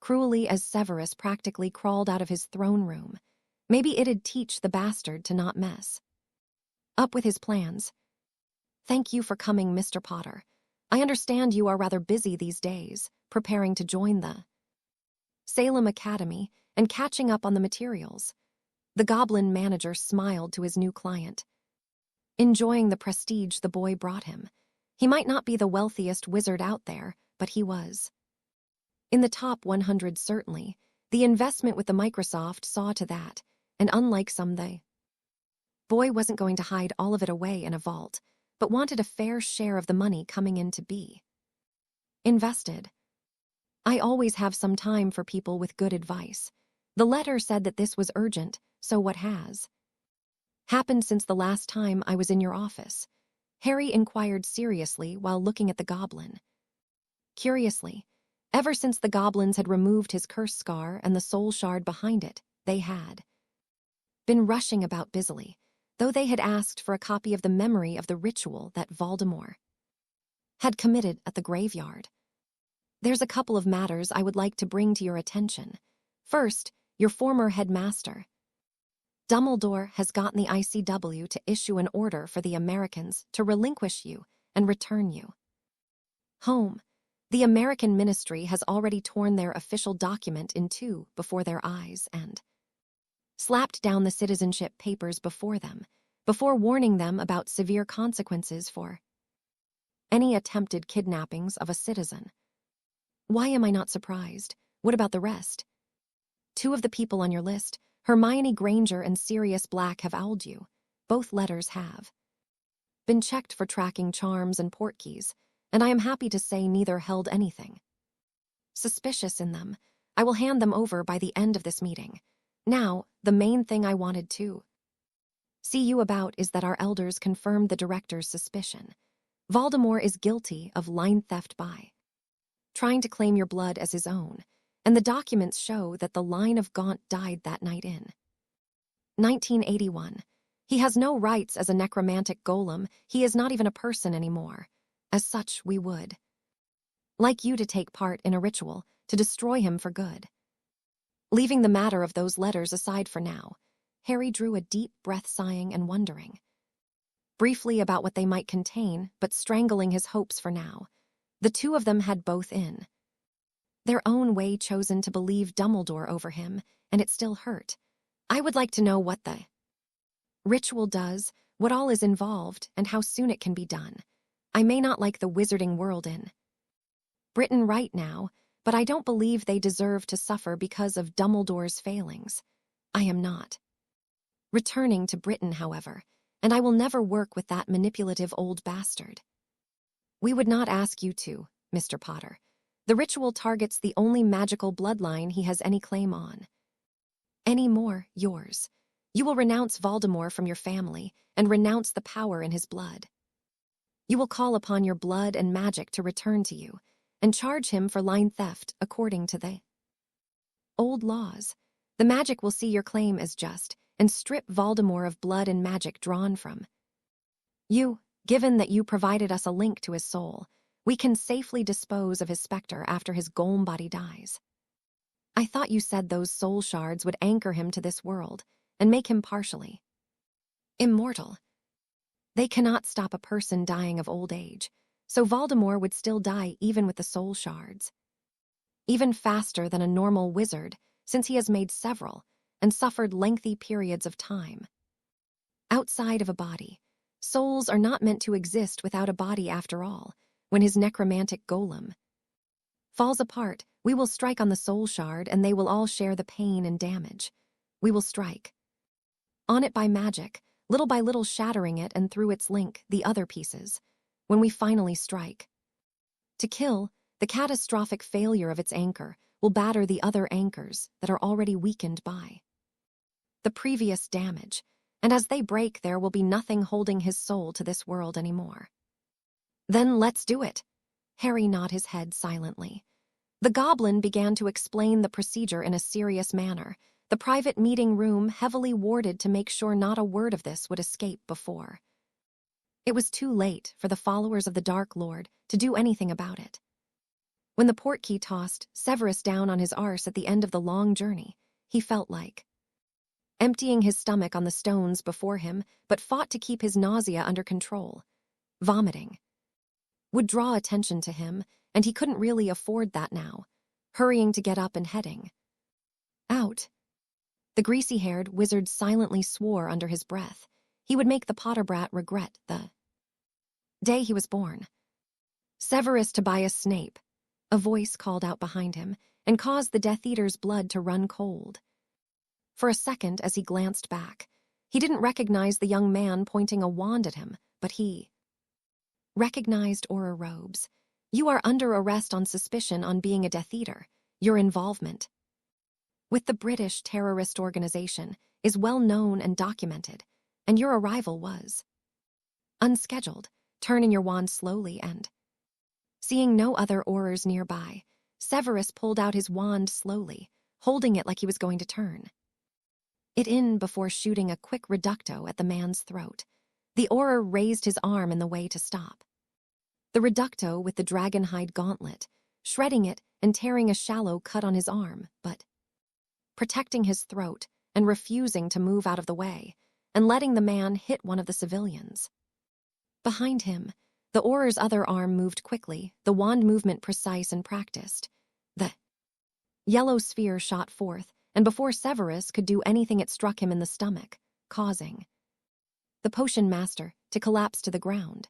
cruelly as Severus practically crawled out of his throne room. Maybe it'd teach the bastard to not mess up with his plans. "Thank you for coming, Mr. Potter. I understand you are rather busy these days, preparing to join the Salem Academy and catching up on the materials." The goblin manager smiled to his new client, enjoying the prestige the boy brought him. He might not be the wealthiest wizard out there, but he was in the top 100 certainly. The investment with the Microsoft saw to that, and unlike some, the boy wasn't going to hide all of it away in a vault, but wanted a fair share of the money coming in to be invested. "I always have some time for people with good advice. The letter said that this was urgent, so what has happened since the last time I was in your office?" Harry inquired seriously while looking at the goblin. Curiously, ever since the goblins had removed his curse scar and the soul shard behind it, they had been rushing about busily, though they had asked for a copy of the memory of the ritual that Voldemort had committed at the graveyard. "There's a couple of matters I would like to bring to your attention. First, your former headmaster. Dumbledore has gotten the ICW to issue an order for the Americans to relinquish you and return you home. The American ministry has already torn their official document in two before their eyes and slapped down the citizenship papers before them, before warning them about severe consequences for any attempted kidnappings of a citizen. Why am I not surprised? What about the rest? Two of the people on your list, Hermione Granger and Sirius Black, have owled you. Both letters have been checked for tracking charms and portkeys, and I am happy to say neither held anything suspicious in them. I will hand them over by the end of this meeting. Now, the main thing I wanted to see you about is that our elders confirmed the director's suspicion. Voldemort is guilty of line theft by trying to claim your blood as his own, and the documents show that the line of Gaunt died that night in 1981. He has no rights as a necromantic golem. He is not even a person anymore. As such, we would like you to take part in a ritual to destroy him for good. Leaving the matter of those letters aside for now, Harry drew a deep breath, sighing and wondering briefly about what they might contain, but strangling his hopes for now. The two of them had both in their own way chosen to believe Dumbledore over him, and it still hurt. I would like to know what the ritual does, what all is involved, and how soon it can be done. I may not like the wizarding world in Britain right now, but I don't believe they deserve to suffer because of Dumbledore's failings. I am not returning to Britain, however, and I will never work with that manipulative old bastard. We would not ask you to, Mr. Potter. The ritual targets the only magical bloodline he has any claim on. Any more, yours. You will renounce Voldemort from your family and renounce the power in his blood. You will call upon your blood and magic to return to you and charge him for line theft according to the old laws. The magic will see your claim as just and strip Voldemort of blood and magic drawn from you. Given that you provided us a link to his soul, we can safely dispose of his specter after his golem body dies. I thought you said those soul shards would anchor him to this world and make him partially immortal. They cannot stop a person dying of old age, so Voldemort would still die even with the soul shards. Even faster than a normal wizard, since he has made several and suffered lengthy periods of time outside of a body. Souls are not meant to exist without a body after all. When his necromantic golem falls apart, we will strike on the soul shard and they will all share the pain and damage. We will strike on it by magic, little by little shattering it, and through its link, the other pieces. When we finally strike to kill, the catastrophic failure of its anchor will batter the other anchors that are already weakened by the previous damage, and as they break, there will be nothing holding his soul to this world anymore. Then let's do it. Harry nodded his head silently. The goblin began to explain the procedure in a serious manner, the private meeting room heavily warded to make sure not a word of this would escape before it was too late for the followers of the Dark Lord to do anything about it. When the portkey tossed Severus down on his arse at the end of the long journey, he felt like emptying his stomach on the stones before him, but fought to keep his nausea under control. Vomiting would draw attention to him, and he couldn't really afford that now, hurrying to get up and heading out. The greasy-haired wizard silently swore under his breath. He would make the Potter brat regret the day he was born. Severus Tobias Snape, a voice called out behind him and caused the Death Eater's blood to run cold. For a second, as he glanced back, he didn't recognize the young man pointing a wand at him, but he recognized Auror Robes. You are under arrest on suspicion on being a Death Eater. Your involvement with the British terrorist organization is well known and documented, and your arrival was unscheduled. Turning your wand slowly and seeing no other Aurors nearby, Severus pulled out his wand slowly, holding it like he was going to turn it in before shooting a quick reducto at the man's throat. The Auror raised his arm in the way to stop the reducto with the dragonhide gauntlet, shredding it and tearing a shallow cut on his arm, but protecting his throat and refusing to move out of the way, and letting the man hit one of the civilians behind him. The Auror's other arm moved quickly, the wand movement precise and practiced. The yellow sphere shot forth, and before Severus could do anything, it struck him in the stomach, causing the potion master to collapse to the ground.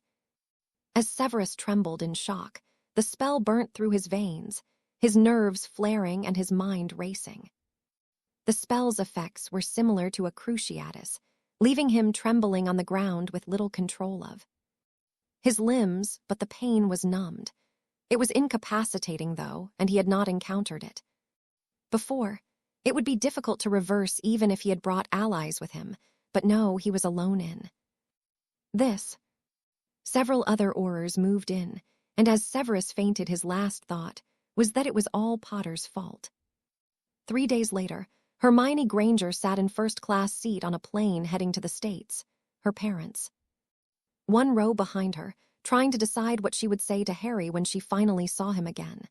As Severus trembled in shock, the spell burnt through his veins, his nerves flaring and his mind racing. The spell's effects were similar to a cruciatus, leaving him trembling on the ground with little control of his limbs, but the pain was numbed. It was incapacitating, though, and he had not encountered it Before, it would be difficult to reverse even if he had brought allies with him, but no, he was alone in this. Several other Aurors moved in, and as Severus fainted, his last thought was that it was all Potter's fault. 3 days later, Hermione Granger sat in first-class seat on a plane heading to the States, her parents. One row behind her, trying to decide what she would say to Harry when she finally saw him again.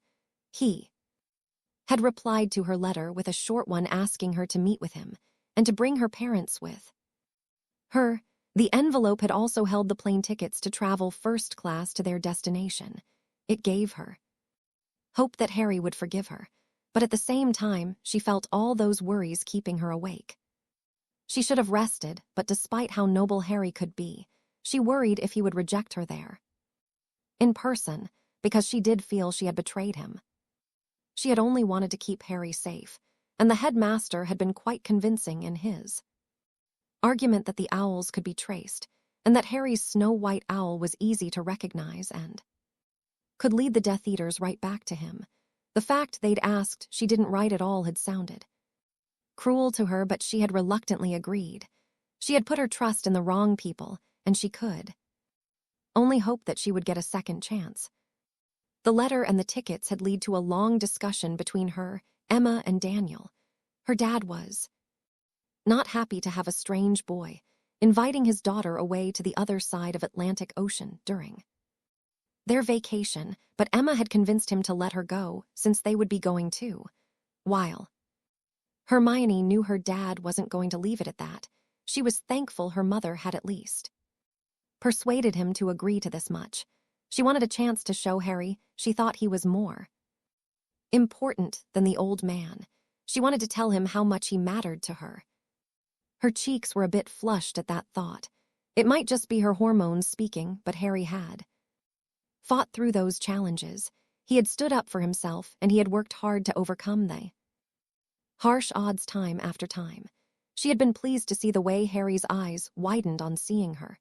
He had replied to her letter with a short one asking her to meet with him and to bring her parents with her. The envelope had also held the plane tickets to travel first class to their destination. It gave her hope that Harry would forgive her, but at the same time, she felt all those worries keeping her awake. She should have rested, but despite how noble Harry could be, she worried if he would reject her there in person, because she did feel she had betrayed him. She had only wanted to keep Harry safe, and the headmaster had been quite convincing in his argument that the owls could be traced, and that Harry's snow-white owl was easy to recognize and could lead the Death Eaters right back to him. The fact they'd asked she didn't write at all had sounded cruel to her, but she had reluctantly agreed. She had put her trust in the wrong people, and she could only hope that she would get a second chance. The letter and the tickets had led to a long discussion between her, Emma, and Daniel. Her dad was not happy to have a strange boy inviting his daughter away to the other side of Atlantic Ocean during their vacation, but Emma had convinced him to let her go since they would be going too. While Hermione knew her dad wasn't going to leave it at that, she was thankful her mother had at least persuaded him to agree to this much. She wanted a chance to show Harry she thought he was more important than the old man. She wanted to tell him how much he mattered to her. Her cheeks were a bit flushed at that thought. It might just be her hormones speaking, but Harry had fought through those challenges. He had stood up for himself, and he had worked hard to overcome the harsh odds time after time. She had been pleased to see the way Harry's eyes widened on seeing her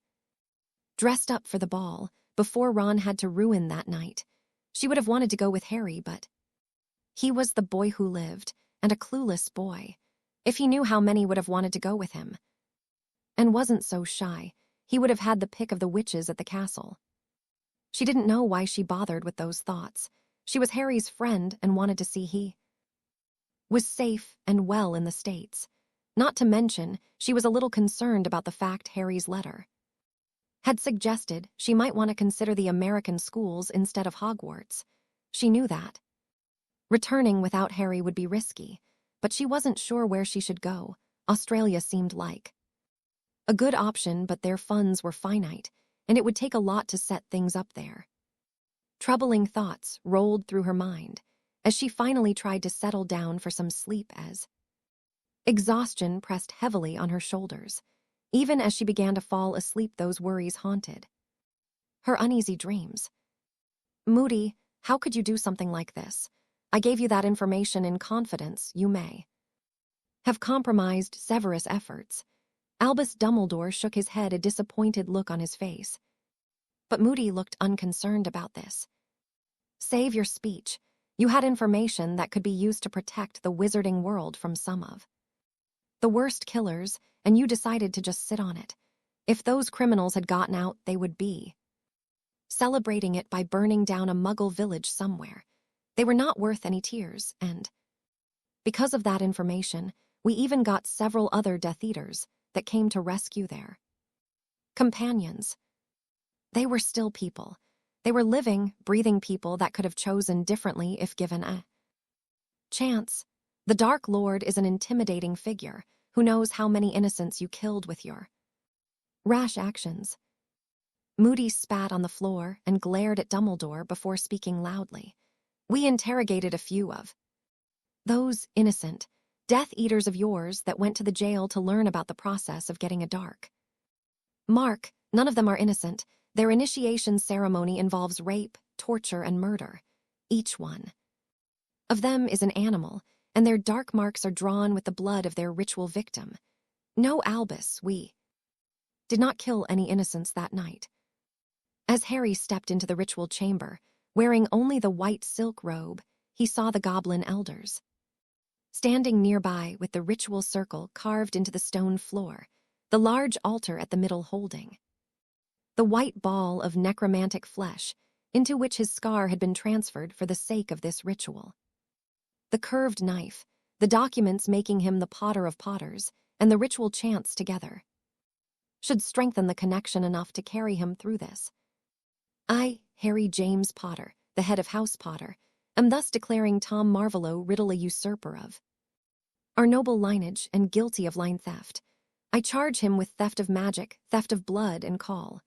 dressed up for the ball before Ron had to ruin that night. She would have wanted to go with Harry, but he was the boy who lived, and a clueless boy. If he knew how many would have wanted to go with him and wasn't so shy, he would have had the pick of the witches at the castle. She didn't know why she bothered with those thoughts. She was Harry's friend and wanted to see he was safe and well in the States. Not to mention, she was a little concerned about the fact Harry's letter had suggested she might want to consider the American schools instead of Hogwarts. She knew that returning without Harry would be risky, but she wasn't sure where she should go. Australia seemed like a good option, but their funds were finite, and it would take a lot to set things up there. Troubling thoughts rolled through her mind as she finally tried to settle down for some sleep as exhaustion pressed heavily on her shoulders. Even as she began to fall asleep, those worries haunted her uneasy dreams. Moody, how could you do something like this? I gave you that information in confidence. You may have compromised Severus' efforts. Albus Dumbledore shook his head, a disappointed look on his face. But Moody looked unconcerned about this. Save your speech. You had information that could be used to protect the wizarding world from some of the worst killers, and you decided to just sit on it. If those criminals had gotten out, they would be celebrating it by burning down a Muggle village somewhere. They were not worth any tears, and because of that information, we even got several other Death Eaters that came to rescue their companions. They were still people. They were living, breathing people that could have chosen differently if given a chance. The Dark Lord is an intimidating figure who knows how many innocents you killed with your rash actions. Moody spat on the floor and glared at Dumbledore before speaking loudly. We interrogated a few of those innocent Death Eaters of yours that went to the jail to learn about the process of getting a dark mark. None of them are innocent. Their initiation ceremony involves rape, torture, and murder. Each one of them is an animal, and their dark marks are drawn with the blood of their ritual victim. No, Albus, we did not kill any innocents that night. As Harry stepped into the ritual chamber, wearing only the white silk robe, he saw the goblin elders Standing nearby with the ritual circle carved into the stone floor, the large altar at the middle holding the white ball of necromantic flesh into which his scar had been transferred for the sake of this ritual. The curved knife, the documents making him the Potter of Potters, and the ritual chants together should strengthen the connection enough to carry him through this. I, Harry James Potter, the head of House Potter, am thus declaring Tom Marvolo Riddle a usurper of our noble lineage and guilty of line theft. I charge him with theft of magic, theft of blood, and call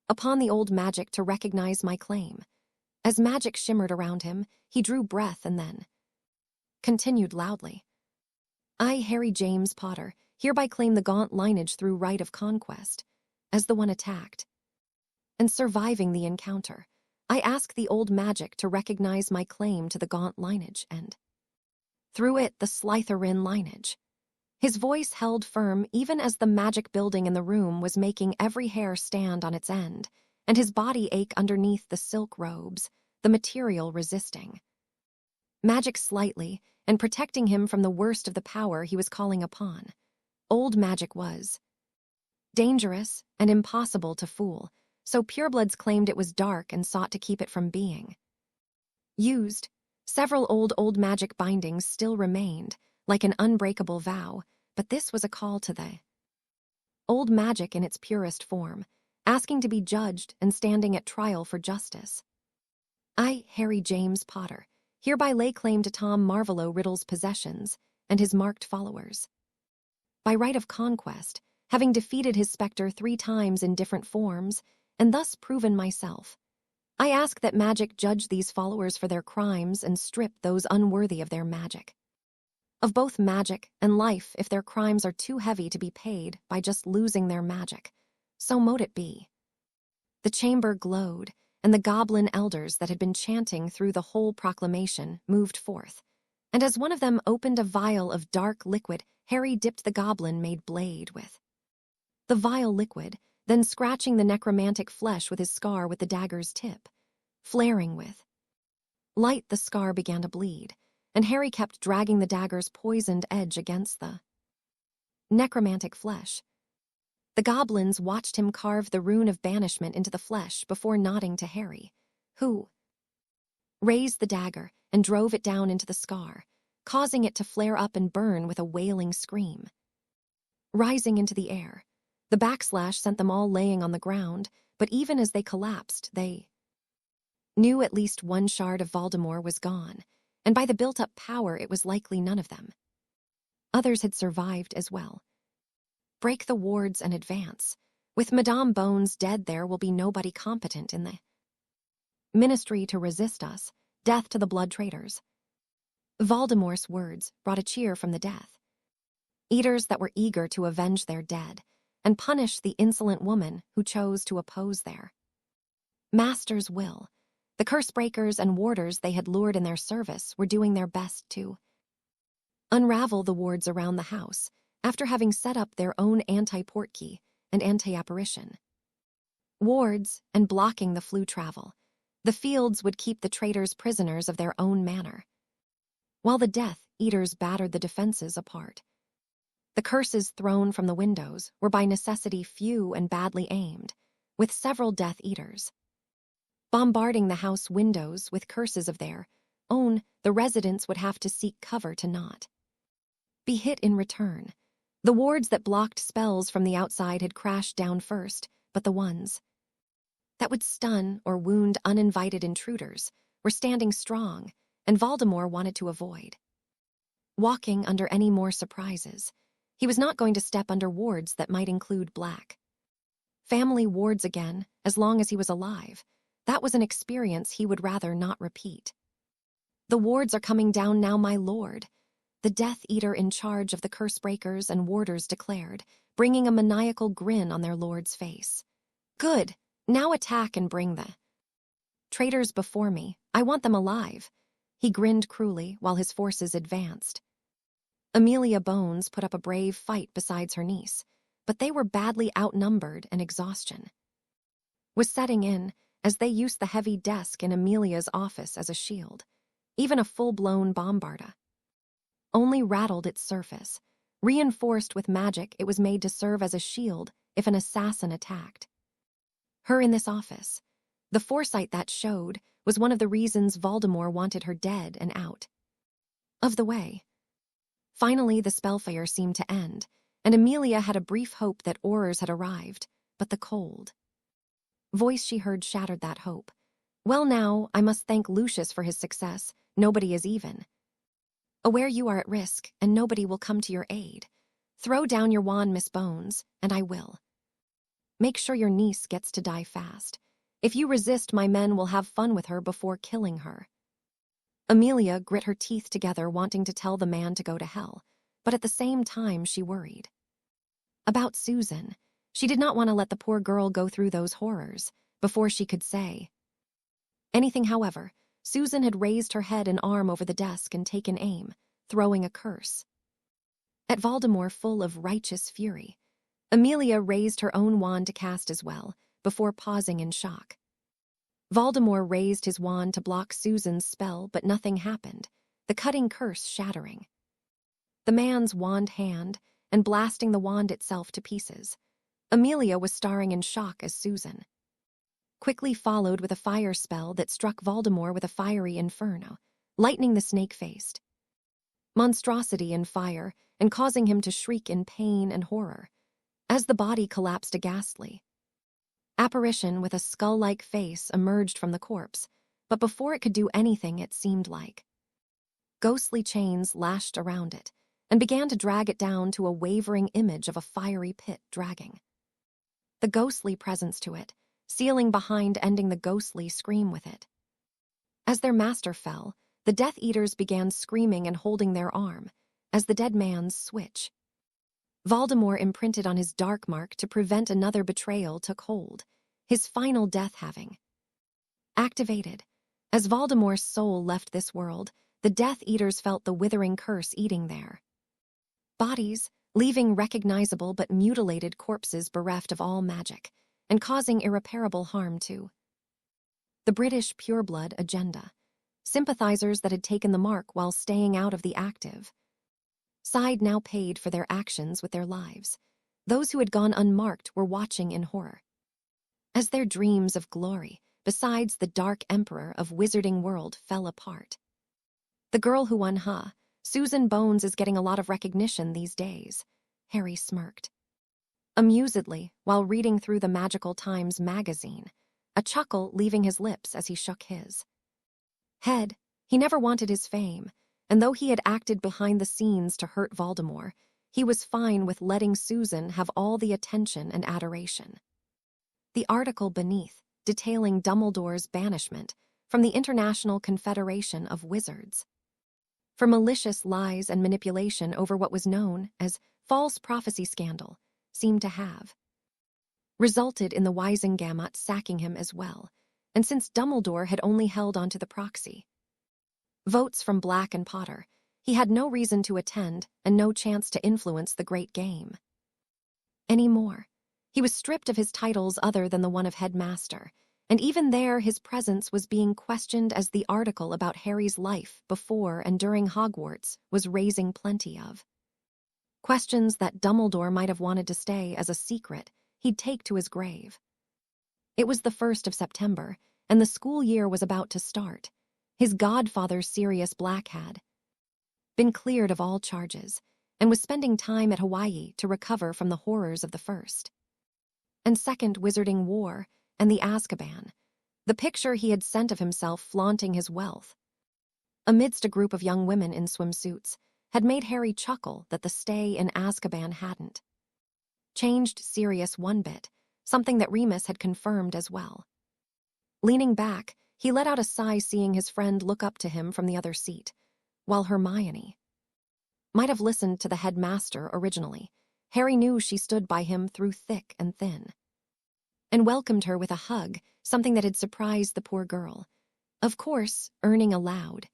upon the old magic to recognize my claim. As magic shimmered around him, he drew breath and then continued loudly. I, Harry James Potter, hereby claim the gaunt lineage through right of conquest, as the one attacked and surviving the encounter. I ask the old magic to recognize my claim to the gaunt lineage and, through it, the Slytherin lineage. His voice held firm even as the magic building in the room was making every hair stand on its end, and his body ache underneath the silk robes, the material resisting magic slightly and protecting him from the worst of the power he was calling upon. Old magic was dangerous and impossible to fool, so purebloods claimed it was dark and sought to keep it from being used. Several old magic bindings still remained, like an unbreakable vow, but this was a call to the old magic in its purest form, asking to be judged and standing at trial for justice. I, Harry James Potter, hereby lay claim to Tom Marvolo Riddle's possessions and his marked followers. By right of conquest, having defeated his specter 3 times in different forms, and thus proven myself, I ask that magic judge these followers for their crimes and strip those unworthy of their magic of both magic and life if their crimes are too heavy to be paid by just losing their magic. So mote it be. The chamber glowed, and the goblin elders that had been chanting through the whole proclamation moved forth, and as one of them opened a vial of dark liquid, Harry dipped the goblin-made blade with the vile liquid, then scratching the necromantic flesh with his scar with the dagger's tip. Flaring with light, the scar began to bleed, and Harry kept dragging the dagger's poisoned edge against the necromantic flesh. The goblins watched him carve the rune of banishment into the flesh before nodding to Harry, who raised the dagger and drove it down into the scar, causing it to flare up and burn with a wailing scream. Rising into the air, the backslash sent them all laying on the ground, but even as they collapsed, they knew at least one shard of Voldemort was gone, and by the built-up power it was likely none of them. Others had survived as well. Break the wards and advance. With Madame Bones dead, there will be nobody competent in the ministry to resist us. Death to the blood traitors. Voldemort's words brought a cheer from the Death Eaters that were eager to avenge their dead and punish the insolent woman who chose to oppose their master's will. The curse-breakers and warders they had lured in their service were doing their best to unravel the wards around the house after having set up their own anti-portkey and anti-apparition wards and blocking the flu travel. The fields would keep the traitors prisoners of their own manner, while the Death Eaters battered the defenses apart. The curses thrown from the windows were by necessity few and badly aimed, with several Death Eaters bombarding the house windows with curses of their own. The residents would have to seek cover to not be hit in return. The wards that blocked spells from the outside had crashed down first, but the ones that would stun or wound uninvited intruders were standing strong, and Voldemort wanted to avoid walking under any more surprises. He was not going to step under wards that might include black family wards again, as long as he was alive. That was an experience he would rather not repeat. The wards are coming down now, my lord, the Death Eater in charge of the curse-breakers and warders declared, bringing a maniacal grin on their lord's face. Good, now attack and bring the traitors before me. I want them alive. He grinned cruelly while his forces advanced. Amelia Bones put up a brave fight besides her niece, but they were badly outnumbered and exhaustion was setting in as they used the heavy desk in Amelia's office as a shield. Even a full-blown bombarda only rattled its surface. Reinforced with magic, it was made to serve as a shield if an assassin attacked her in this office. The foresight that showed was one of the reasons Voldemort wanted her dead and out of the way. Finally, the spellfire seemed to end, and Amelia had a brief hope that Aurors had arrived, but the cold voice she heard shattered that hope. Well, now, I must thank Lucius for his success. Nobody is even aware you are at risk, and nobody will come to your aid. Throw down your wand, Miss Bones, and I will make sure your niece gets to die fast. If you resist, my men will have fun with her before killing her. Amelia grit her teeth together, wanting to tell the man to go to hell, but at the same time she worried about Susan. She did not want to let the poor girl go through those horrors before she could say anything. However, Susan had raised her head and arm over the desk and taken aim, throwing a curse at Voldemort full of righteous fury. Amelia raised her own wand to cast as well, before pausing in shock. Voldemort raised his wand to block Susan's spell, but nothing happened, the cutting curse shattering the man's wand hand and blasting the wand itself to pieces. Amelia was staring in shock as Susan quickly followed with a fire spell that struck Voldemort with a fiery inferno, lightning the snake-faced monstrosity in fire and causing him to shriek in pain and horror. As the body collapsed, a ghastly apparition with a skull-like face emerged from the corpse, but before it could do anything, it seemed like ghostly chains lashed around it and began to drag it down to a wavering image of a fiery pit dragging the ghostly presence to it, sealing behind, ending the ghostly scream with it. As their master fell, the Death Eaters began screaming and holding their arm, as the dead man's switch Voldemort imprinted on his dark mark to prevent another betrayal took hold, his final death having activated. As Voldemort's soul left this world, the Death Eaters felt the withering curse eating their bodies, leaving recognizable but mutilated corpses bereft of all magic, and causing irreparable harm to the British pureblood agenda. Sympathizers that had taken the mark while staying out of the active side now paid for their actions with their lives. Those who had gone unmarked were watching in horror as their dreams of glory, besides the Dark Emperor of Wizarding World, fell apart. The girl who won, Susan Bones, is getting a lot of recognition these days. Harry smirked amusedly while reading through the Magical Times magazine, a chuckle leaving his lips as he shook his head. He never wanted his fame, and though he had acted behind the scenes to hurt Voldemort, he was fine with letting Susan have all the attention and adoration. The article beneath, detailing Dumbledore's banishment from the International Confederation of Wizards for malicious lies and manipulation over what was known as false prophecy scandal, seemed to have resulted in the Wizengamot sacking him as well, and since Dumbledore had only held onto the proxy votes from Black and Potter, he had no reason to attend and no chance to influence the great game anymore. He was stripped of his titles other than the one of headmaster, and even there his presence was being questioned, as the article about Harry's life before and during Hogwarts was raising plenty of questions that Dumbledore might have wanted to stay as a secret he'd take to his grave. It was the 1st of September, and the school year was about to start. His godfather, Sirius Black, had been cleared of all charges and was spending time at Hawaii to recover from the horrors of the First and Second Wizarding War and the Azkaban. The picture he had sent of himself flaunting his wealth amidst a group of young women in swimsuits had made Harry chuckle that the stay in Azkaban hadn't changed Sirius one bit, something that Remus had confirmed as well. Leaning back, he let out a sigh seeing his friend look up to him from the other seat. While Hermione might have listened to the headmaster originally, Harry knew she stood by him through thick and thin and welcomed her with a hug, something that had surprised the poor girl. Of course, earning a loud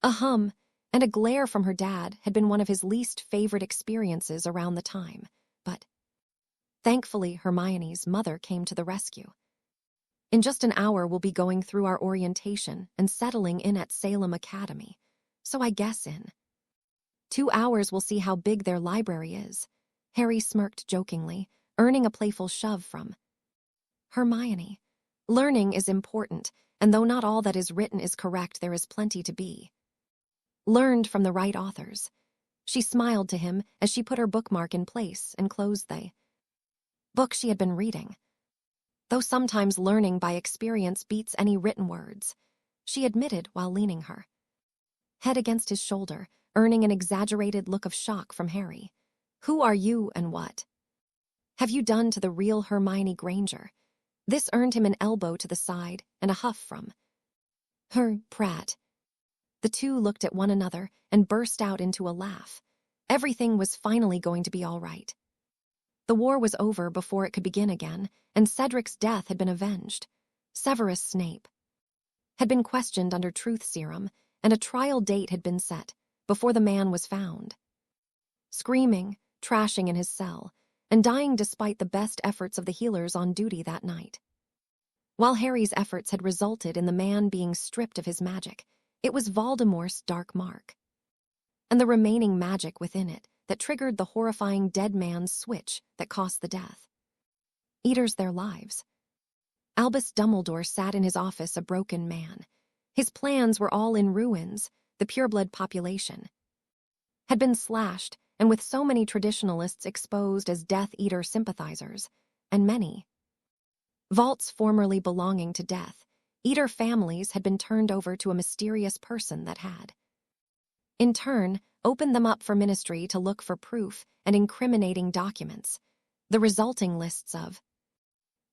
hum and a glare from her dad had been one of his least favorite experiences around the time, but thankfully Hermione's mother came to the rescue. In just an hour we'll be going through our orientation and settling in at Salem Academy, so I guess in 2 hours will see how big their library is. Harry smirked jokingly, earning a playful shove from Hermione. Learning is important, and though not all that is written is correct, there is plenty to be learned from the right authors. She smiled to him as she put her bookmark in place and closed the book she had been reading. Though sometimes learning by experience beats any written words, she admitted while leaning her head against his shoulder, earning an exaggerated look of shock from Harry. Who are you and what have you done to the real Hermione Granger? This earned him an elbow to the side and a huff from her Pratt. The two looked at one another and burst out into a laugh. Everything was finally going to be all right. The war was over before it could begin again, and Cedric's death had been avenged. Severus Snape had been questioned under truth serum, and a trial date had been set before the man was found. Screaming, trashing in his cell, and dying despite the best efforts of the healers on duty that night. While Harry's efforts had resulted in the man being stripped of his magic, it was Voldemort's dark mark, and the remaining magic within it that triggered the horrifying dead man's switch that cost the Death Eaters their lives. Albus Dumbledore sat in his office a broken man. His plans were all in ruins. The pureblood population had been slashed, and with so many traditionalists exposed as Death Eater sympathizers, and many vaults formerly belonging to Death Eater families had been turned over to a mysterious person that had, in turn, opened them up for ministry to look for proof and incriminating documents. The resulting lists of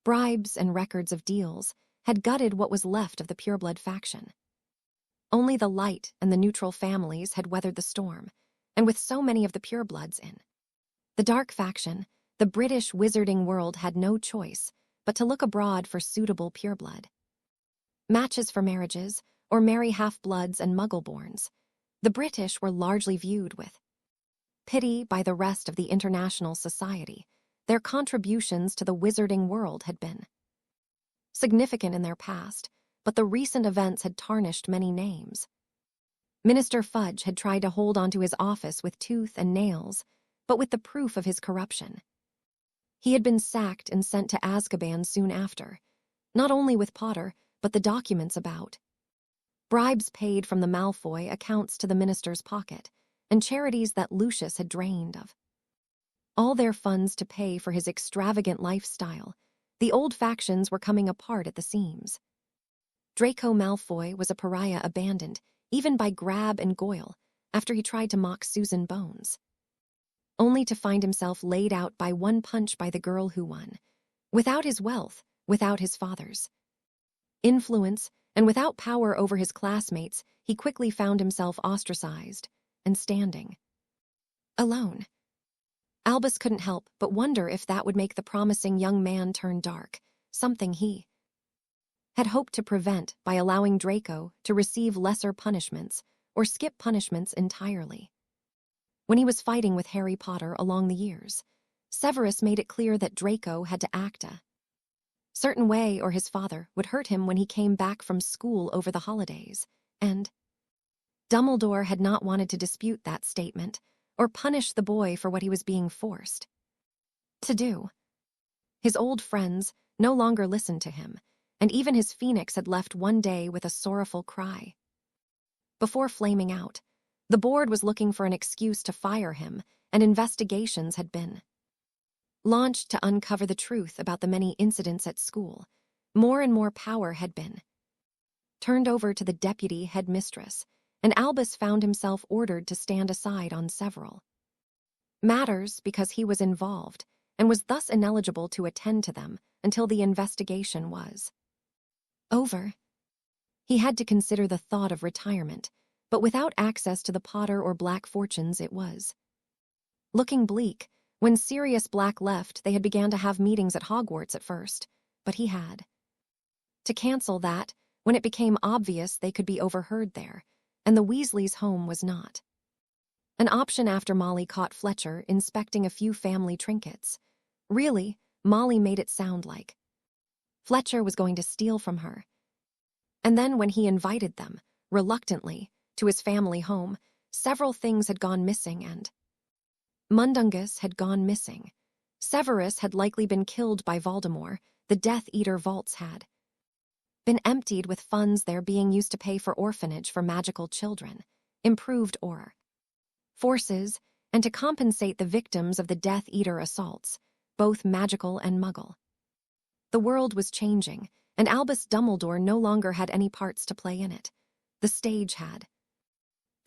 bribes and records of deals had gutted what was left of the pureblood faction. Only the light and the neutral families had weathered the storm, and with so many of the purebloods in the dark faction, the British wizarding world had no choice but to look abroad for suitable pureblood matches for marriages, or marry half-bloods and muggle-borns. The British were largely viewed with pity by the rest of the international society. Their contributions to the wizarding world had been significant in their past, but the recent events had tarnished many names. Minister Fudge had tried to hold onto his office with tooth and nails, but with the proof of his corruption. He had been sacked and sent to Azkaban soon after, not only with Potter, but the documents about bribes paid from the Malfoy accounts to the minister's pocket, and charities that Lucius had drained of all their funds to pay for his extravagant lifestyle. The old factions were coming apart at the seams. Draco Malfoy was a pariah abandoned, even by Grab and Goyle, after he tried to mock Susan Bones, only to find himself laid out by one punch by the girl who won. Without his wealth, without his father's influence, and without power over his classmates, he quickly found himself ostracized and standing alone. Albus couldn't help but wonder if that would make the promising young man turn dark, something he had hoped to prevent by allowing Draco to receive lesser punishments or skip punishments entirely. When he was fighting with Harry Potter along the years, Severus made it clear that Draco had to act a certain way or his father would hurt him when he came back from school over the holidays, and Dumbledore had not wanted to dispute that statement or punish the boy for what he was being forced to do. His old friends no longer listened to him, and even his phoenix had left one day with a sorrowful cry. Before flaming out, the board was looking for an excuse to fire him, and investigations had been launched to uncover the truth about the many incidents at school. More and more power had been turned over to the deputy headmistress, and Albus found himself ordered to stand aside on several matters because he was involved and was thus ineligible to attend to them until the investigation was over. He had to consider the thought of retirement, but without access to the Potter or Black fortunes it was looking bleak. When Sirius Black left, they had began to have meetings at Hogwarts at first, but he had to cancel that when it became obvious they could be overheard there, and the Weasleys' home was not an option after Molly caught Fletcher inspecting a few family trinkets. Really, Molly made it sound like Fletcher was going to steal from her. And then when he invited them, reluctantly, to his family home, Several things had gone missing and Mundungus had gone missing. Severus had likely been killed by Voldemort. The Death Eater vaults had been emptied with funds there being used to pay for orphanage for magical children, improved or forces, and to compensate the victims of the Death Eater assaults, both magical and muggle. The world was changing, and Albus Dumbledore no longer had any parts to play in it. The stage had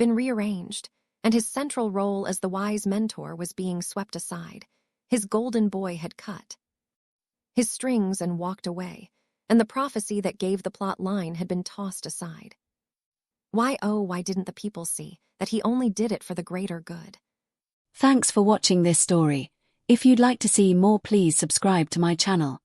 been rearranged, and his central role as the wise mentor was being swept aside. His golden boy had cut his strings and walked away, and the prophecy that gave the plot line had been tossed aside. Why didn't the people see that he only did it for the greater good? Thanks for watching this story. If you'd like to see more, please subscribe to my channel.